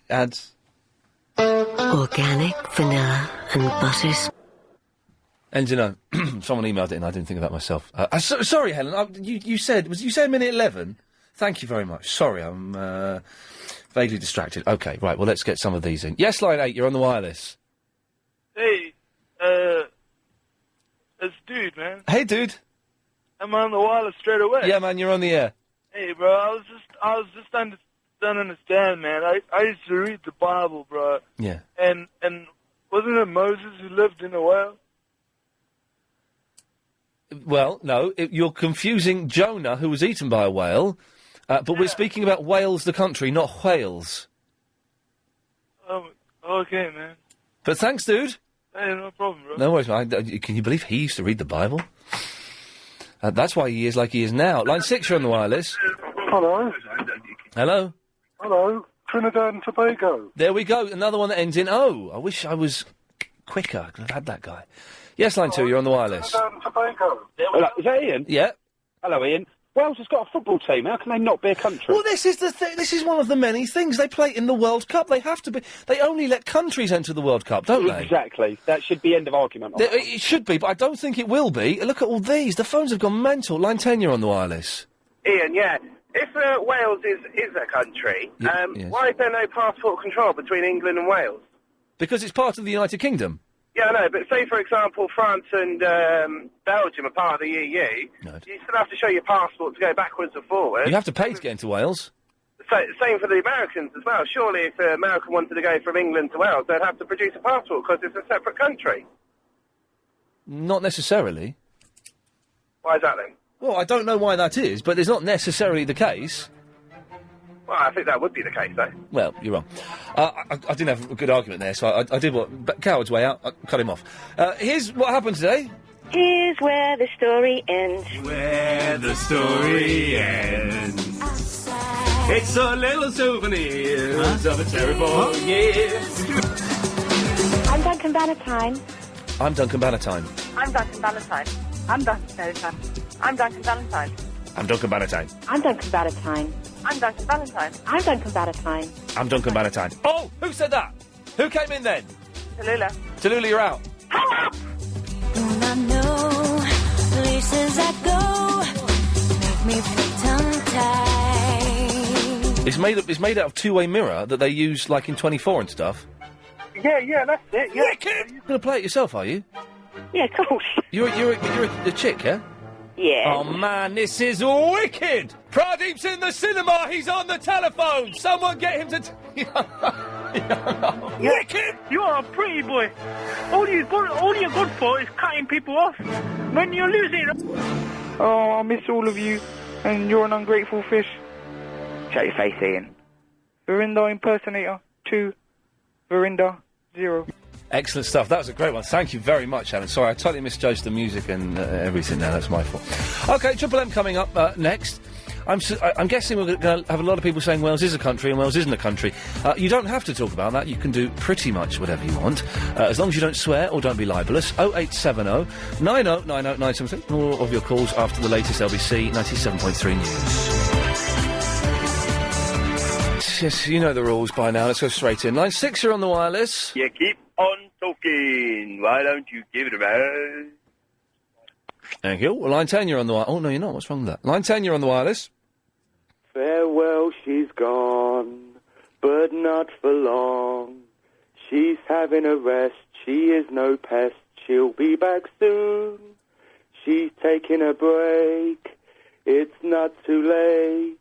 ads... Organic, vanilla and butters. And, you know, someone emailed it and I didn't think of that myself. Sorry, Helen, you said a minute 11? Thank you very much. Sorry, I'm vaguely distracted. OK, right, well, let's get some of these in. Yes, line 8, you're on the wireless. Hey, it's Dude, man. Hey, Dude. I'm on the wireless straight away. Yeah, man, you're on the air. Hey, bro, I was just don't understand, man. I used to read the Bible, bro. Yeah. And wasn't it Moses who lived in a whale? Well, no, you're confusing Jonah, who was eaten by a whale, but we're speaking about Wales, the country, not Wales. Okay, man. But thanks, dude. Hey, no problem, bro. No worries, man. Can you believe he used to read the Bible? That's why he is like he is now. Line 6, you're on the wireless. Hello. Hello. Hello. Trinidad and Tobago. There we go. Another one that ends in O. I wish I was quicker. I could have had that guy. Yes, line 2, you're on the wireless. Trinidad and Tobago. Hello, is that Ian? Yeah. Hello, Ian. Wales has got a football team. How can they not be a country? Well, this is the this is one of the many things. They play in the World Cup. They have to be. They only let countries enter the World Cup, don't they? Exactly. That should be end of argument. on that. It should be, but I don't think it will be. Look at all these. The phones have gone mental. Line 10, you're on the wireless. Ian, yeah. If Wales is a country, yes. why is there no passport control between England and Wales? Because it's part of the United Kingdom. Yeah, I know, but say, for example, France and Belgium are part of the EU. Right. You still have to show your passport to go backwards or forwards. You have to pay to get into Wales. So, same for the Americans as well. Surely if an American wanted to go from England to Wales, they'd have to produce a passport because it's a separate country. Not necessarily. Why is that then? Well, I don't know why that is, but it's not necessarily the case. Well, I think that would be the case, though. Well, you're wrong. I didn't have a good argument there, so I did what... Coward's way out. I cut him off. Here's what happened today. Here's where the story ends. Where the story ends. It's a little souvenir of a terrible year. I'm Duncan Valentine. I'm Duncan Bannatyne. I'm Duncan Valentine. I'm Duncan Valentine. I'm Duncan Valentine. I'm Duncan Bannatyne. I'm Duncan Valentine. I'm Duncan Valentine. I'm Duncan Valentine. I'm Duncan Bannatyne. Oh, who said that? Who came in then? Tallulah. Tallulah, you're out. Don't I know places that go make me feel tongue-tied. It's made out of two-way mirror that they use, like, in 24 and stuff. Yeah, that's it, yeah. You're going to play it yourself, are you? Yeah, of course. You're a chick, yeah? Yeah. Oh, man, this is wicked! Pradeep's in the cinema, he's on the telephone! Someone get him to... Wicked! You are a pretty boy. All you're good for is cutting people off. When you're losing... Oh, I miss all of you, and you're an ungrateful fish. Shut your face, Ian. Verinda impersonator 2, Verinda 0. Excellent stuff. That was a great one. Thank you very much, Alan. Sorry, I totally misjudged the music and everything now. That's my fault. OK, Triple M coming up next. I'm guessing we're going to have a lot of people saying Wales is a country and Wales isn't a country. You don't have to talk about that. You can do pretty much whatever you want, as long as you don't swear or don't be libellous. 0870 90 90 973. All of your calls after the latest LBC 97.3 news. Yes, you know the rules by now. Let's go straight in. Line 6, you're on the wireless. Yeah, keep on talking. Why don't you give it a buzz? Thank you. Well, line 10, you're on the wireless. Oh, no, you're not. What's wrong with that? Line 10, you're on the wireless. Farewell, she's gone, but not for long. She's having a rest. She is no pest. She'll be back soon. She's taking a break. It's not too late.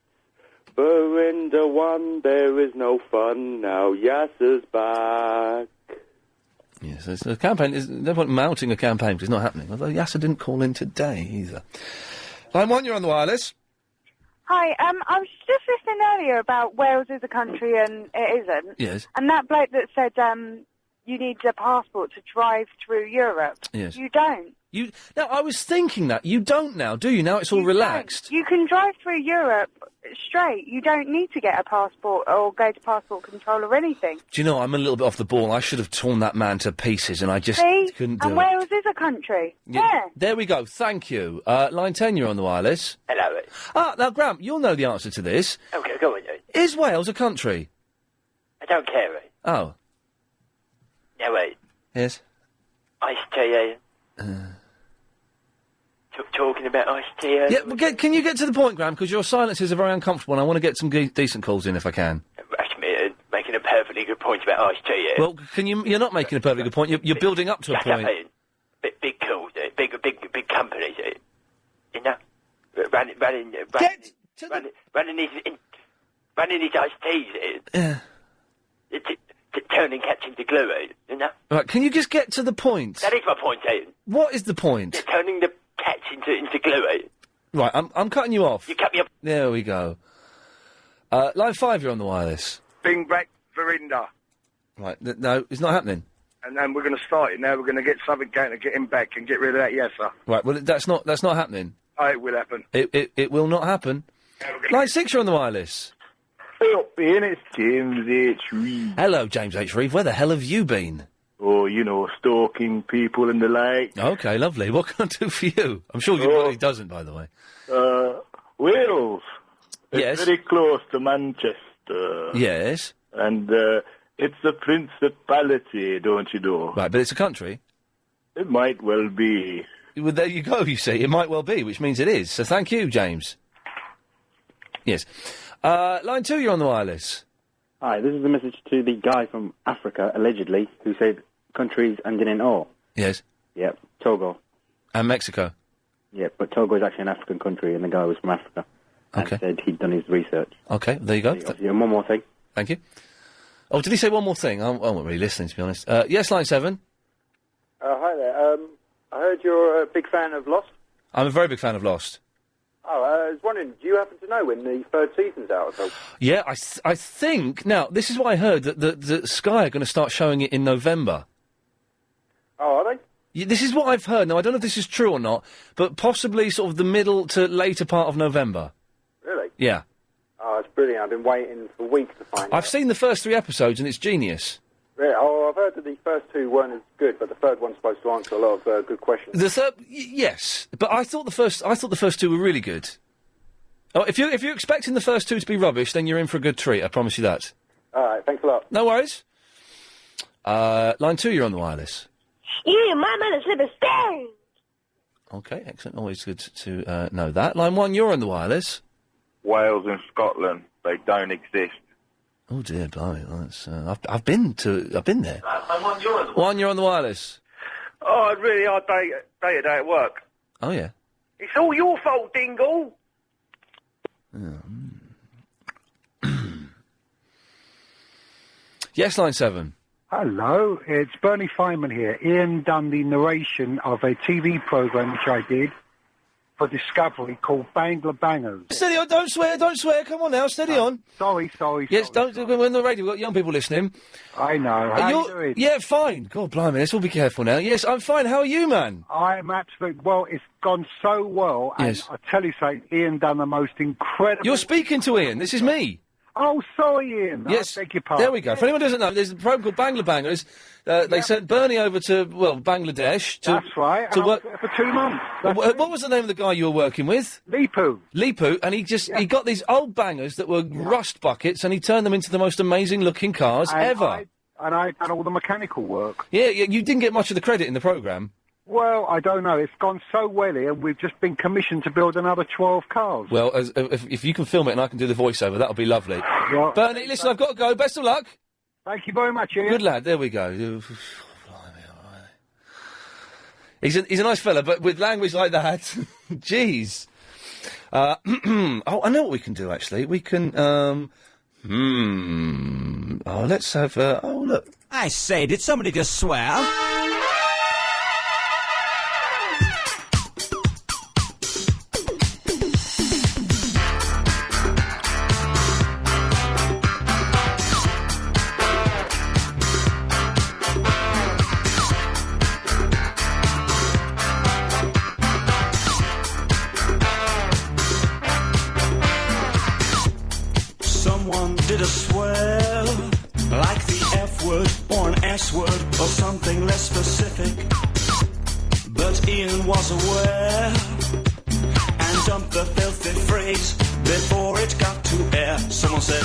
Verinda won, there is no fun now. Yasser's back. Yes, the campaign is. They're mounting a campaign because it's not happening. Although Yasser didn't call in today either. Line 1, you're on the wireless. Hi, I was just listening earlier about Wales is a country and it isn't. Yes. And that bloke that said you need a passport to drive through Europe. Yes. You don't. Now, I was thinking that. You don't now, do you? Now it's all relaxed. You can drive through Europe straight. You don't need to get a passport or go to passport control or anything. Do you know, I'm a little bit off the ball. I should have torn that man to pieces and I just See? couldn't do and it. Wales is a country. Yeah. There we go. Thank you. Line 10, you're on the wireless. Hello. Now, Graham, you'll know the answer to this. Okay, go on, then. Is Wales a country? I don't care, right? Oh. No, wait. Yes? Iced tea, talking about iced tea. Yeah, well, can you get to the point, Graham? Because your silences are very uncomfortable and I want to get some decent calls in if I can. Actually, making a perfectly good point about iced tea, Well, you're not making a perfectly good point. You're building up to a point. Big calls, big companies, you know? Running these iced teas, Yeah. Turning catching the glue, you know? Right, can you just get to the point? That is my point, Ian. What is the point? Turning the catch into glue. Right, I'm cutting you off. You cut me up. There we go. Line 5, you're on the wireless. Bring back Verinda. Right, no, it's not happening. And then we're going to start it now. We're going to get something going to get him back and get rid of that yesser. Right, well, that's not happening. Oh, it will happen. It will not happen. Line 6, you're on the wireless. Hello, Ian, it's James H. Reed. Hello, James H. Reeve. Where the hell have you been? Oh, you know, stalking people and the like. Okay, lovely. What can I do for you? I'm sure he doesn't, by the way. Wales. It's Yes. very close to Manchester. Yes. And it's a principality, don't you know? Right, but it's a country. It might well be. Well, there you go, you see. It might well be, which means it is. So thank you, James. Yes. Line 2, you're on the wireless. Hi, this is a message to the guy from Africa, allegedly, who said countries ending in O. Yes. Yep, Togo. And Mexico. Yep, but Togo is actually an African country, and the guy was from Africa. And said he'd done his research. Okay, there you go. And one more thing. Thank you. Oh, did he say one more thing? I wasn't really listening, to be honest. Yes, line 7. Hi there. I heard you're a big fan of Lost. I'm a very big fan of Lost. Oh, I was wondering, do you happen to know when the third season's out at all? Yeah, I think... Now, this is what I heard, that Sky are going to start showing it in November. Oh, are they? Yeah, this is what I've heard. Now, I don't know if this is true or not, but possibly sort of the middle to later part of November. Really? Yeah. Oh, it's brilliant. I've been waiting for weeks to find out. I've seen the first 3 episodes, and it's genius. Yeah, I've heard that the first 2 weren't as good, but the third one's supposed to answer a lot of good questions. The third... yes, but I thought the first 2 were really good. Oh, if you're expecting the first 2 to be rubbish, then you're in for a good treat, I promise you that. All right, thanks a lot. No worries. Line 2, you're on the wireless. Yeah, my man is living stone. Okay, excellent. Always good to know that. Line 1, you're on the wireless. Wales and Scotland, they don't exist. Oh dear, blimey, that's, I've been there. One, you're on the wireless. Oh, really, I day to day at work. Oh yeah. It's all your fault, Dingle. Yes, line 7. Hello, it's Bernie Feynman here. Ian done the narration of a TV programme which I did for Discovery called Bangla Bangers. Steady on, don't swear, come on now, steady on. Sorry. Yes, don't, we're on the radio, we've got young people listening. I know, how you doing? Yeah, fine. God blimey, let's all be careful now. Yes, I'm fine, how are you, man? I'm absolutely, well, it's gone so well, and Yes. I tell you something, Ian done the most incredible... You're speaking to Ian, this is me. Oh, sorry, Ian. Yes, I beg your pardon. there we go. For anyone who doesn't know, there's a programme called Bangla Bangers. They sent Bernie over to, Bangladesh. That's right, To and I work was there for 2 months. What was the name of the guy you were working with? Lipu, and he got these old bangers that were rust buckets, and he turned them into the most amazing-looking cars ever. And I done all the mechanical work. Yeah, you didn't get much of the credit in the programme. Well, I don't know. It's gone so well here, we've just been commissioned to build another 12 cars. Well, if you can film it and I can do the voiceover, that'll be lovely. Right. Bernie, listen, I've got to go. Best of luck. Thank you very much, Ian. Good lad. There we go. He's a nice fella, but with language like that, jeez. Oh, I know what we can do, actually. We can, Oh, let's have, oh, look. I say, did somebody just swear? Someone did a swear, like the F word or an S word or something less specific. But Ian was aware and dumped the filthy phrase before it got to air. Someone said,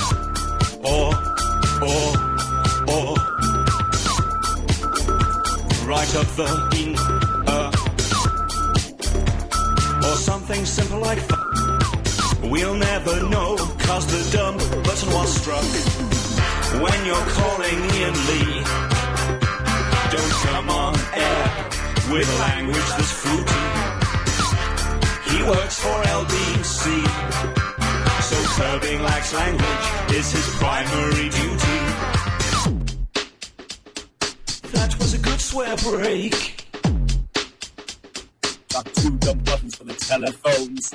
or, right up the in, or something simple like we'll never know, cause the dumb button was struck. When you're calling Ian Lee, don't come on air with language that's fruity. He works for LBC, so curbing lax language is his primary duty. That was a good swear break. got 2 dumb buttons for the telephones.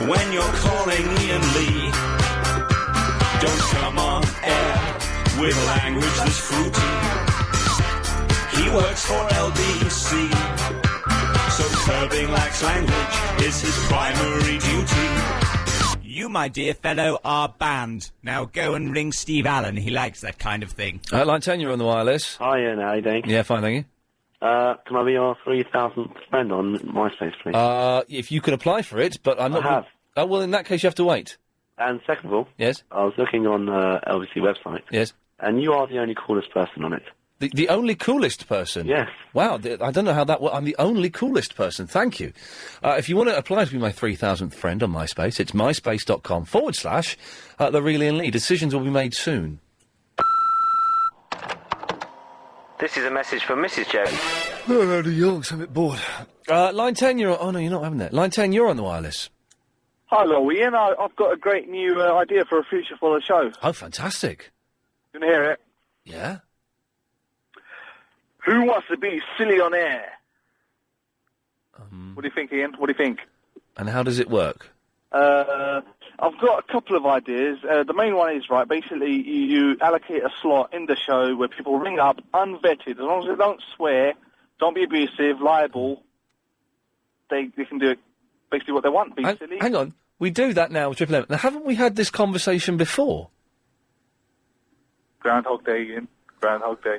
When you're calling Iain Lee, don't come on air with language that's fruity. He works for LBC, so curbing lax language is his primary duty. You, my dear fellow, are banned. Now go and ring Steve Allen. He likes that kind of thing. Line 10, you're on the wireless. Hi, Ian. How you doing? Yeah, fine, thank you. Can I be your 3,000th friend on MySpace, please? If you could apply for it, but I'm not... I have. Oh, well, in that case, you have to wait. And second of all... Yes? I was looking on LBC website. Yes? And you are the only coolest person on it. The only coolest person? Yes. Wow, I don't know how that works. I'm the only coolest person. Thank you. If you want to apply to be my 3,000th friend on MySpace, it's myspace.com/The Real Ian Lee. Decisions will be made soon. This is a message from Mrs. Jones. Oh, the Yorks, I'm a bit bored. Line 10, you're on... Oh, no, you're not having that. Line 10, you're on the wireless. Hello, Ian. I've got a great new idea for a future for the show. Oh, fantastic. You want to hear it? Yeah? Who wants to be silly on air? What do you think, Ian? What do you think? And how does it work? I've got a couple of ideas. The main one is, right, basically you allocate a slot in the show where people ring up unvetted. As long as they don't swear, don't be abusive, liable, they can do it basically what they want, be silly. Hang on. We do that now with Triple M. Now, haven't we had this conversation before? Groundhog Day, Ian. Groundhog Day.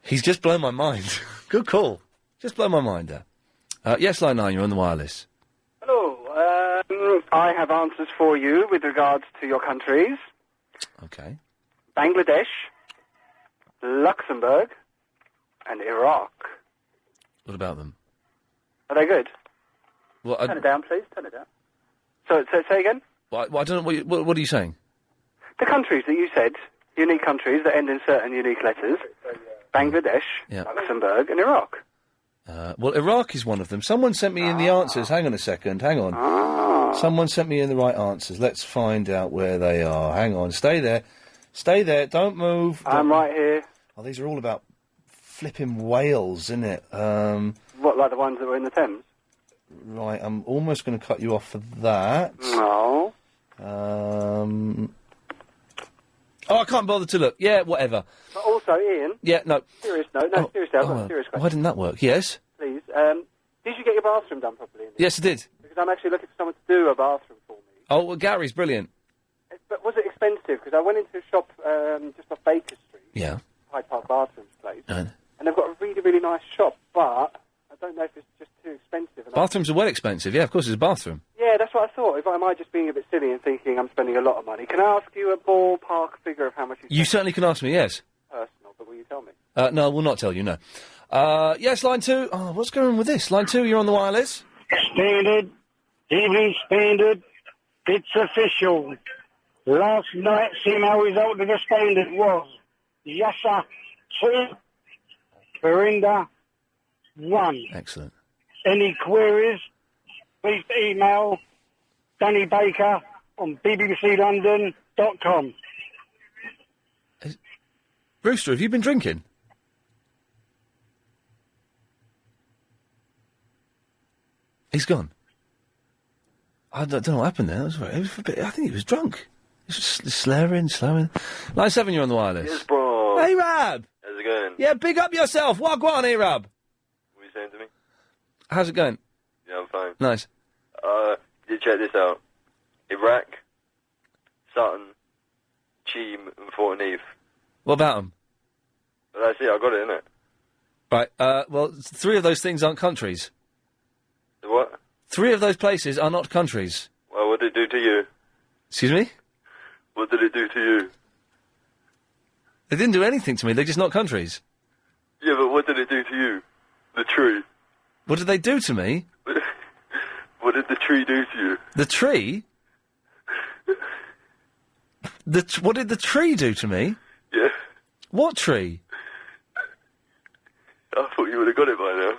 He's just blown my mind. Good call. Just blown my mind there. Yes, line 9, you're on the wireless. Hello. I have answers for you with regards to your countries. Okay. Bangladesh, Luxembourg, and Iraq. What about them? Are they good? Well, Turn it down, please. Turn it down. So say again? Well, I don't know. What are you saying? The countries that you said, unique countries that end in certain unique letters. Bangladesh, Luxembourg, and Iraq. Well, Iraq is one of them. Someone sent me in the answers. Hang on a second. Hang on. Someone sent me in the right answers. Let's find out where they are. Hang on. Stay there. Stay there. Don't move. I'm right here. Oh, these are all about flipping whales, isn't it? What, like the ones that were in the Thames? Right. I'm almost going to cut you off for that. No. Oh, I can't bother to look. Yeah, whatever. But also, Ian. Yeah, no. Seriously, I've got a serious question. Why didn't that work? Yes? Please. Did you get your bathroom done properly? Yes, I did. Because I'm actually looking for someone to do a bathroom for me. Oh, well, Gary's brilliant. But was it expensive? Because I went into a shop just off Baker Street. Yeah. Hyde Park Bathrooms place. And they've got a really, really nice shop, but I don't know if it's just too expensive. And bathrooms are well expensive. Yeah, of course, it's a bathroom. Yeah, that's what I thought. Am I just being a bit silly and thinking I'm spending a lot of money? Can I ask you a ballpark figure of how much You certainly can ask me, yes. personal, but will you tell me? No, I will not tell you, no. Yes, line 2. Oh, what's going on with this? Line 2, you're on the wireless. Standard. TV Standard. It's official. Last night's email result of the Standard was Yasser 2, Verinda 1. Excellent. Any queries, please email Danny Baker on bbclondon.com. Brewster, have you been drinking? He's gone. I don't know what happened there. It was a bit, I think he was drunk. He was just slurring. Line 7, you're on the wireless. Yes, bro. Hey, Rab! How's it going? Yeah, big up yourself. What go on, hey, Rab? What are you saying to me? How's it going? Yeah, I'm fine. Nice. You check this out. Iraq, Sutton, Cheam, and Fort Neath. What about them? But that's it, I got it, innit? Right, well, 3 of those things aren't countries. The what? 3 of those places are not countries. Well, what did it do to you? Excuse me? What did it do to you? They didn't do anything to me, they're just not countries. Yeah, but what did it do to you? The tree. What did they do to me? What did the tree do to you? The tree? What did the tree do to me? Yeah. What tree? I thought you would have got it by now.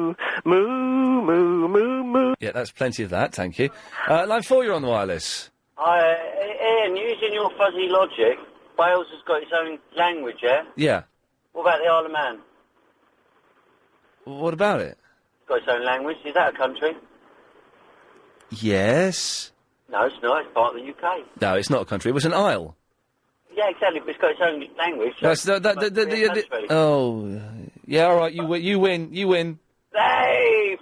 moo, moo, moo, moo, moo. Yeah, that's plenty of that, thank you. Line 4, you're on the wireless. Ian, using your fuzzy logic, Wales has got its own language, yeah? Yeah. What about the Isle of Man? What about it? It's got its own language. Is that a country? Yes. No, it's not. It's part of the UK. No, it's not a country. It was an isle. Yeah, exactly, but it's got its own language. So That's oh, yeah, all right, you win. Hey!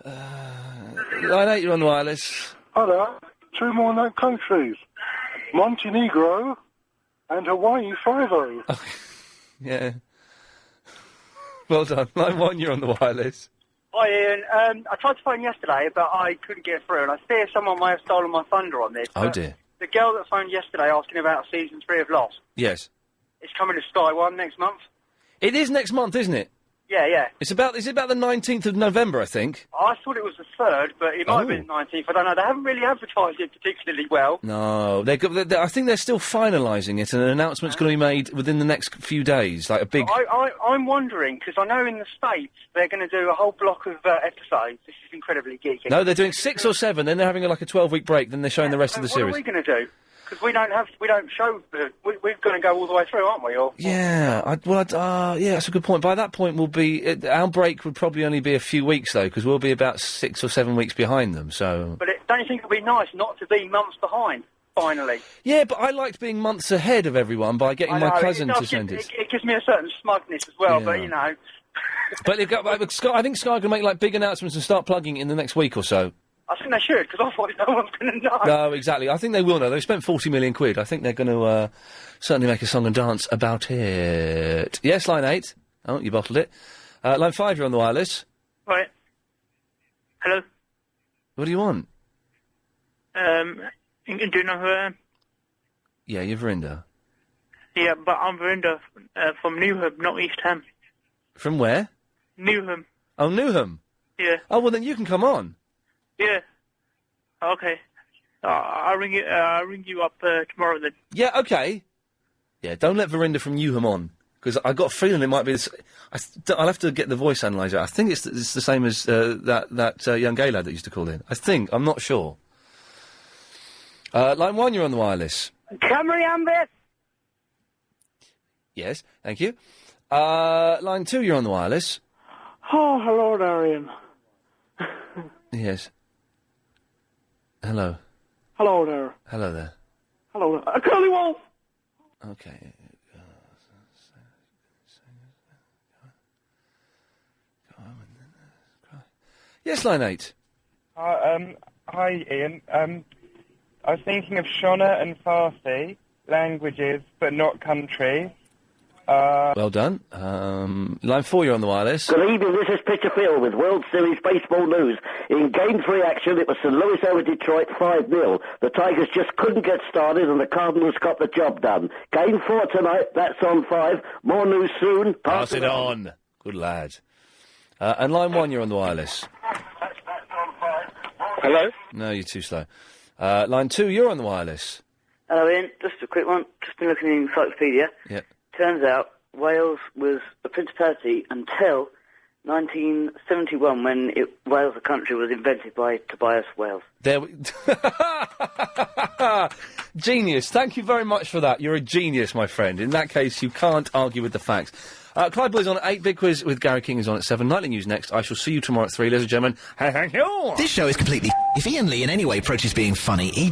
Line 8, you're on the wireless. Hello. 2 more known countries. Montenegro and Hawaii 5-0. Yeah. Well done. Line 1, you're on the wireless. Hi, Ian. I tried to phone yesterday, but I couldn't get through, and I fear someone may have stolen my thunder on this. Oh, dear. The girl that phoned yesterday asking about season 3 of Lost, Yes. it's coming to Sky One next month. It is next month, isn't it? Yeah, yeah. Is it about the 19th of November, I think? I thought it was the 3rd, but it might have been the 19th. I don't know. They haven't really advertised it particularly well. No, I think they're still finalising it, and an announcement's going to be made within the next few days, like a big... I'm wondering, because I know in the States they're going to do a whole block of episodes. This is incredibly geeky. No, they're doing 6 or 7, then they're having like a 12-week break, then they're showing the rest of the What series. are we going to do? Because we don't show we're going to go all the way through, aren't we? Or Yeah, yeah, that's a good point. By that point, our break would probably only be a few weeks, though, because we'll be about 6 or 7 weeks behind them, so... But don't you think it'd be nice not to be months behind, finally? Yeah, but I liked being months ahead of everyone by getting I know, my cousin it to does send give- it. It gives me a certain smugness as well, Yeah. but, you know... But they've got, I think Sky can make, like, big announcements and start plugging it in the next week or so. I think they should, because otherwise no one's going to know. No, exactly. I think they will know. They've spent 40 million quid. I think they're going to certainly make a song and dance about it. Yes, line 8. Oh, you bottled it. Line 5, you're on the wireless. Right. Hello? What do you want? Do you know who I am? Yeah, you're Verinda. Yeah, but I'm Verinda from Newham, not East Ham. From where? Newham. Oh, Newham. Yeah. Oh, well, then you can come on. Yeah. Okay. I'll ring you up tomorrow then. Yeah, okay. Yeah, don't let Verinda from Newham on, because I got a feeling it might be this... I'll have to get the voice analyzer. I think it's the same as that young gay lad that used to call in. I think. I'm not sure. Line 1, you're on the wireless. Camry Ambit. Yes, thank you. Line 2, you're on the wireless. Oh, hello, Darian. Yes. Hello. Hello there. Hello there. Hello there. A curly wolf! Okay. Yes, line 8. Hi, Ian. I was thinking of Shona and Farsi, languages, but not countries. Well done. Line 4, you're on the wireless. Good evening, this is Peter Phil with World Series Baseball News. In Game 3 action, it was St. Louis over Detroit 5-0. The Tigers just couldn't get started and the Cardinals got the job done. Game 4 tonight, that's on 5. More news soon. Pass it on. Good lad. And line 1, you're on the wireless. Hello? No, you're too slow. Line 2, you're on the wireless. Hello, Ian. Just a quick one. Just been looking in the encyclopedia. Yep. Turns out Wales was a principality until 1971, when Wales, a country, was invented by Tobias Wales. There we... Genius. Thank you very much for that. You're a genius, my friend. In that case, you can't argue with the facts. Clyde Boy's on at 8, Big Quiz with Gary King is on at 7, Nightly News next. I shall see you tomorrow at 3, ladies and gentlemen. Thank you. This show is completely... If Iain Lee in any way approaches being funny, he